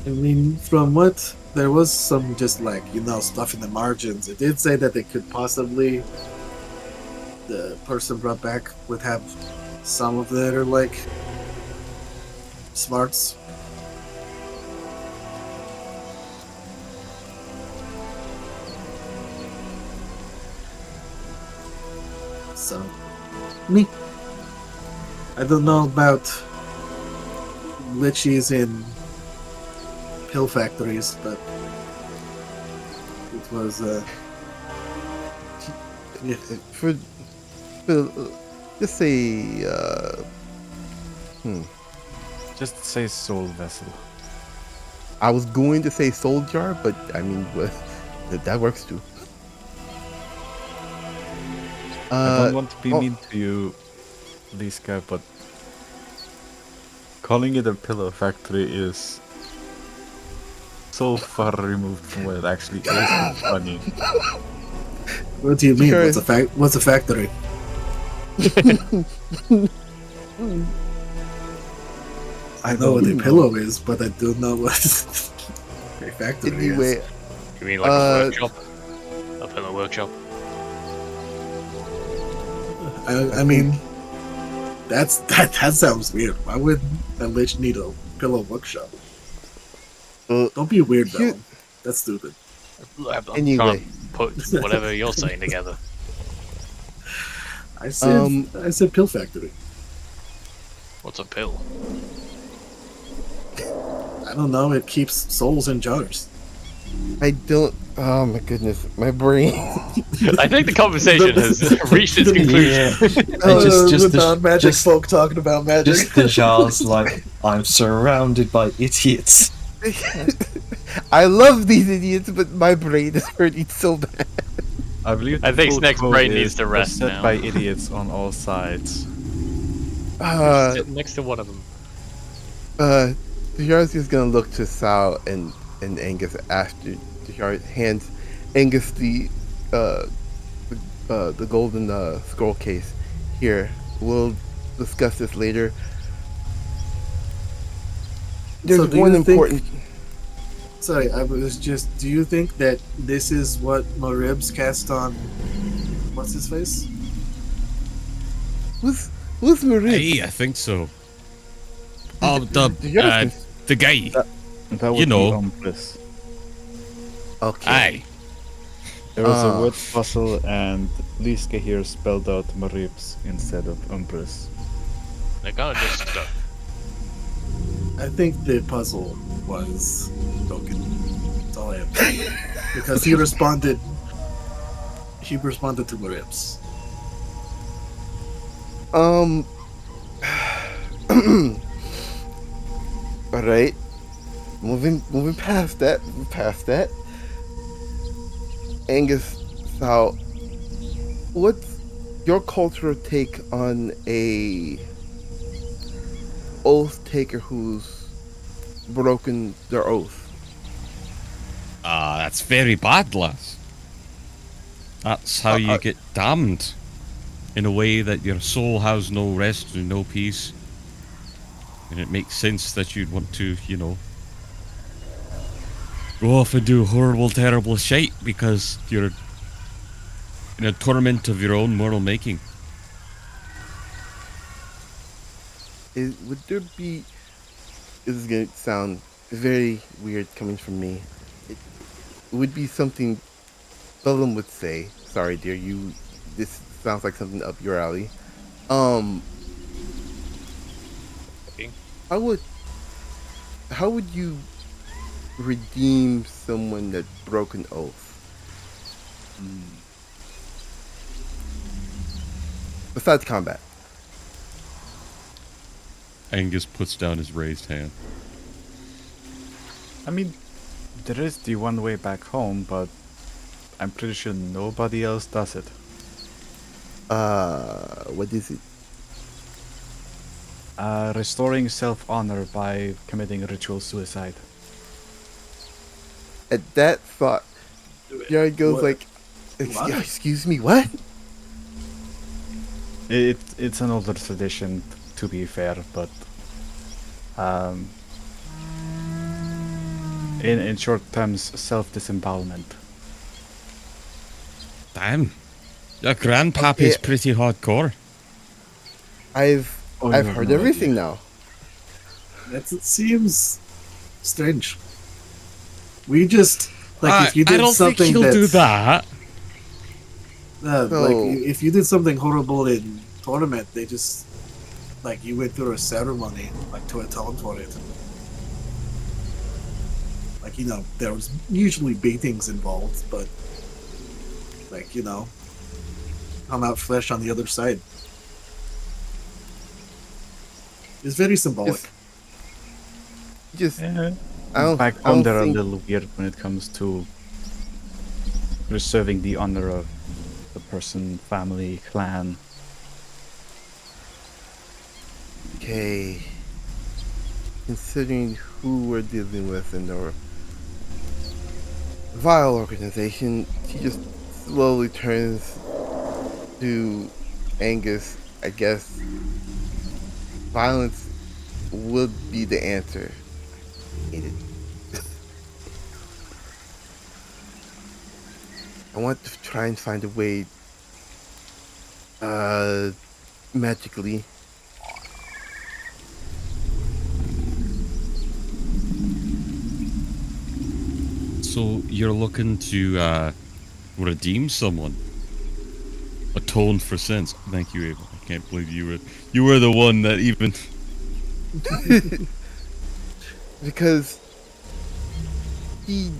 I mean, from what there was some just like stuff in the margins. It did say that they could possibly, the person brought back would have some of their like smarts. So, I don't know about lichies in pill factories, but it was for just say Just say soul vessel. I was going to say soul jar, but I mean that works too. I don't want to be mean to you, Liska, but calling it a pillow factory is so far removed from what it actually is. It's funny. What do you mean? Sure. What's a factory? I know what a pillow is, but I don't know what a factory Anyway, is. You mean like a workshop? A pillow workshop? I mean, that sounds weird. Why would a lich need a pillow workshop? Don't be weird though. That's stupid. I'm Anyway. trying to put whatever you're saying together. I said pill factory. What's a pill? I don't know. It keeps souls in jars. I don't. Oh my goodness, my brain. I think the conversation has reached its conclusion. Magic folk talking about magic. Just the jars, like, I'm surrounded by idiots. I love these idiots, but my brain is hurting so bad. I believe. I think the Snake's quote brain is needs to rest beset now. by idiots on all sides. Sit next to one of them. Dejars is gonna look to Sal and Angus after Dejar hands Angus the golden scroll case. Here, we'll discuss this later. There's So do one you think- important. Sorry, I was just. Do you think that this is what Moribs cast on? What's his face? Who's Marie? Hey, I think so. Oh, Dejar the guy. That would You know. be Umbrus. Okay. Aye. There was Ah. a word puzzle, and Liska here spelled out Maribs instead of Umbrus. They're kind of just stuck. I think the puzzle was broken. That's all I have to say. Because he responded. He responded to Moribs. All right. Moving past that. Angus, Sal, what's your cultural take on a oath taker who's broken their oath? That's very bad, lass. That's how you get damned. In a way that your soul has no rest and no peace. And it makes sense that you'd want to, go off and do horrible, terrible shit because you're in a torment of your own moral making. Would there be? This is gonna sound very weird coming from me. It would be something Bellum would say. Sorry, dear. This sounds like something up your alley. Okay. How would you redeem someone that broke an oath? Besides combat. Angus puts down his raised hand. I mean, there is the one way back home, but I'm pretty sure nobody else does it. What is it? Restoring self-honor by committing ritual suicide. At that thought, Jared goes What? like, What? "Excuse me, what?" It's an older tradition, to be fair, but in short terms, self-disembowelment. Damn. Your grandpappy's Okay. pretty hardcore. I've Oh, I've you have heard no everything idea. now. It seems strange. We just like if you did I don't think something he'll that's, do that. like No. if you did something horrible in tournament, they just like you went through a ceremony like to atone for it. Like there was usually beatings involved, but like come out fresh on the other side. It's very symbolic. Just Yeah. I don't. Back I home, don't they're think, a little weird when it comes to preserving the honor of the person, family, clan. Okay. Considering who we're dealing with in our vile organization, she just slowly turns to Angus. I guess violence would be the answer. Needed. I want to try and find a way, magically. So you're looking to redeem someone, atone for sins. Thank you, Abel. I can't believe you were the one that even. Because the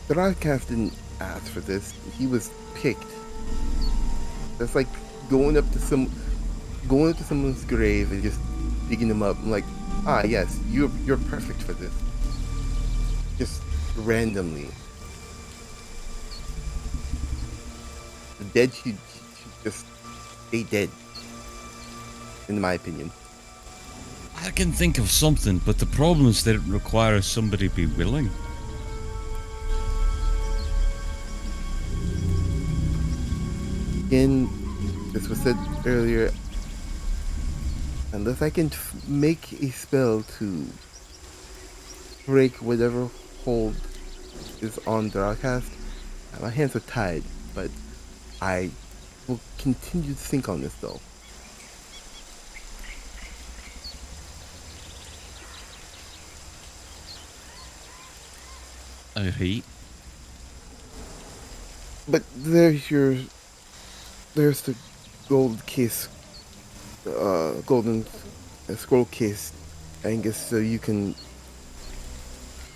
broadcast didn't ask for this. He was picked. That's like going up to someone's grave and just digging them up. I'm like, yes, you're perfect for this. Just randomly. The dead should just stay dead. In my opinion. I can think of something, but the problem is that it requires somebody be willing. Again, this was said earlier, unless I can make a spell to break whatever hold is on Darkcast, my hands are tied, but I will continue to think on this though. Alright. But there's the gold case, golden scroll case, Angus, so you can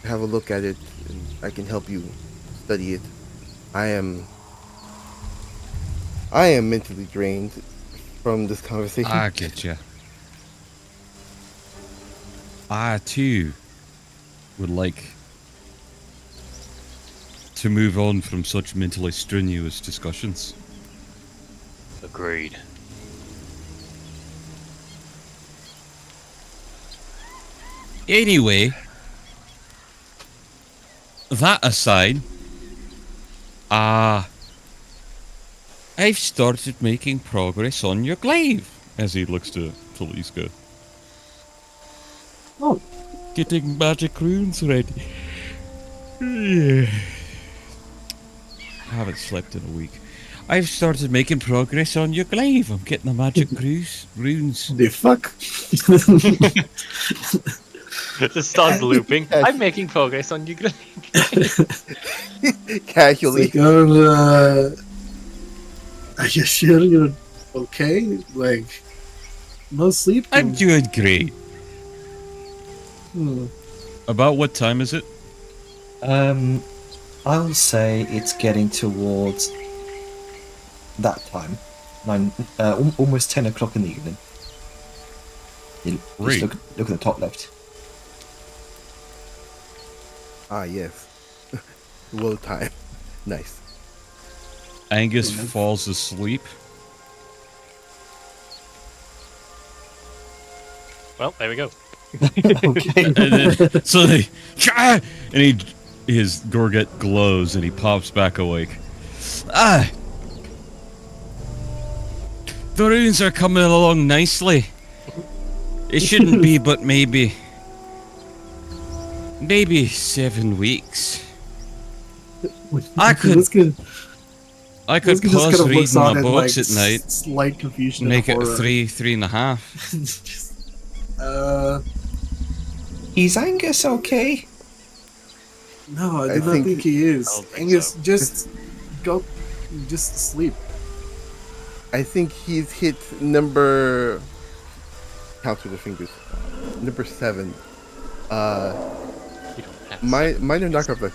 have a look at it and I can help you study it. I am mentally drained from this conversation. I get you. I too would like to move on from such mentally strenuous discussions. Agreed. Anyway, that aside, I've started making progress on your glaive. As he looks to Liska. Oh. Getting magic runes ready. I haven't slept in a week. I've started making progress on your glaive. I'm getting the magic runes. The fuck? It starts looping. I'm making progress on you. Casually. Like, are you sure you're okay? Like, no sleep? I'm doing great. Hmm. About what time is it? I'll say it's getting towards that time. Almost 10 o'clock in the evening. You Great. just look at the top left. Ah, yes. Low time. Nice. Angus falls asleep. Well, there we go. Okay. And then suddenly, and his gorget glows and he pops back awake. Ah! The runes are coming along nicely. It shouldn't be, but maybe 7 weeks. I could- This kid, I could this kid just pause kind of looks reading on my in, books like, at night, Slight confusion. make it and a horror. 3.5. Just, Is Angus okay? no, I I do not think- think he is. I don't think Angus, so. just go, just sleep. I think he's hit number. Count with the fingers. Number 7. You don't have to Minor knockoff.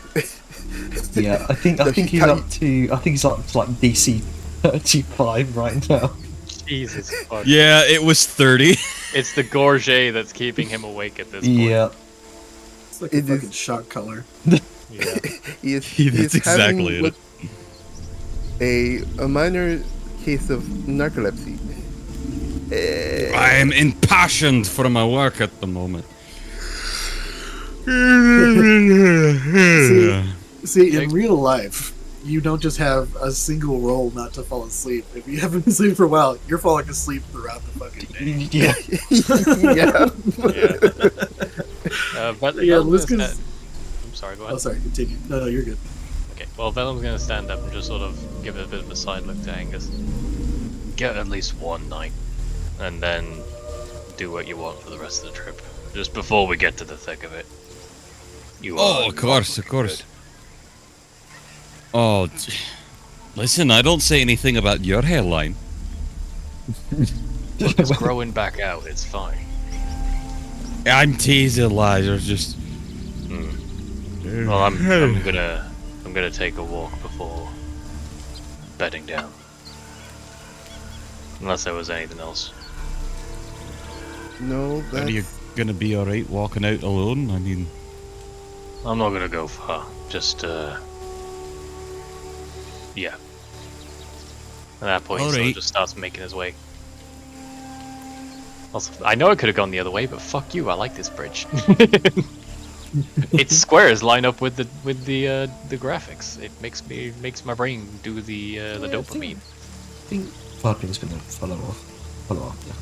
Yeah, I think he's up to like DC 35 right now. Jesus fuck. Yeah, it was 30. It's the gorget that's keeping him awake at this point. Yeah. It's like a It is- fucking shock color. Yeah. he is, That's he is having exactly it. what- a minor case of narcolepsy. I am impassioned for my work at the moment. See, in real life, you don't just have a single roll not to fall asleep. If you haven't been sleeping for a while, you're falling asleep throughout the fucking day. Yeah. Yeah. But Yeah, Venom's let's gonna go- sta- I'm sorry, go Oh, ahead. sorry, continue. No, you're good. Okay, well, Venom's gonna stand up and just sort of give a bit of a side look to Angus. Get at least one night, and then do what you want for the rest of the trip. Just before we get to the thick of it. You Oh, are of course, not of course. good. Oh, listen, I don't say anything about your hairline. It's growing back out, it's fine. I'm teasing, lads. It's just. Well, I'm gonna take a walk before bedding down. Unless there was anything else. No, Are you that's... gonna be alright walking out alone? I mean, I'm not gonna go far. Just yeah. At that point, he sort of Alright. just starts making his way. Also, I know I could have gone the other way, but fuck you. I like this bridge. Its squares line up with the graphics. It makes my brain do the dopamine. I think Farping's gonna follow after.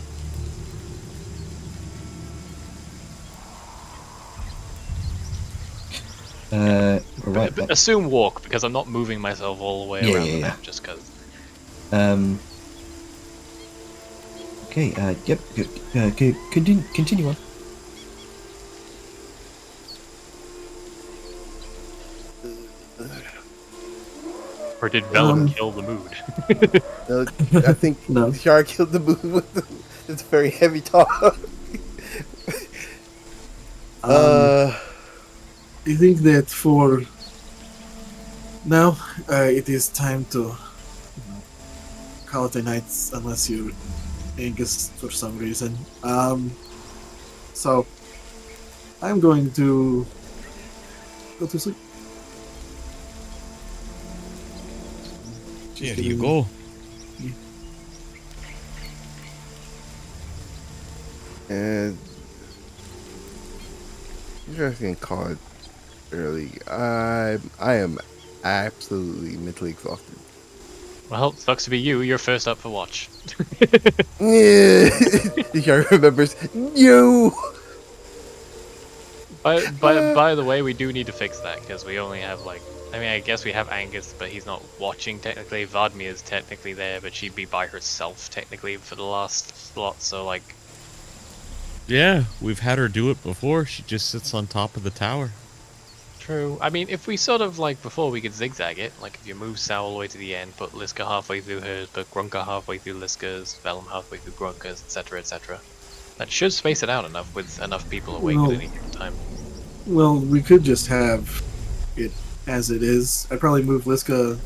Right. But assume walk because I'm not moving myself all the way Yeah, around yeah, the yeah. map just because. Okay. Yep. Good. Continue on. Or did Vellum kill the mood? No, I think No. Shar killed the moon with it's very heavy talk. I think that for now, it is time to call it a night, unless you're Angus for some reason. So I'm going to go to sleep. there you go. And you guys can call it early. I am absolutely mentally exhausted. Well, sucks to be you. You're first up for watch. Yeah, Shar remembers you. By the way, we do need to fix that because we only have like. I mean, I guess we have Angus, but he's not watching technically. Vadmia's technically there, but she'd be by herself technically for the last slot. So like, Yeah, we've had her do it before. She just sits on top of the tower. true. I mean, if we sort of like before, we could zigzag it. Like if you move Sal all the way to the end, put Liska halfway through hers, but Grunka halfway through Liska's, Vellum halfway through Grunka's, etc., etc. That should space it out enough with enough people awake Well- at any given time. Well, we could just have it as it is. I'd probably move Liska.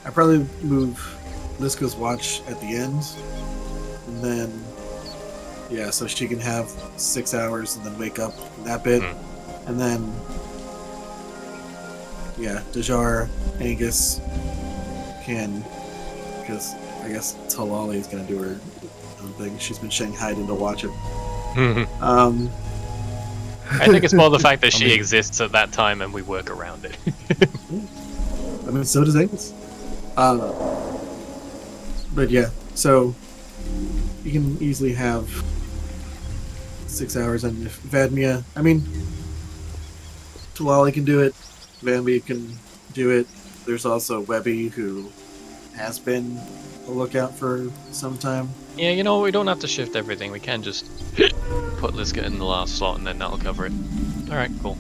I'd probably move Liska's watch at the end, and then yeah, so she can have 6 hours and then wake up that bit, and then yeah, Dajar, Angus can, because I guess Talali is gonna do her own thing. She's been shanghaied into watching. I think it's more the fact that she exists at that time and we work around it. I mean, so does Angus. But yeah, so you can easily have 6 hours, and if Vadmia, I mean, Talali can do it, Vanby can do it. There's also Webby, who has been a lookout for some time. Yeah, you know, we don't have to shift everything. We can just put Liska in the last slot and then that'll cover it. Alright, cool.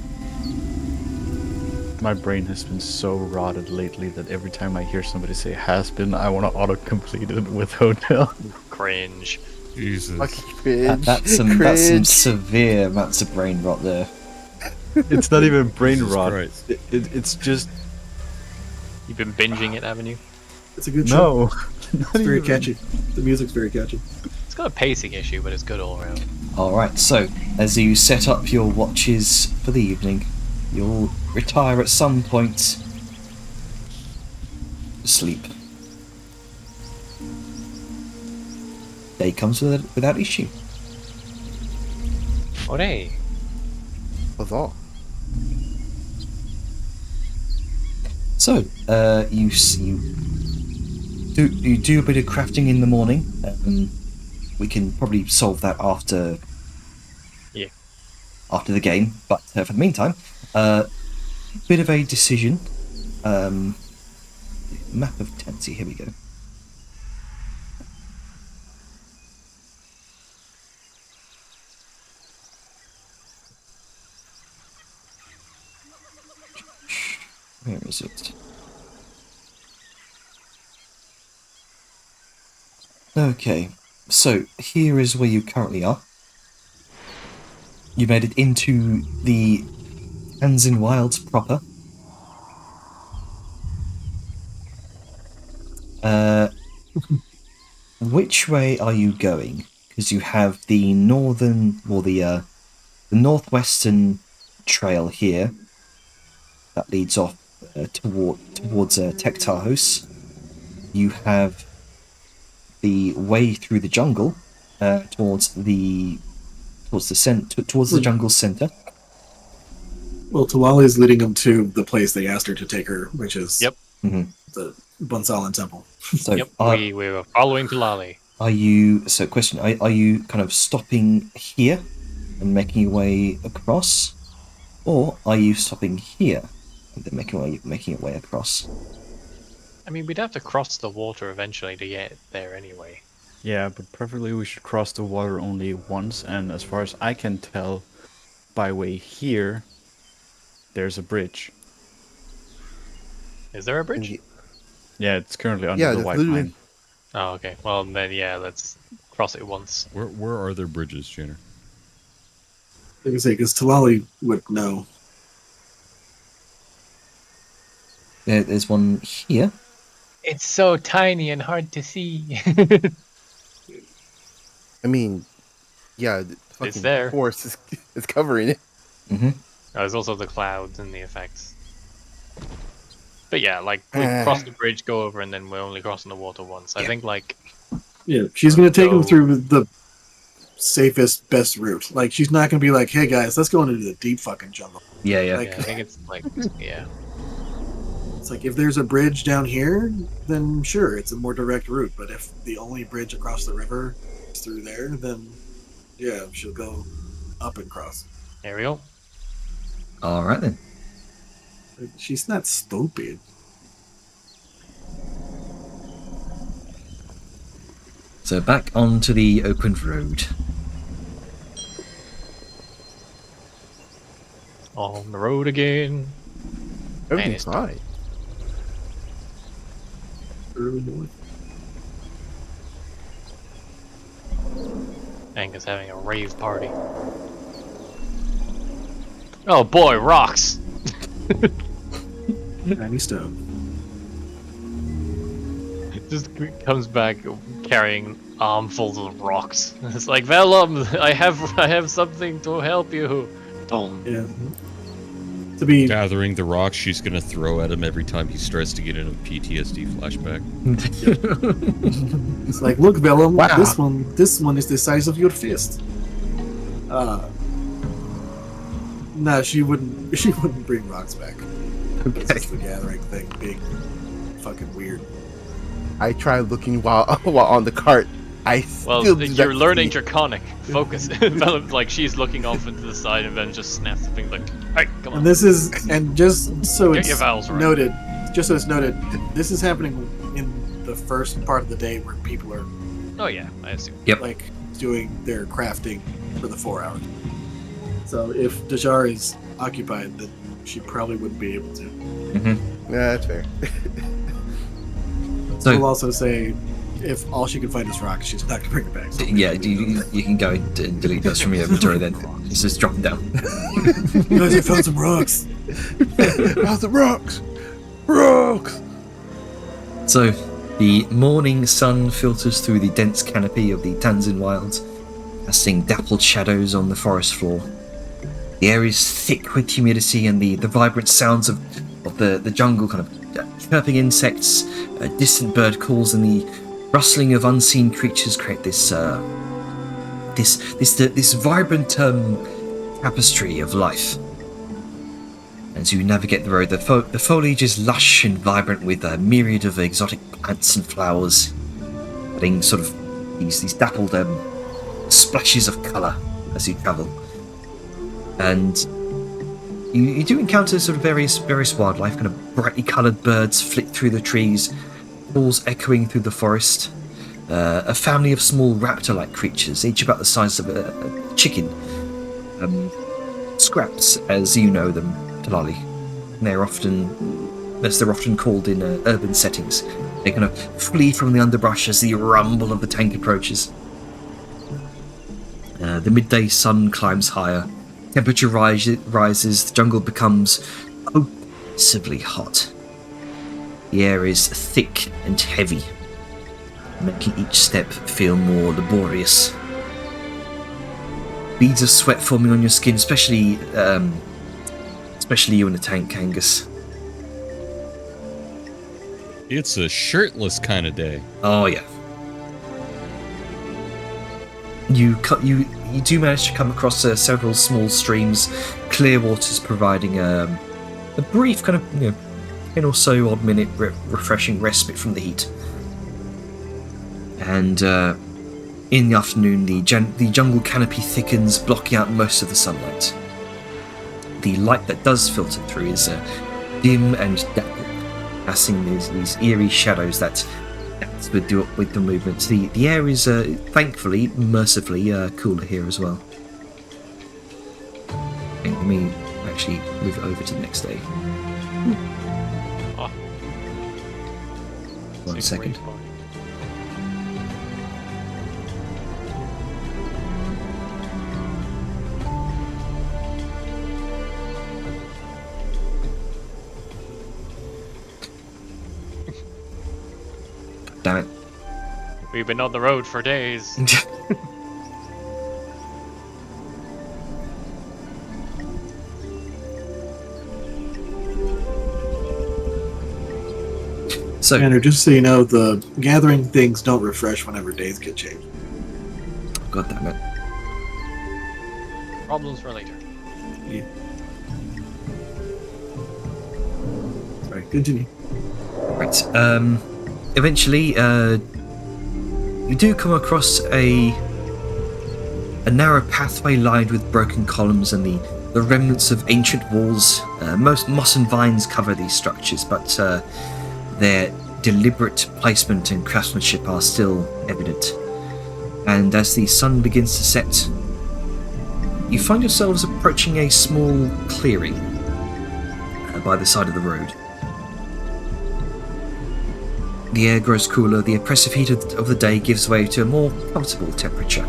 My brain has been so rotted lately that every time I hear somebody say has been, I want to auto-complete it with hotel. Cringe. Jesus. Fucking cringe. That's some Cringe. severe amounts of brain rot there. It's not even brain Jesus rot. Christ. It's just You've been binging it, haven't you? It's a good show. no. It's very catchy. The music's very catchy. It's got a pacing issue, but it's good all around. Alright, so as you set up your watches for the evening, you'll retire at some point. Sleep. Day comes without issue. Hooray! That's all. So, you do a bit of crafting in the morning. We can probably solve that after the game. But for the meantime, bit of a decision. Map of Tensi. Here we go. Where is it? Okay, so here is where you currently are. You made it into the Tanzin Wilds proper. Which way are you going? Because you have the northern, or the northwestern trail here that leads off towards Tektahos. You have the way through the jungle towards the jungle center. Well, Talali's leading them to the place they asked her to take her, which is Yep. the Bunsalan Temple. So Yep, we were following Talali. are you? So, question: are you kind of stopping here and making your way across, or are you stopping here and then making your way across? I mean, we'd have to cross the water eventually to get there anyway. yeah, but preferably we should cross the water only once. And as far as I can tell, by way here, there's a bridge. Is there a bridge? Yeah, it's currently under Yeah, the that's white literally- line. Oh, okay. Well, then, yeah, let's cross it once. Where are there bridges, Jenner? Like I say, because Talali would know. There's one here. It's so tiny and hard to see. I mean, yeah, the fucking there. forest is covering it. Mm-hmm. There's also the clouds and the effects. But yeah, like, we cross the bridge, go over, and then we're only crossing the water once. I think, like, Yeah, she's going to take them So- through the safest, best route. Like, she's not going to be like, hey guys, let's go into the deep fucking jungle. Yeah, yeah. Like- yeah, I think it's like, yeah. It's like, if there's a bridge down here, then sure, it's a more direct route. But if the only bridge across the river is through there, then yeah, she'll go up and cross. There we go. All right then. She's not stupid. So back onto the open road. On the road again. Everything's Man, fine. Early morning. Angus having a rave party. Oh boy, rocks! Tiny stone. Just comes back carrying armfuls of rocks. It's like, Vellum, I have something to help you. Boom. Yeah. To be Gathering the rocks she's gonna throw at him every time he starts to get in a PTSD flashback. It's like, look, Vellum, Wow. this one is the size of your fist. No, she wouldn't bring rocks back. It's Okay. just the gathering thing being fucking weird. I tried looking while on the cart. I Well, still do not you're learning see- Draconic. Focus. Vellum, like, she's looking off into the side and then just snaps the thing like, hey, come on. And this is, and just so Get it's your vowels right. noted, this is happening in the first part of the day where people are Oh yeah, I assume. like doing their crafting for the 4 hours. So if Dajar is occupied, then she probably wouldn't be able to. Yeah, that's fair. So We'll also say, if all she can find is rocks, she's not gonna bring it back. So yeah, you can go and delete those from your inventory then. Just drop them down. guys, I found some rocks. How's the rocks? Rocks! So, the morning sun filters through the dense canopy of the Tanzan wilds, casting dappled shadows on the forest floor. The air is thick with humidity, and the vibrant sounds of the jungle, kind of chirping insects, distant bird calls, and the rustling of unseen creatures create this vibrant tapestry of life. As you navigate the road, the foliage is lush and vibrant with a myriad of exotic plants and flowers, adding sort of these dappled splashes of colour as you travel. And you do encounter sort of various wildlife, kind of brightly coloured birds flit through the trees, calls echoing through the forest. A family of small raptor-like creatures, each about the size of a chicken. Scraps, as you know them, Talali. They're often called in urban settings. They kind of flee from the underbrush as the rumble of the tank approaches. The midday sun climbs higher. Temperature rises. The jungle becomes oppressively hot. The air is thick and heavy, making each step feel more laborious. Beads of sweat forming on your skin, especially you in the tank, Angus. It's a shirtless kind of day. Oh yeah. You do manage to come across several small streams, clear waters providing a brief kind of 10 or so odd minute refreshing respite from the heat. And in the afternoon, the jungle canopy thickens, blocking out most of the sunlight. The light that does filter through is dim and dappled, casting these eerie shadows that dance with the movement. The air is, thankfully, mercifully cooler here as well. And let me actually move it over to the next day. Oh. One second. Damn it. We've been on the road for days. So, Tanner, just so you know, the gathering things don't refresh whenever days get changed. God damn it. Problems for later. Yeah. Sorry, continue. Right. Eventually, you do come across a A narrow pathway lined with broken columns and the remnants of ancient walls. Most moss and vines cover these structures, but their deliberate placement and craftsmanship are still evident. And as the sun begins to set, you find yourselves approaching a small clearing by the side of the road. The air grows cooler, the oppressive heat of the day gives way to a more comfortable temperature.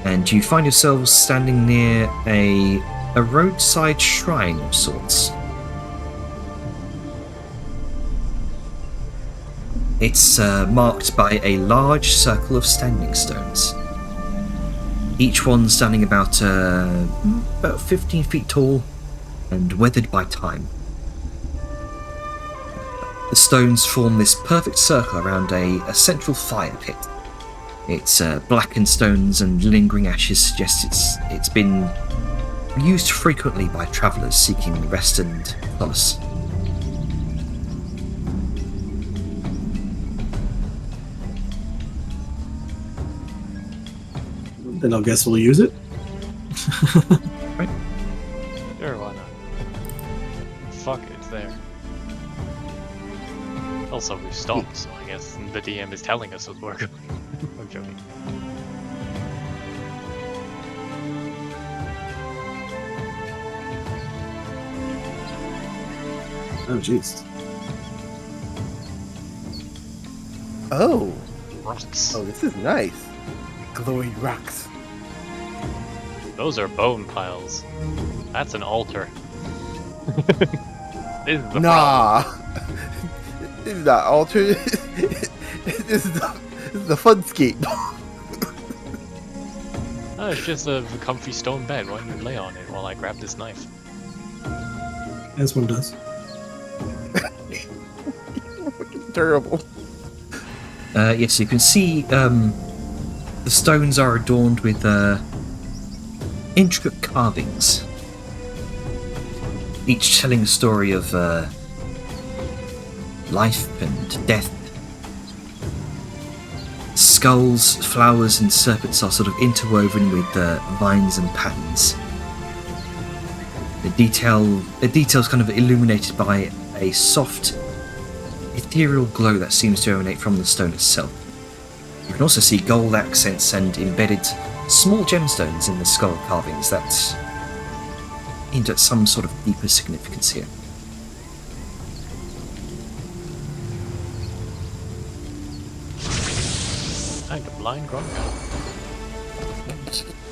And you find yourselves standing near a roadside shrine of sorts. It's marked by a large circle of standing stones. Each one standing about 15 feet tall and weathered by time. The stones form this perfect circle around a central fire pit. Its blackened stones and lingering ashes suggest it's been used frequently by travellers seeking rest and solace. Then I'll guess we'll use it. Sure, why not? Fuck it, it's there. Also, we've stopped, so I guess the DM is telling us it's working. I'm joking. Oh, jeez. Oh, Rocks. oh, this is nice. Glowing rocks. Those are bone piles. That's an altar. This is the Nah, this is not altered. This is the funscape. Oh, it's just a comfy stone bed. Why don't you lay on it while I grab this knife? As one does. Terrible. Yes, you can see the stones are adorned with intricate carvings, each telling a story of life and death. Skulls, flowers, and serpents are sort of interwoven with vines and patterns. The details kind of illuminated by a soft, ethereal glow that seems to emanate from the stone itself. You can also see gold accents and embedded small gemstones in the skull carvings that hint at some sort of deeper significance here. Time to blind Grunka.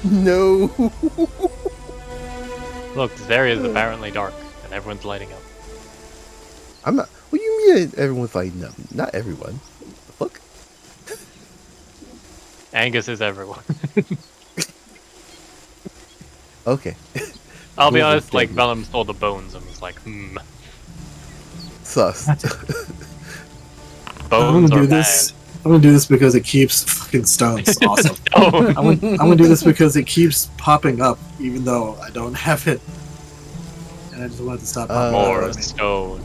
No. Look, this area is apparently dark, and everyone's lighting up. I'm not. What do you mean everyone's like, no, not everyone. The fuck? Angus is everyone. Okay. I'll be Google honest, like, thing. Vellum saw the bones and was like, Sus. I'm bones gonna are do this. I'm gonna do this because it keeps fucking stones. Awesome. bad. I'm gonna do this because it keeps popping up, even though I don't have it. And I just wanted to stop popping up. More I mean, stone.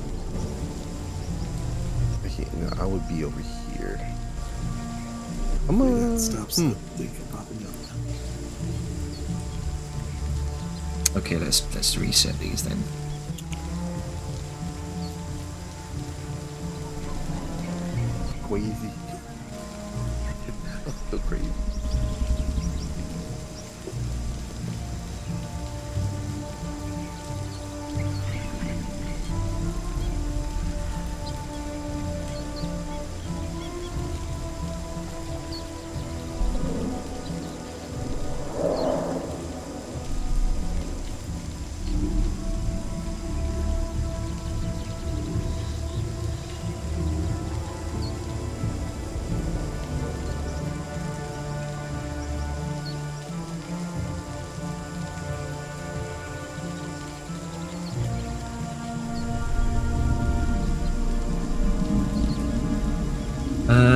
Okay, no, I would be over here. I'm maybe gonna that stops the thing from popping up. Okay, let's reset these then. Crazy. So crazy.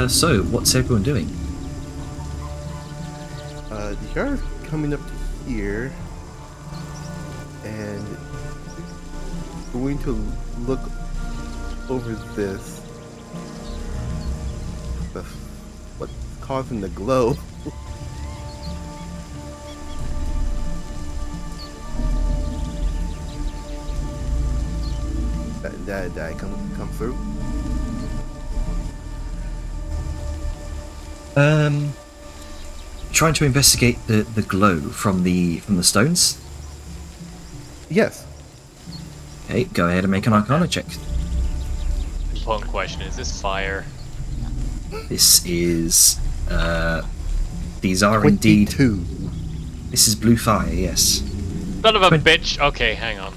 So, what's everyone doing? The yard coming up to here, and going to look over this. What's causing the glow? that I come through? Trying to investigate the glow from the stones. Yes. Okay, go ahead and make an Arcana check. Important question: is this fire? This is these are indeed. 22. This is blue fire. Yes. Son of a 20 bitch. Okay, hang on.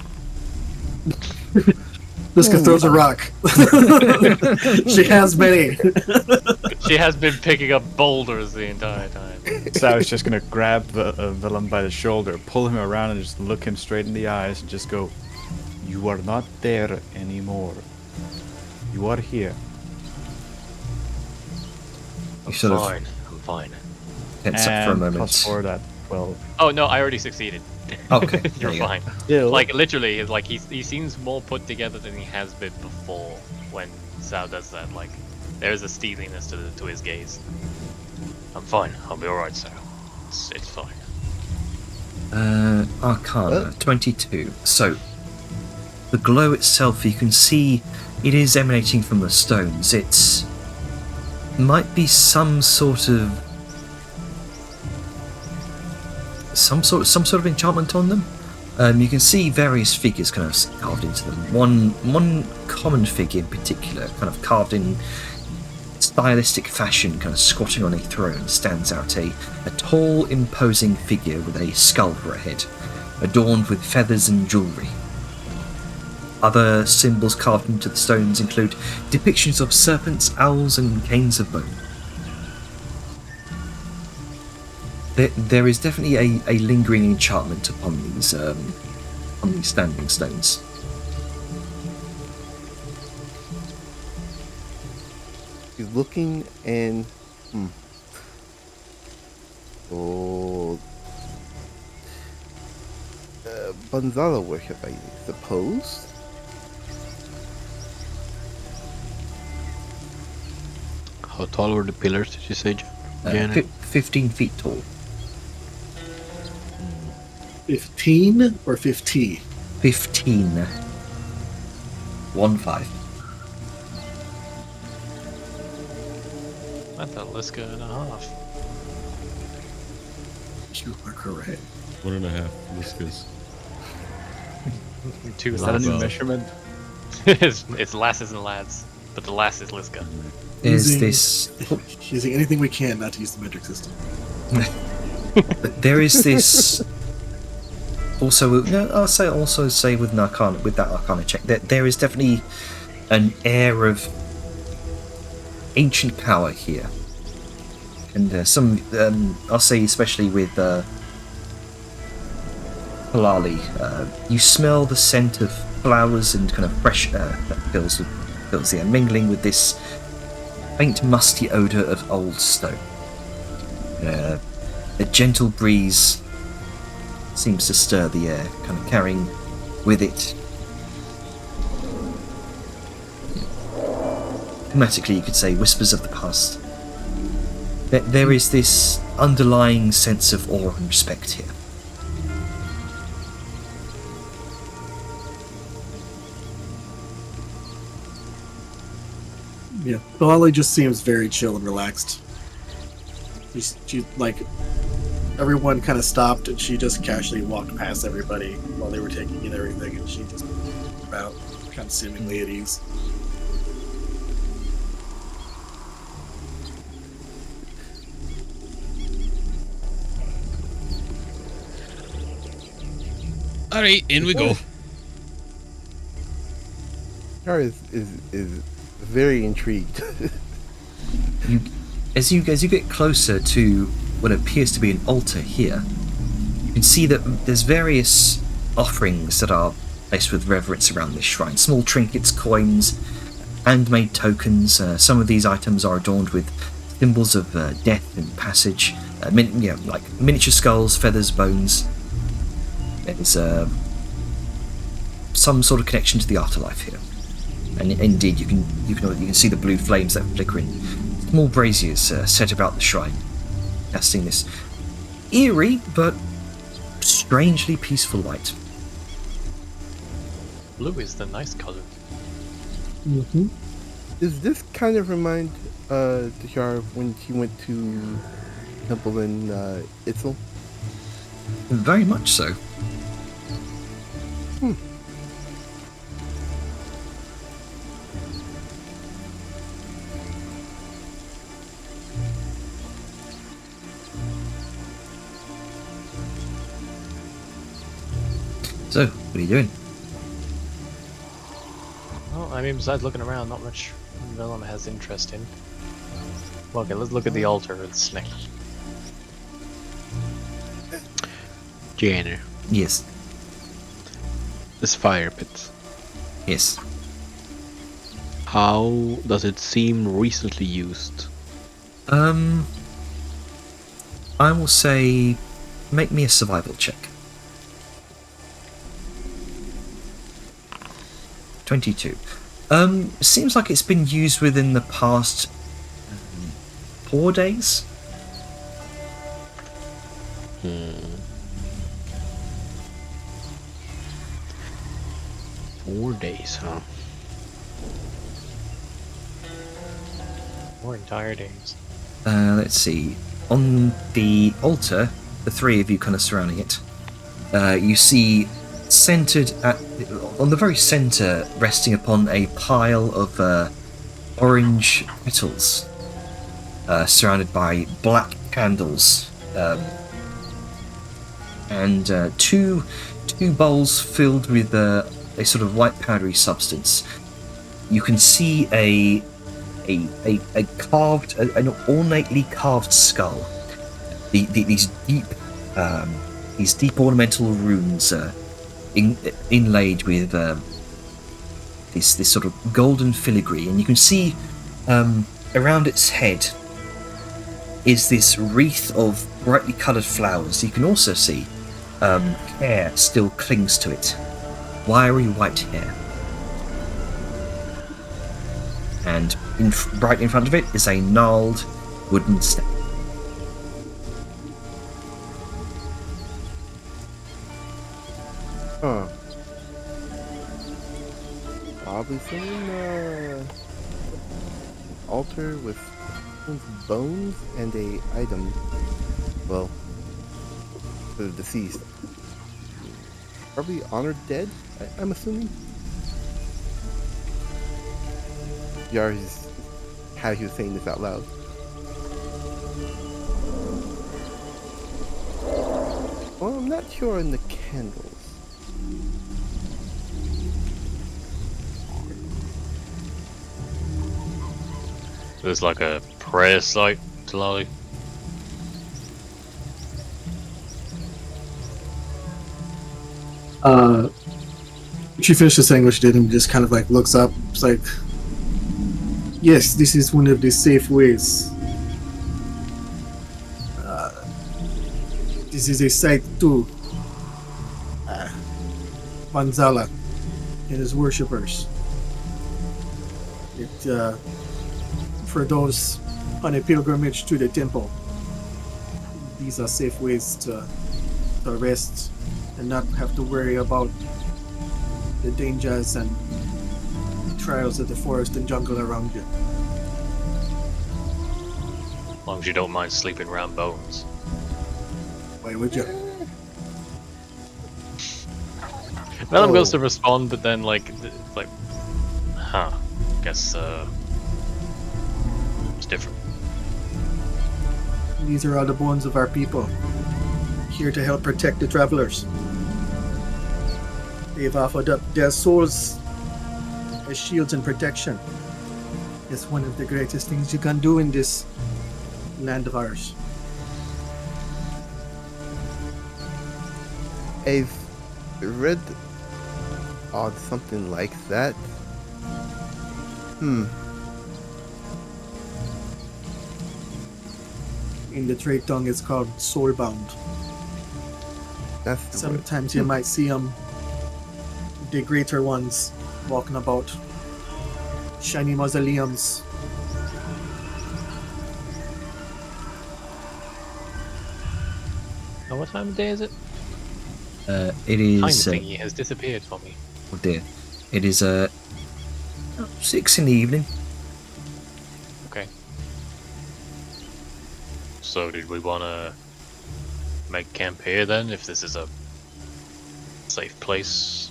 Liska throws a rock. She has many. She has been picking up boulders the entire time. Sal's just gonna grab Willem by the shoulder, pull him around, and just look him straight in the eyes and just go, "You are not there anymore. You are here." You sort of I'm fine. tense up for a And moment. plus 4 that, well, Oh no, I already succeeded. Okay, You're there you go. fine. still. Like literally, like he seems more put together than he has been before when Sal does that. Like there is a steeliness to his gaze. I'm fine. I'll be alright, Sal. It's fine. Arcana 22. So the glow itself, you can see it is emanating from the stones. It's might be some sort of enchantment on them. You can see various figures kind of carved into them. One common figure in particular, kind of carved in stylistic fashion, kind of squatting on a throne, stands out a tall, imposing figure with a skull for a head, adorned with feathers and jewellery. Other symbols carved into the stones include depictions of serpents, owls, and canes of bone. There is definitely a lingering enchantment upon these standing stones. He's looking and Banzala worship, I suppose. How tall were the pillars, did you say, Janet? 15 feet tall. 15 or 50? 15. 1-5. That's a Liska and a half. You are correct. 1.5 Liskas. Two Is that a new Wow. measurement? it's lasses and lads, but the lass is Liska. There's Using- this. Using anything we can not to use the metric system. There is this. Also, no, I'll say with that Arcana check, that there is definitely an air of ancient power here, and I'll say especially with Halali, you smell the scent of flowers and kind of fresh air that fills the air, mingling with this faint musty odour of old stone. A gentle breeze seems to stir the air, kind of carrying with it. Thematically, you could say whispers of the past. There is this underlying sense of awe and respect here. Yeah, Bilali just seems very chill and relaxed. She like, everyone kind of stopped and she just casually walked past everybody while they were taking in everything, and she just about kind of seemingly at ease. All right, in we go. Char is very intrigued. As you get closer to what appears to be an altar here, you can see that there's various offerings that are placed with reverence around this shrine. Small trinkets, coins, handmade tokens. Some of these items are adorned with symbols of death and passage. Like miniature skulls, feathers, bones. There's some sort of connection to the afterlife here. And indeed, you can see the blue flames that flicker in. Small braziers set about the shrine, casting this eerie but strangely peaceful light. Blue is the nice color. Mm-hmm. Does this kind of remind Tashar when she went to temple in Itzel? Very much so. So, what are you doing? Well, I mean, besides looking around, not much Vellum has interest in. Well, okay, let's look at the altar with Snick. Janer, Yes. this fire pit. Yes. How does it seem recently used? I will say, make me a survival check. 22. Seems like it's been used within the past 4 days. 4 days, huh? 4 entire days. Let's see. On the altar, the three of you kind of surrounding it, you see centered on the very center, resting upon a pile of orange petals, surrounded by black candles, and two bowls filled with a sort of white powdery substance. You can see a carved, an ornately carved skull. These deep ornamental runes inlaid with this sort of golden filigree, and you can see around its head is this wreath of brightly coloured flowers. You can also see hair still clings to it, wiry white hair. And right in front of it is a gnarled wooden step. Huh. Probably some altar with bones and a item. Well, for the deceased. Probably honored dead, I'm assuming. Yar's how he was saying this out loud. Well, I'm not sure on the candles. There's like a prayer site, Talali. She finishes saying what she did and just kind of like looks up. It's like, yes, this is one of the safe ways. This is a site to Vanzala and his worshippers. It for those on a pilgrimage to the temple, these are safe ways to rest and not have to worry about the dangers and trials of the forest and jungle around you. As long as you don't mind sleeping around bones. Why would you? Vellum goes to respond, but then guess it's different. These are all the bones of our people, here to help protect the travelers. They've offered up their souls as shields and protection. It's one of the greatest things you can do in this land of ours. I've read on something like that. In the trade tongue, it's called soulbound. That's the word. Sometimes you might see the greater ones walking about, shiny mausoleums. Now, what time of day is it? It is. Time thingy has disappeared for me. Oh dear. It is 6 in the evening. Okay. So did we want to make camp here then, if this is a safe place?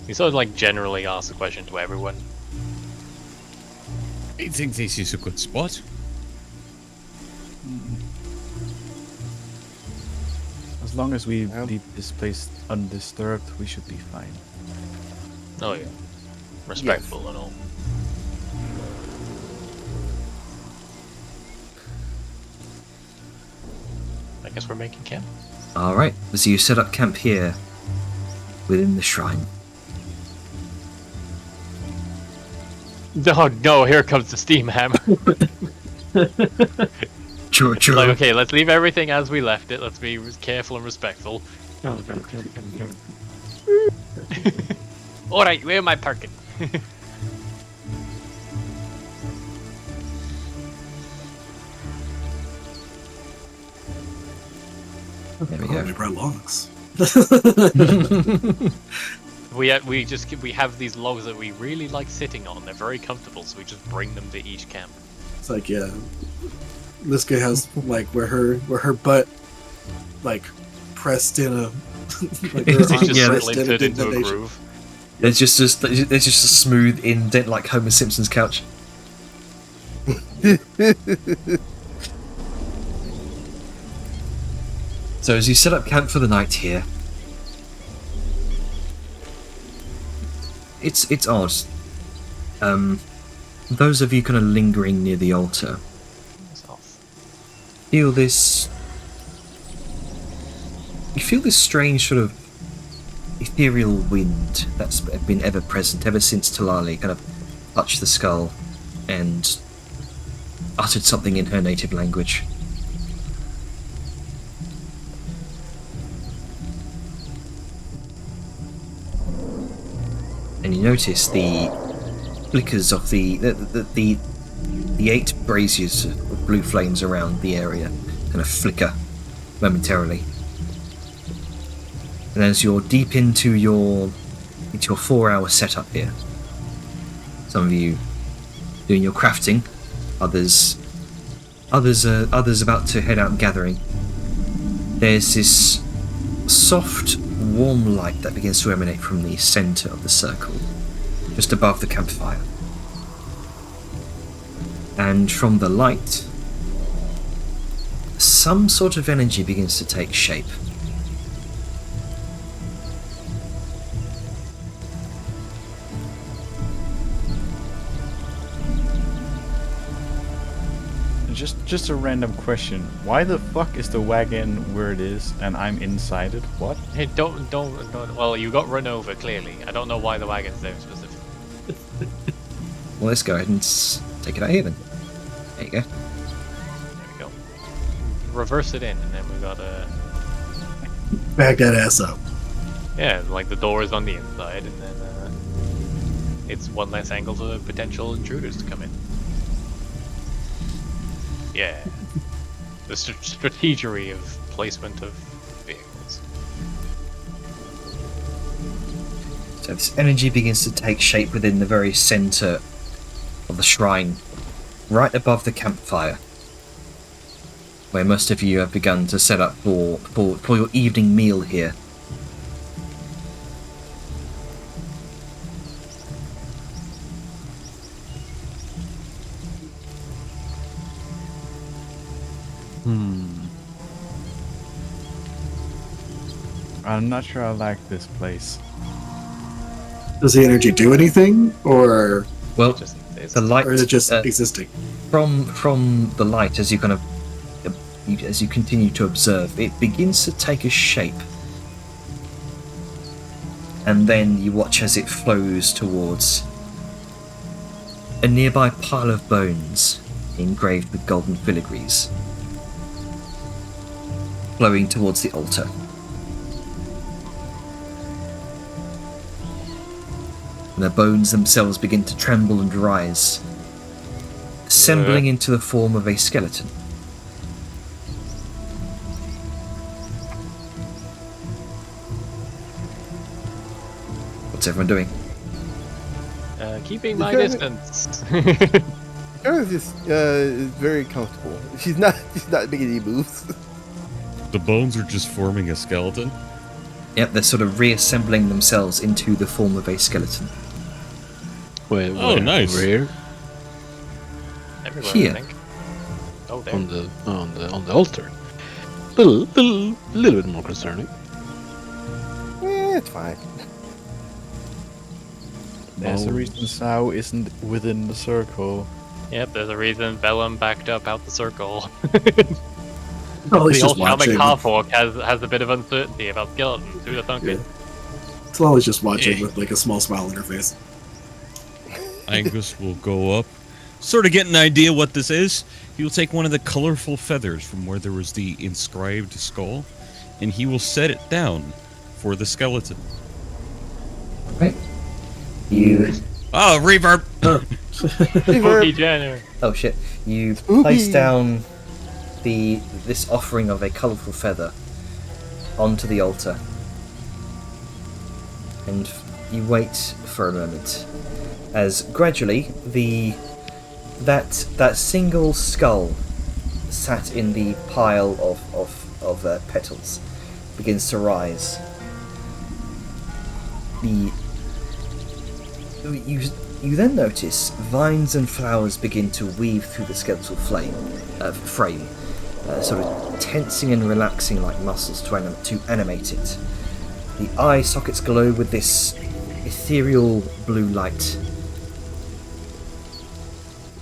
We sort of like generally ask the question to everyone. I think this is a good spot. As long as we leave this place undisturbed, we should be fine. Oh yeah. Respectful and all. I guess we're making camp. Alright, so you set up camp here within the shrine. Oh no, here comes the steam hammer. Sure. Like, okay, let's leave everything as we left it. Let's be careful and respectful. Alright, where am I parking? There we Oh, we go. brought logs. We have these logs that we really like sitting on. They're very comfortable, so we just bring them to each camp. It's like, yeah, Liska has like where her butt like pressed in a like her It's arm Just Yeah, pressed splintered in a into a indentation. groove. There's just a smooth indent like Homer Simpson's couch. So as you set up camp for the night here, it's odd. Those of you kind of lingering near the altar feel this. You feel this strange sort of ethereal wind that's been ever present ever since Talali kind of touched the skull and uttered something in her native language. And you notice the flickers of the 8 braziers of blue flames around the area kind of flicker momentarily. And as you're deep into your 4-hour setup here, some of you doing your crafting, others about to head out gathering. There's this soft, warm light that begins to emanate from the center of the circle, just above the campfire. And from the light, some sort of energy begins to take shape. Just a random question. Why the fuck is the wagon where it is and I'm inside it? What? Hey, don't. Well, you got run over clearly. I don't know why the wagon's there specifically. Well, let's go ahead and take it out here then. There you go. There we go. Reverse it in, and then we got a. Back that ass up. Yeah, like the door is on the inside, and then it's one less angle for potential intruders to come in. Yeah. The strategery of placement of vehicles. So this energy begins to take shape within the very center of the shrine, right above the campfire, where most of you have begun to set up for your evening meal here. I'm not sure I like this place. Does the energy do anything, or Well, Just the light, or is it just uh, existing? from the light, as you kind of as you continue to observe, it begins to take a shape, and then you watch as it flows towards a nearby pile of bones engraved with golden filigrees, flowing towards the altar. And the bones themselves begin to tremble and rise, assembling into the form of a skeleton. What's everyone doing? Keeping my Okay. distance. Kara's just is very comfortable. She's not making any moves. The bones are just forming a skeleton. Yep, they're sort of reassembling themselves into the form of a skeleton. Wait, Oh, nice. Over here Everywhere, Here. I think. Oh, there. on the altar. Little bit more concerning. It's fine. There's a Bones. reason Sao isn't within the circle. Yep, there's a reason Vellum backed up out the circle. Well, he's The just old comic watching. half-orc has a bit of uncertainty about skeletons. Who'd have thunk Yeah. it? It's always just watching with like a small smile on her face. Angus will go up, sort of get an idea what this is. He will take one of the colorful feathers from where there was the inscribed skull, and he will set it down for the skeleton. Right. You. Oh, reverb! Spooky Jenner. Oh shit! You Spooky. place down this offering of a colourful feather onto the altar, and you wait for a moment as gradually that single skull sat in the pile of petals begins to rise. You then notice vines and flowers begin to weave through the skeletal frame, sort of tensing and relaxing like muscles to animate it. The eye sockets glow with this ethereal blue light,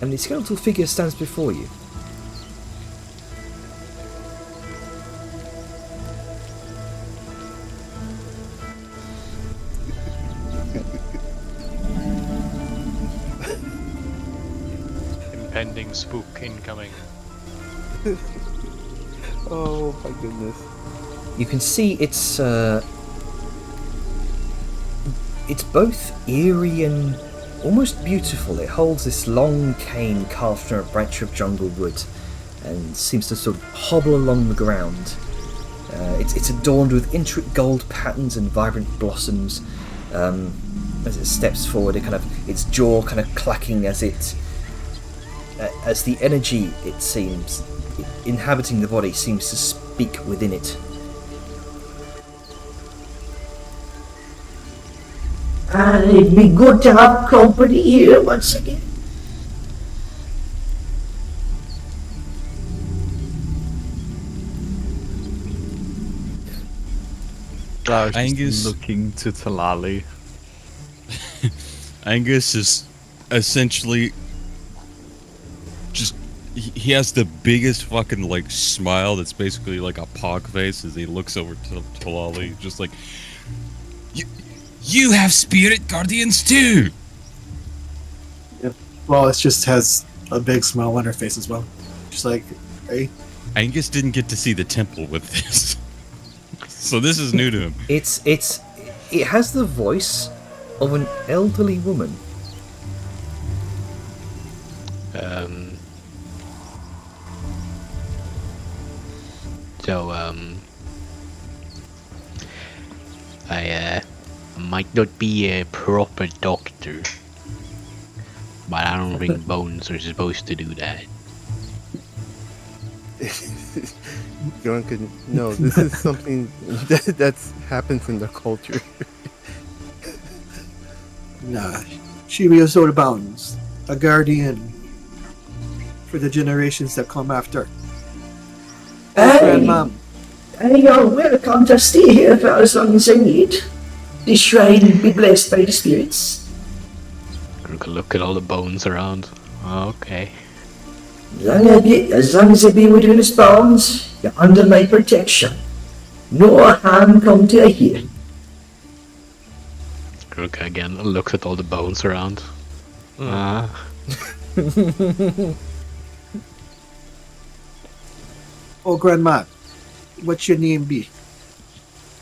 and the skeletal figure stands before you. Impending spook incoming. Oh my goodness. You can see it's both eerie and almost beautiful. It holds this long cane carved from a branch of jungle wood and seems to sort of hobble along the ground. It's adorned with intricate gold patterns and vibrant blossoms. As it steps forward, its jaw kind of clacking as the energy, it seems, inhabiting the body seems to speak within it. It'd be good to have company here once again. I was Angus- just looking to Talali. Angus is essentially just he has the biggest fucking like smile that's basically like a pog face as he looks over to Talali, just like You have spirit guardians too! Well, it just has a big smile on her face as well. Just like, hey, Angus didn't get to see the temple with this. So this is new to him. It has the voice of an elderly woman. I might not be a proper doctor, but I don't think bones are supposed to do that. Drunken. No, this is something that's happens in the culture. nah, she be a sort of bounds, a guardian for the generations that come after. Grandmom. You're welcome to stay here for as long as I need. This shrine be blessed by the spirits. Look at all the bones around. Okay. As long as I be within its bounds, you're under my protection. No harm come to you here. Grook again looks at all the bones around. Oh, Grandma, what's your name be?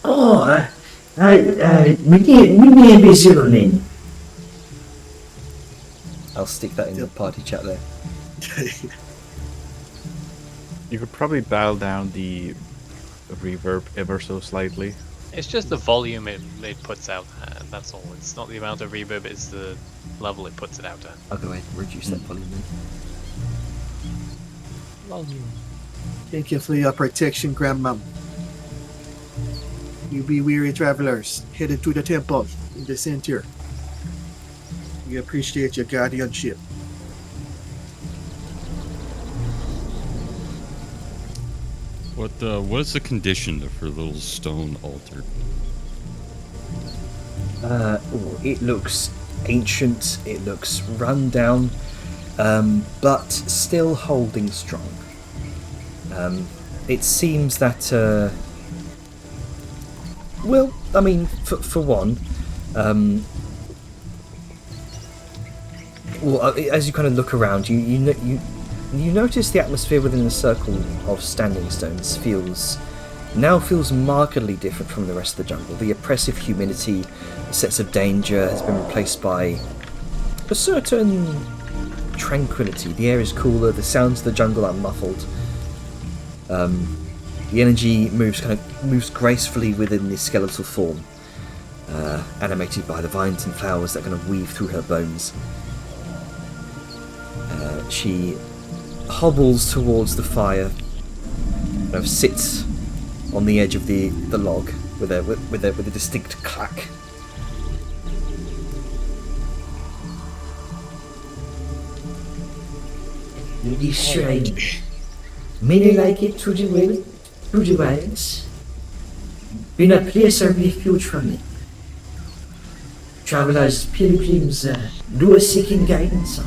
Oh, my name is Zilonin. I'll stick that in the party chat there. You could probably dial down the reverb ever so slightly. It's just the volume it puts out, and that's all. It's not the amount of reverb, it's level it puts it out at. I'll go ahead and reduce that volume then. Thank you for your protection, Grandmom. You be weary travelers headed to the temple in the center. We appreciate your guardianship. What is the condition of her little stone altar? It looks ancient, it looks run down, but still holding strong. It seems that, well, I mean, for one, as you kind of look around, you notice the atmosphere within the circle of standing stones feels markedly different from the rest of the jungle. The oppressive humidity, the sense of danger has been replaced by a certain tranquility. The air is cooler, the sounds of the jungle are muffled. The energy moves gracefully within the skeletal form, animated by the vines and flowers that kind of weave through her bones. She hobbles towards the fire, kind of sits on the edge of the log with a distinct clack. This shrine, many like it through the wilds, been a place of refuge from it. Travelers, pilgrims, those seeking guidance,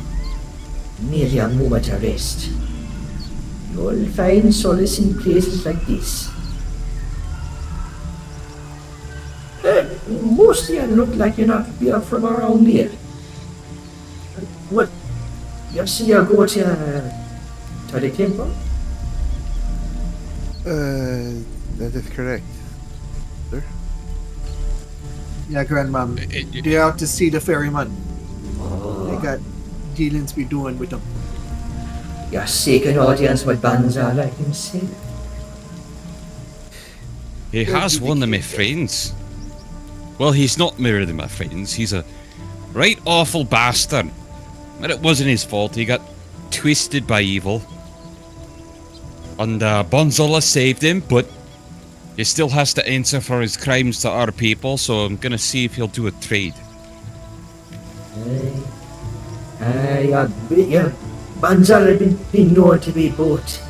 merely a moment of rest. You'll find solace in places like this. Most of you look like you're not from around here. What? You see you go to the temple? That is correct, sir. Yeah, Grandmom. They're out to see the ferryman. They got dealings we doing with them. You're seeking audience with Banza like himself. He has one of my friends. Well, he's not one of my friends. He's a right awful bastard. But it wasn't his fault. He got twisted by evil. And Bonzola saved him, but he still has to answer for his crimes to our people, so I'm gonna see if he'll do a trade. Banzala been known to be both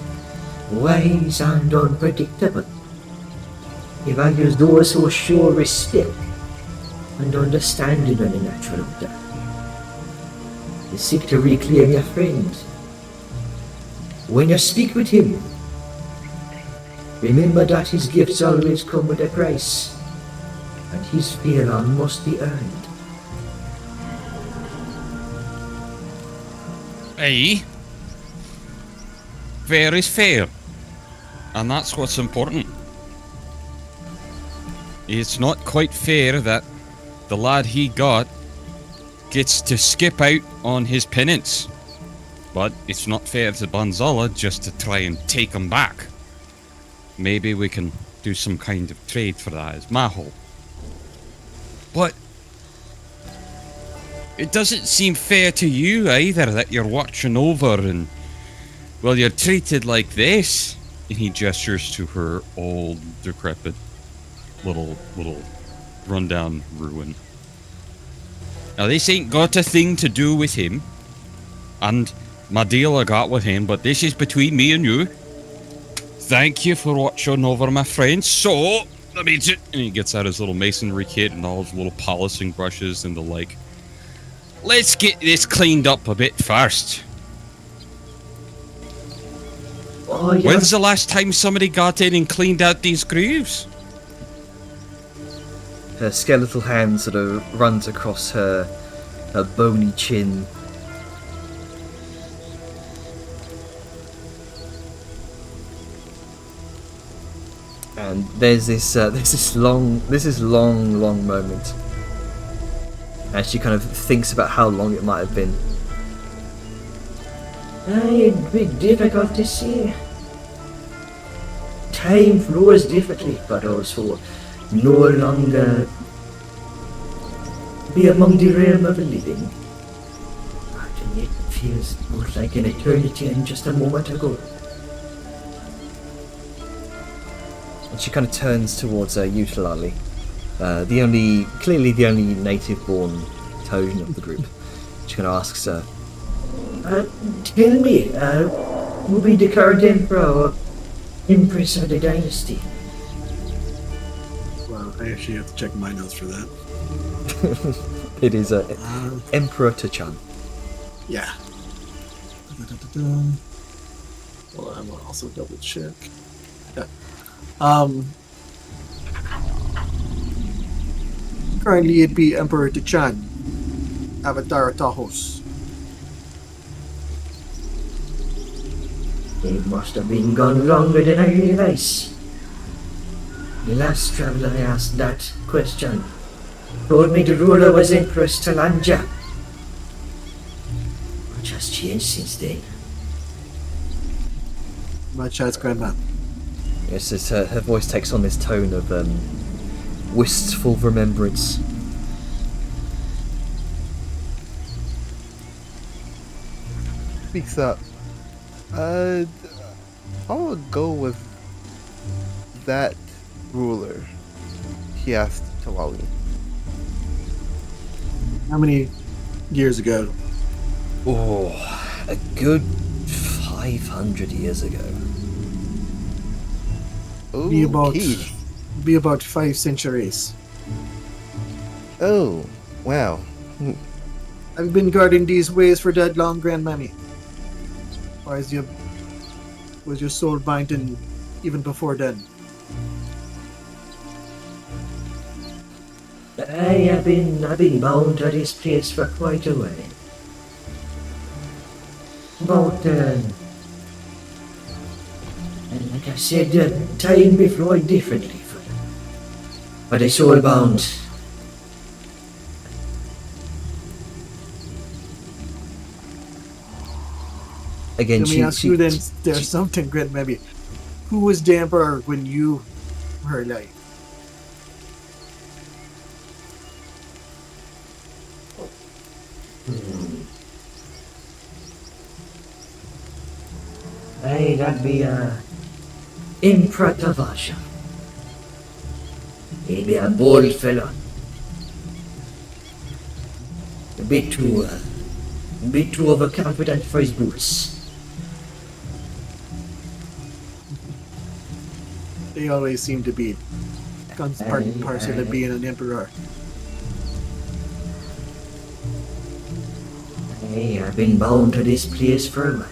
wise and unpredictable. He values those who show respect and understanding on the natural order. You seek to reclaim your friend. When you speak with him, remember that his gifts always come with a price, and his favor must be earned. Aye. Fair is fair. And that's what's important. It's not quite fair that the lad he got gets to skip out on his penance. But it's not fair to Banzala just to try and take him back. Maybe we can do some kind of trade for that as Mahol. But it doesn't seem fair to you either that you're watching over and, well, you're treated like this. And he gestures to her old, decrepit, little rundown ruin. Now, this ain't got a thing to do with him, and my deal I got with him, but this is between me and you. Thank you for watching over my friend. So, let me just... And he gets out his little masonry kit and all his little polishing brushes and the like. Let's get this cleaned up a bit first. Oh, yeah. When's the last time somebody got in and cleaned out these grooves? Her skeletal hand sort of runs across her bony chin. And there's this long moment as she kind of thinks about how long it might have been. It'd be difficult to say. Time flows differently, but also no longer be among the realm of the living. It feels both like an eternity and just a moment ago. And she kind of turns towards Utalali, clearly the only native-born Tojan of the group. She kind of asks her, Tell me, who be the current emperor or empress of the dynasty? Well, I actually have to check my notes for that. it is Emperor Tachan. Yeah. Well, I will also double check. Yeah. Currently it'd be Emperor Tachan, Avatar Tahos. They must have been gone longer than I realized. The last traveler I asked that question told me the ruler was Empress Talanja. Much has changed since then. Much as Grandma. Yes, her voice takes on this tone of wistful remembrance. Speaks up. How ago was that ruler? He asked Talali. How many years ago? Oh, a good 500 years ago. Be Okay. about 5 centuries. Oh, wow. I've been guarding these ways for that long, Grandmammy. Or was your soul binding even before then? I've been bound to this place for quite a while. About, and like I said, time before differently but it's all bound. Again, Let me ask you then, there's something, Grandmammy. Who was the emperor when you were alive? That'd be Emperor Tavasha. He'd be a bold fella. A bit too overconfident for his boots. They always seem to be part and parcel of being an emperor. I've been bound to this place for a while.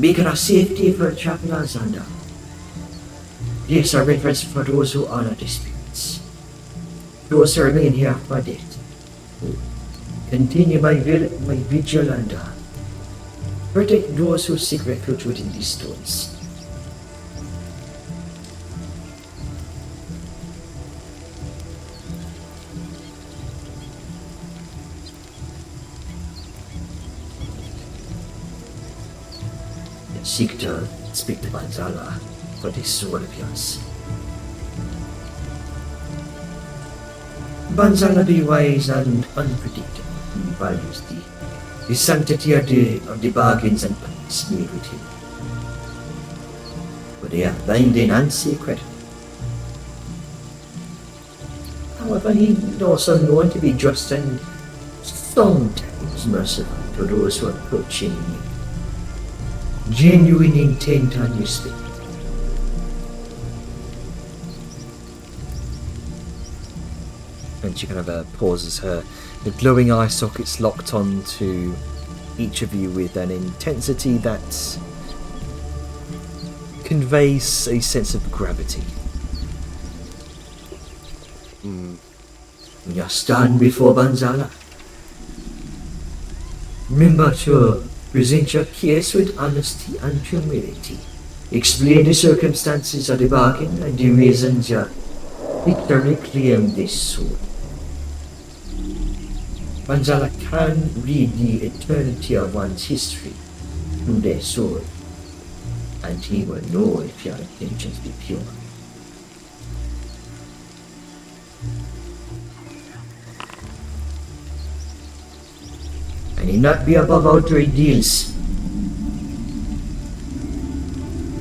Beacon of safety for travelers and place of reference for those who honor the spirits. Those who remain here after death. Continue my vigil and protect those who seek refuge within these stones. Seek to speak to Banzala for this soul of yours. Banzala be wise and unpredictable. He values the sanctity of the bargains and plans made with him. But they are binding and sacred. However, he is also known to be just and sometimes merciful to those who approach him. Genuine intent on your spirit. And she kind of pauses her. The glowing eye sockets locked on to each of you with an intensity that conveys a sense of gravity. When you stand before Banzala, remember to present your case with honesty and humility. Explain the circumstances of the bargain and the reasons you victory claimed this soul. Banzala can read the eternity of one's history through their soul, and he will know if your intentions be pure. and he not be above our trade deals.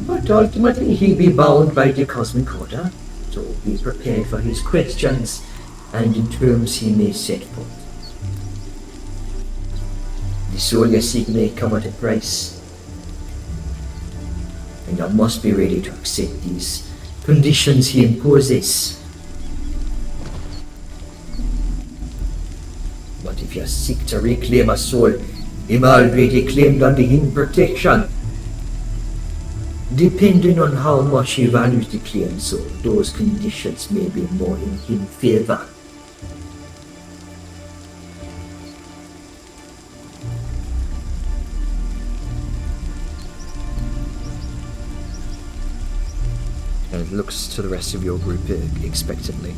But ultimately he'll be bound by the Cosmic Order, so be prepared for his questions and the terms he may set forth. The soul you seek may come at a price, and you must be ready to accept these conditions he imposes. But if you seek to reclaim a soul, him already claimed under him protection. Depending on how much he values the claimed soul, those conditions may be more in his favor. And looks to the rest of your group expectantly.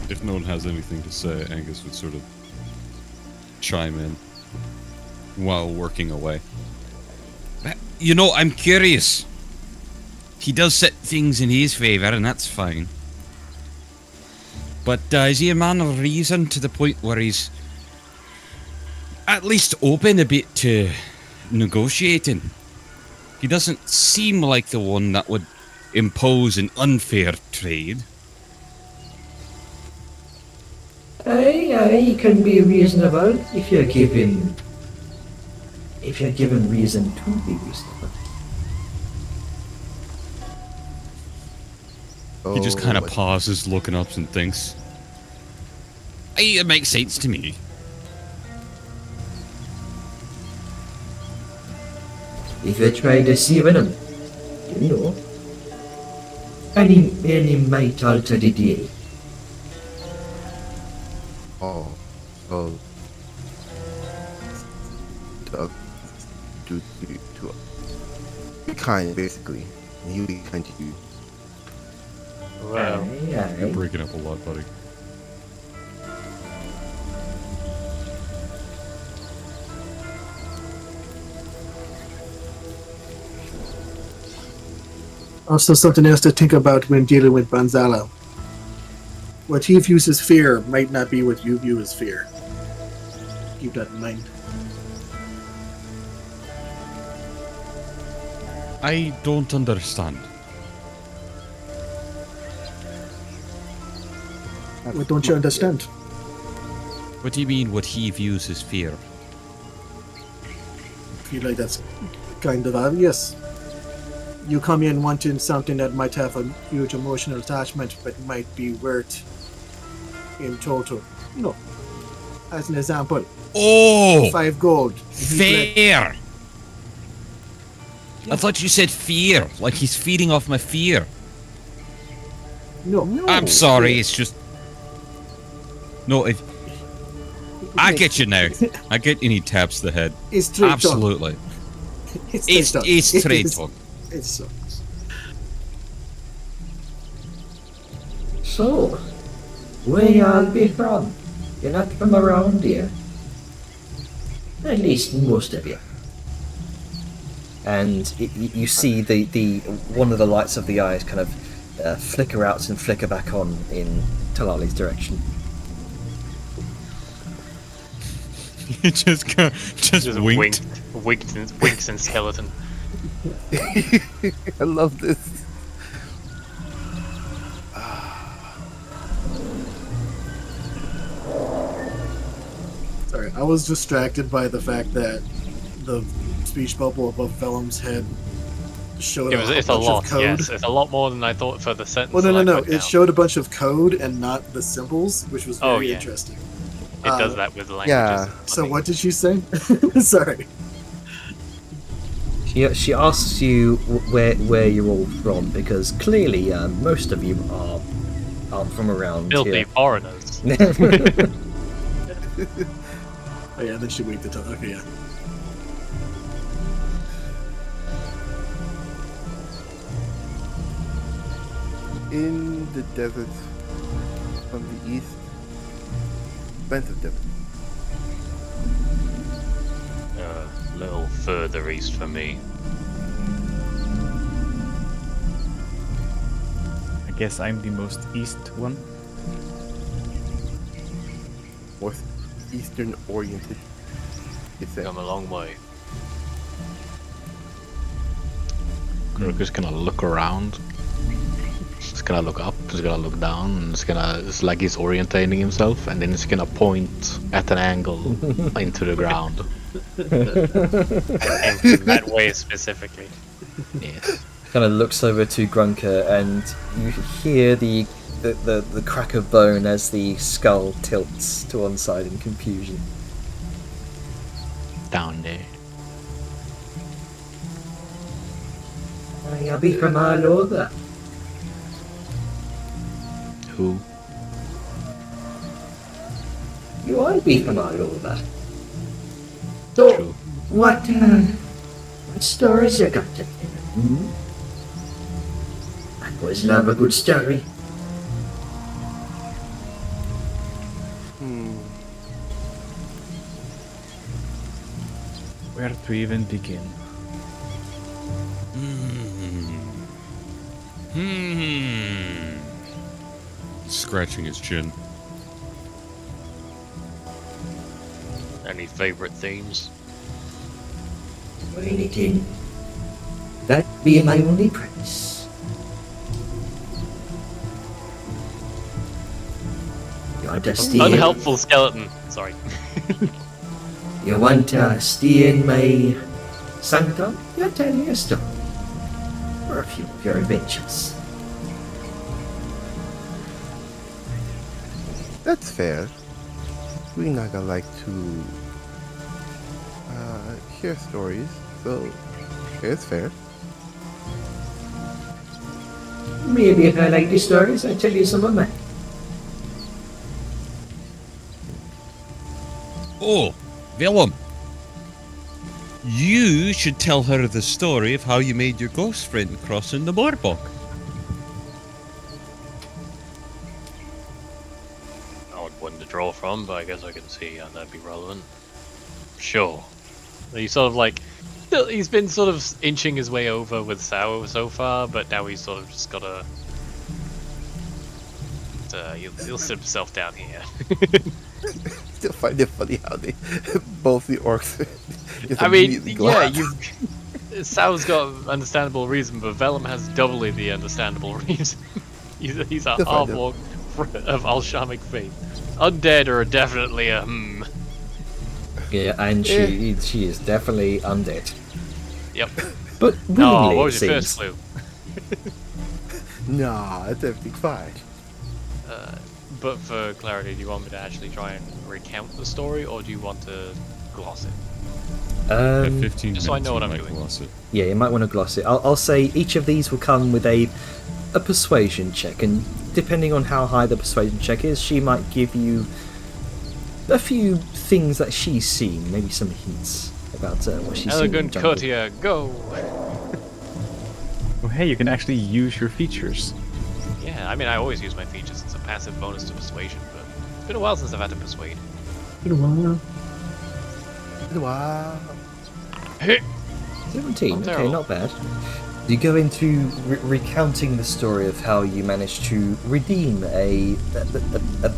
If no one has anything to say, Angus would sort of chime in while working away. You know, I'm curious. He does set things in his favour, and that's fine. But is he a man of reason to the point where he's at least open a bit to negotiating? He doesn't seem like the one that would impose an unfair trade. Aye, he can be reasonable if you're given reason to be reasonable. He just kind of Oh, pauses, looking up and thinks. Aye, it makes sense to me. If you try deceiving him, you know, and he might alter the deal. Oh, so to be kind, basically. And he'll be kind to you. Well, You're breaking up a lot, buddy. Also, something else to think about when dealing with Banzalo. What he views as fear might not be what you view as fear. Keep that in mind. I don't understand. What don't you understand? What do you mean, what he views as fear? I feel like that's kind of obvious. You come in wanting something that might have a huge emotional attachment, but might be worth in total. You know, as an example, Oh! 5 gold. Fear! I thought you said fear, like he's feeding off my fear. No, I'm sorry, it's just... No, if... I get you now. I get you need taps to the head. It's straight talk. Absolutely. It's straight talk. It's straight It's- talk. It sucks. So, where y'all be from? You're not from around here. At least most of you. And you see the one of the lights of the eyes kind of flicker out and flicker back on in Talali's direction. He just winked. Winks and skeleton. I love this. Sorry, I was distracted by the fact that the speech bubble above Vellum's head showed It's a bunch lot, of code. yes. It's a lot more than I thought for the sentence. Well, no, that no, I no. put It down. showed a bunch of code and not the symbols, which was very Oh, yeah. interesting. It does that with languages. yeah. So what did you say? Sorry. She asks you where you're all from, because clearly most of you aren't from around Filthy here. foreigners. Oh yeah, then she winked it up. Okay, yeah. In the desert from the east, expensive desert. A little further east for me. I guess I'm the most east one. Eastern oriented. It's Come a long way. Grogu's gonna look around. He's gonna look up, he's gonna look down, and it's like he's orientating himself, and then he's gonna point at an angle into the ground. And that way specifically. Yes. Kind of looks over to Grunker, and you hear the crack of bone as the skull tilts to one side in confusion. Down there. I'll be from all over. Who? You all be from all over. So, True. what stories you got to tell? I always love a good story. Where to even begin? Scratching his chin. Any favorite themes? Or anything. That be my only premise. You want to stay? Unhelpful skeleton. Sorry. You want to stay in my sanctum? You tell me a story. Or a few of your adventures. That's fair. We Naga like to hear stories, so it's fair. Maybe if I like the stories, I'll tell you some of mine. Oh, Willem. You should tell her the story of how you made your ghost friend crossing the Morbog. Odd one to draw from, but I guess I can see how that'd be relevant. Sure. He's sort of like, he's been sort of inching his way over with Sao so far, but now he's sort of just gotta. He'll sit himself down here. Still find it funny how they both the orcs. just I mean, immediately go yeah, out. Sao's got understandable reason, but Vellum has doubly the understandable reason. he's a Still find half-orc of Alshamic faith. Undead are definitely a Yeah, and she is definitely undead. Yep. But Oh, willingly, what it was your seems. first clue? Nah, it's everything fine. But for clarity, do you want me to actually try and recount the story, or do you want to gloss it? At 15 just so I know minutes, what you I'm might doing. gloss it. Yeah, you might want to gloss it. I'll say each of these will come with a persuasion check, and depending on how high the persuasion check is, she might give you a few things that she's seen, maybe some hints about what she's seen. in the Elegant jungle. courtier, go! Oh, hey, you can actually use your features. Yeah, I mean, I always use my features as a passive bonus to persuasion, but it's been a while since I've had to persuade. Wow. 17, okay, terrible. not bad. You go into recounting the story of how you managed to redeem a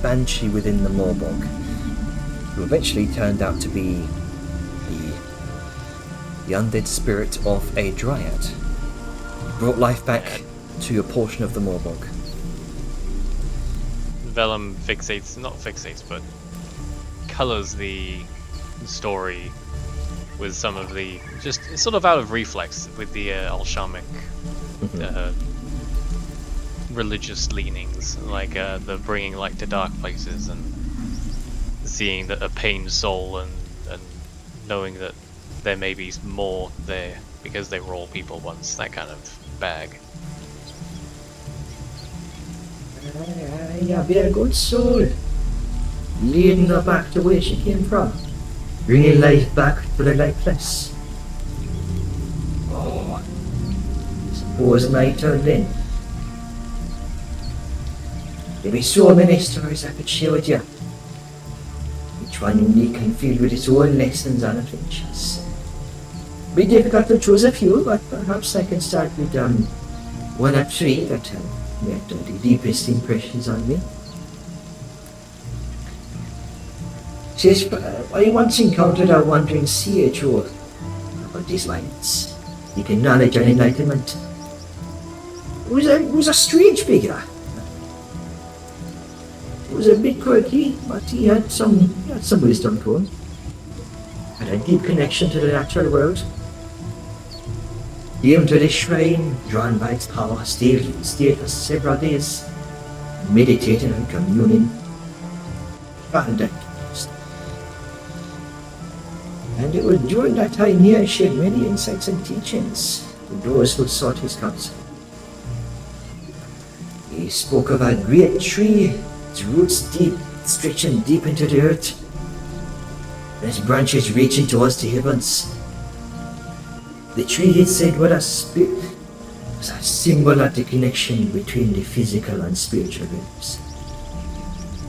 banshee within the Morbog, who eventually turned out to be the undead spirit of a dryad. Brought life back to a portion of the Morbog. Vellum fixates, but colors the story with some of the, just sort of out of reflex with the Alshamic religious leanings, like the bringing light to dark places and seeing a pained soul and knowing that there may be more there because they were all people once, that kind of bag. You be a good soul. Leading her back to where she came from. Bringing life back to the lifeless. Oh, suppose my turn then. There be so many stories I could share with you. Each one unique and filled with its own lessons and adventures. Be difficult to choose a few, but perhaps I can start with one or three that made the deepest impressions on me. Says, I once encountered a wandering sage or about these lines, seeking knowledge and enlightenment. It was a strange figure. He was a bit quirky, but he had some wisdom to him. Had a deep connection to the natural world. Came to this shrine, drawn by its power, stayed for several days, meditating and communing. And it was during that time he shared many insights and teachings to those who sought his counsel. He spoke of a great tree, its roots stretching deep into the earth, and its branches reaching towards the heavens. The tree, he said, was a symbol of the connection between the physical and spiritual realms.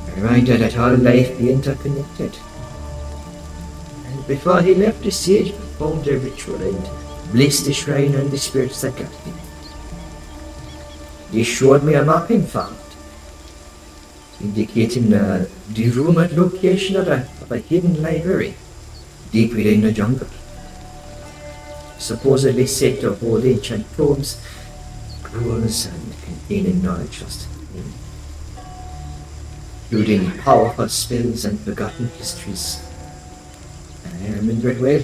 A reminder that all life be interconnected. And before he left, the sage performed a ritual and blessed the shrine and the spirits that guarded him. He showed me a map, in fact, indicating the rumored location of a hidden library deep within the jungle, supposedly said to hold ancient tomes, scrolls, and containing knowledge lost in him, including powerful spells and forgotten histories. And I remember it well,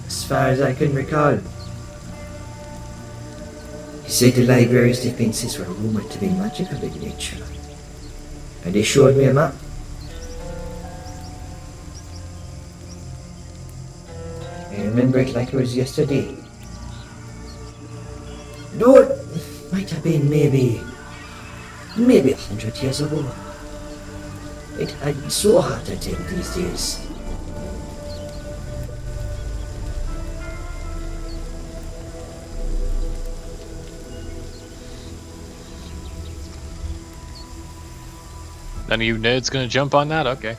as far as I can recall. He said the library's defenses were rumored to be magical in nature, and he showed me a map. I remember it like it was yesterday. No, it might have been maybe 100 years ago. It had been so hard to take these days. None of you nerds gonna jump on that? Okay.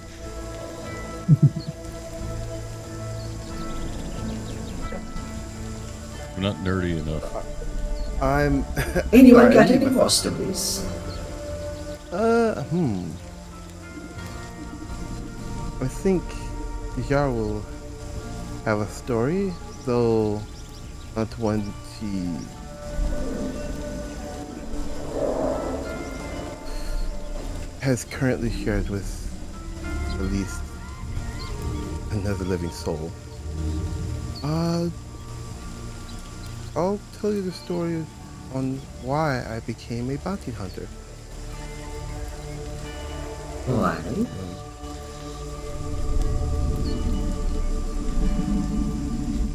We're not nerdy enough. I'm. Anyone Sorry, got I any need my- more stories? I think Jar will have a story, though not one she has currently shared with at least another living soul. I'll tell you the story on why I became a bounty hunter. Why?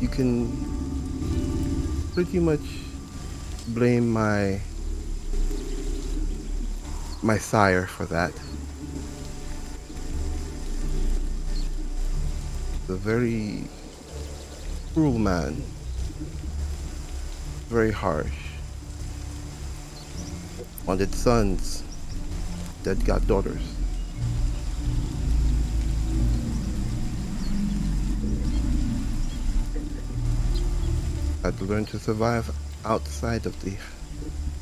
You can pretty much blame my sire for that. The very cruel man, very harsh. Wanted sons that got daughters. Had to learn to survive outside of the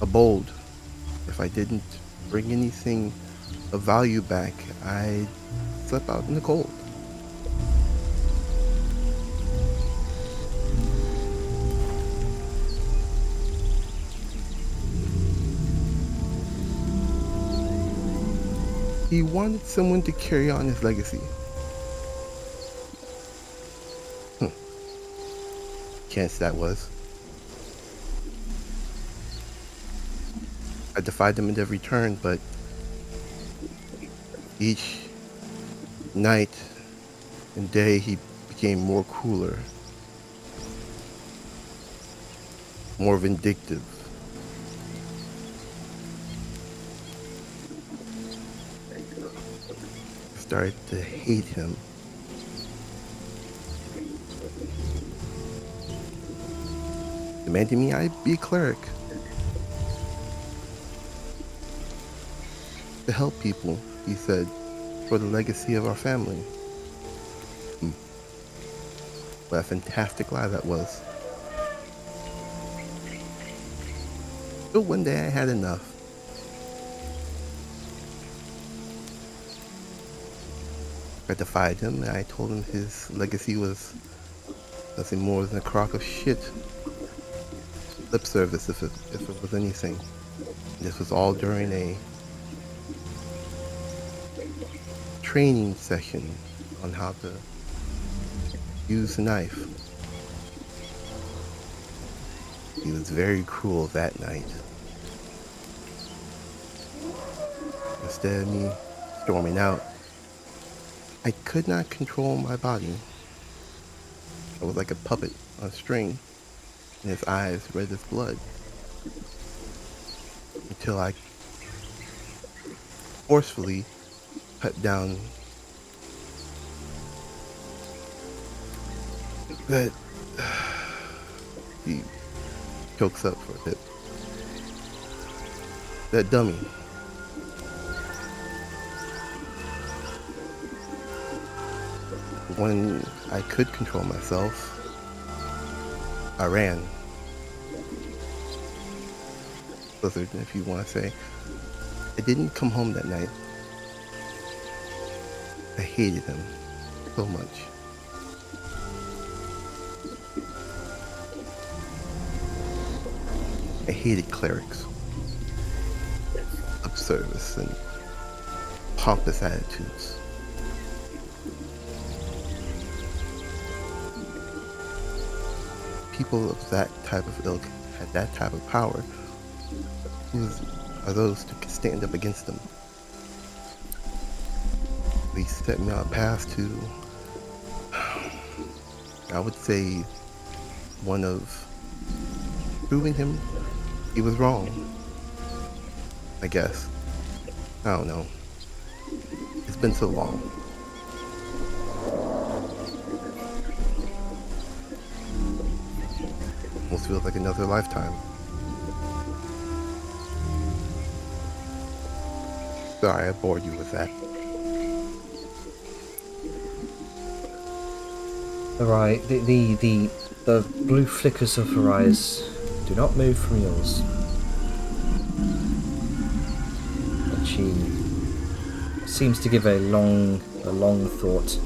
abode. If I didn't bring anything of value back, I'd sleep out in the cold. He wanted someone to carry on his legacy. Chance that was. I defied him at every turn, but each night and day he became more crueler, more vindictive. I started to hate him. Demanding me I be a cleric. To help people, he said, for the legacy of our family. What a fantastic lie that was. But one day I had enough. I defied him, and I told him his legacy was nothing more than a crock of shit. Lip service, if it was anything. This was all during a training session on how to use a knife. He was very cruel that night. Instead of me storming out, I could not control my body. I was like a puppet on a string, and his eyes red as blood. Until I forcefully cut down that. He chokes up for a bit. That dummy. When I could control myself, I ran. Blizzard, if you want to say. I didn't come home that night. I hated him so much. I hated clerics, lip service, and pompous attitudes. People of that type of ilk had that type of power. Who are those to stand up against them? They set me on a path to, I would say, one of proving him he was wrong. I guess. I don't know. It's been so long. Almost feels like another lifetime. Sorry, I bored you with that. Alright, the blue flickers of her eyes do not move from yours. And she seems to give a long thought.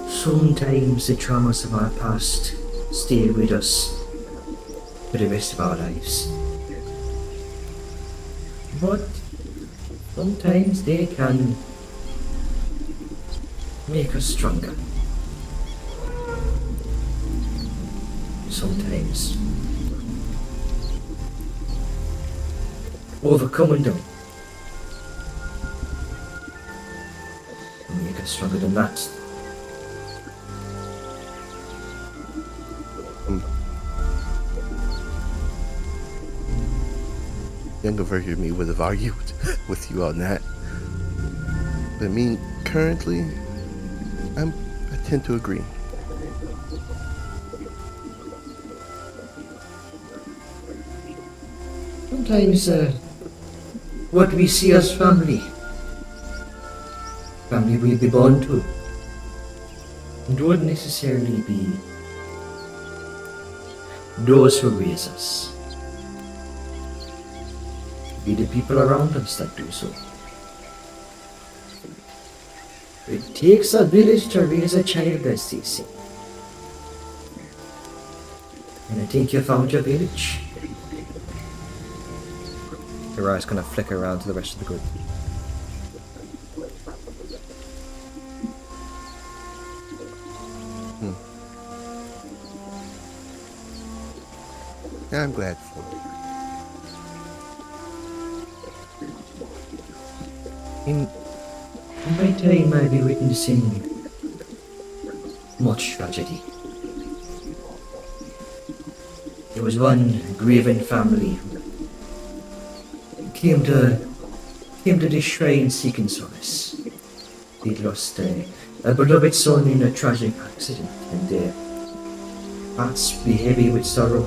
Sometimes the traumas of our past stay with us for the rest of our lives. But sometimes they can make us stronger. Sometimes overcoming them make us stronger than that. Younger version of me would have argued with you on that. But I mean, currently, I tend to agree. Sometimes what we see as family we'll be born to, don't necessarily be those who raise us. Be the people around us that do so. It takes a village to raise a child, as they say. And I think you found your village. Her eyes kind of flicker around to the rest of the group. Yeah, I'm glad for it. In my time, I'll be witnessing much tragedy. There was one grieving family who came to the shrine seeking solace. They'd lost a beloved son in a tragic accident, and their hearts be heavy with sorrow.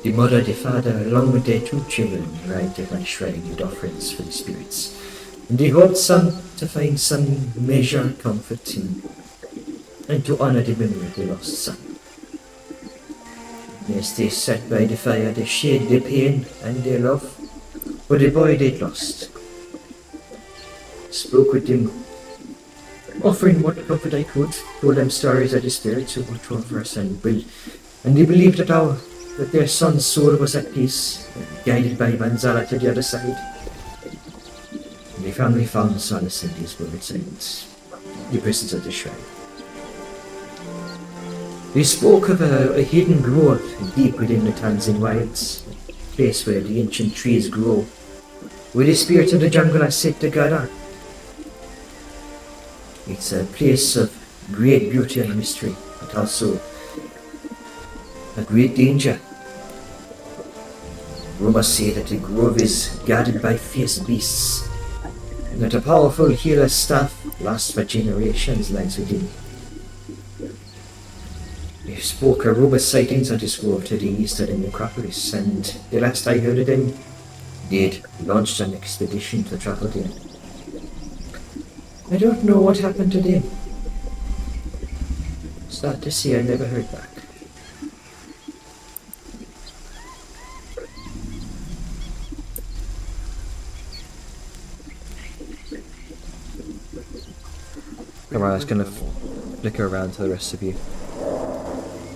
The mother, the father, along with their 2 children, arrived at my shrine with offerings for the spirits, and they hoped to find some measure of comfort in, and to honor the memory of their lost son. As they sat by the fire, they shared their pain and their love for the boy they'd lost. spoke with them, offering what comfort I could, told them stories of the spirits who watch over us, and they believed that their son's soul was at peace, guided by Manzala to the other side. And they finally found solace in these words and the presence of the shrine. They spoke of a hidden grove deep within the Tanzan wilds, a place where the ancient trees grow, where the spirit of the jungle are said to gather. It's a place of great beauty and mystery, but also a great danger. Rumors say that the grove is guarded by fierce beasts, and that a powerful healer's staff lasts for generations lies within. They spoke of robust sightings of this grove to the east of the necropolis, and the last I heard of them, they'd launched an expedition to travel there. I don't know what happened to them. Sad to see I never heard back. Amara's gonna flicker around to the rest of you.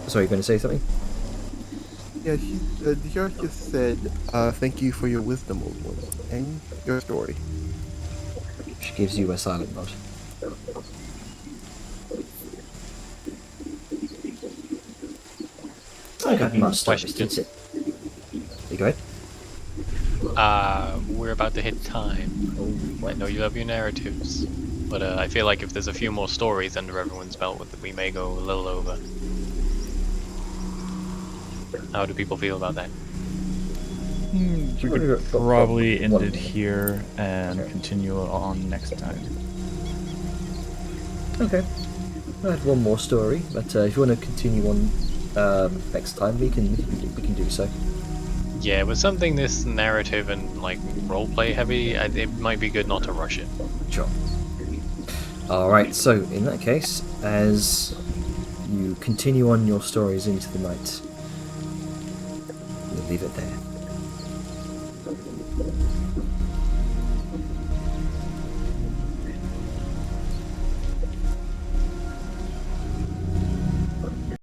Sorry, you gonna say something? Yeah, the judge just said, thank you for your wisdom, old one, and your story. She gives you a silent nod. I got more stories to say. You go ahead. We're about to hit time. I know you love your narratives, but I feel like if there's a few more stories under everyone's belt, we may go a little over. How do people feel about that? We could probably end it here and continue on next time. Okay. I had one more story, but if you want to continue on next time, we can do so. Yeah, with something this narrative and like roleplay heavy, it might be good not to rush it. Sure. Alright, so in that case, as you continue on your stories into the night, we'll leave it there.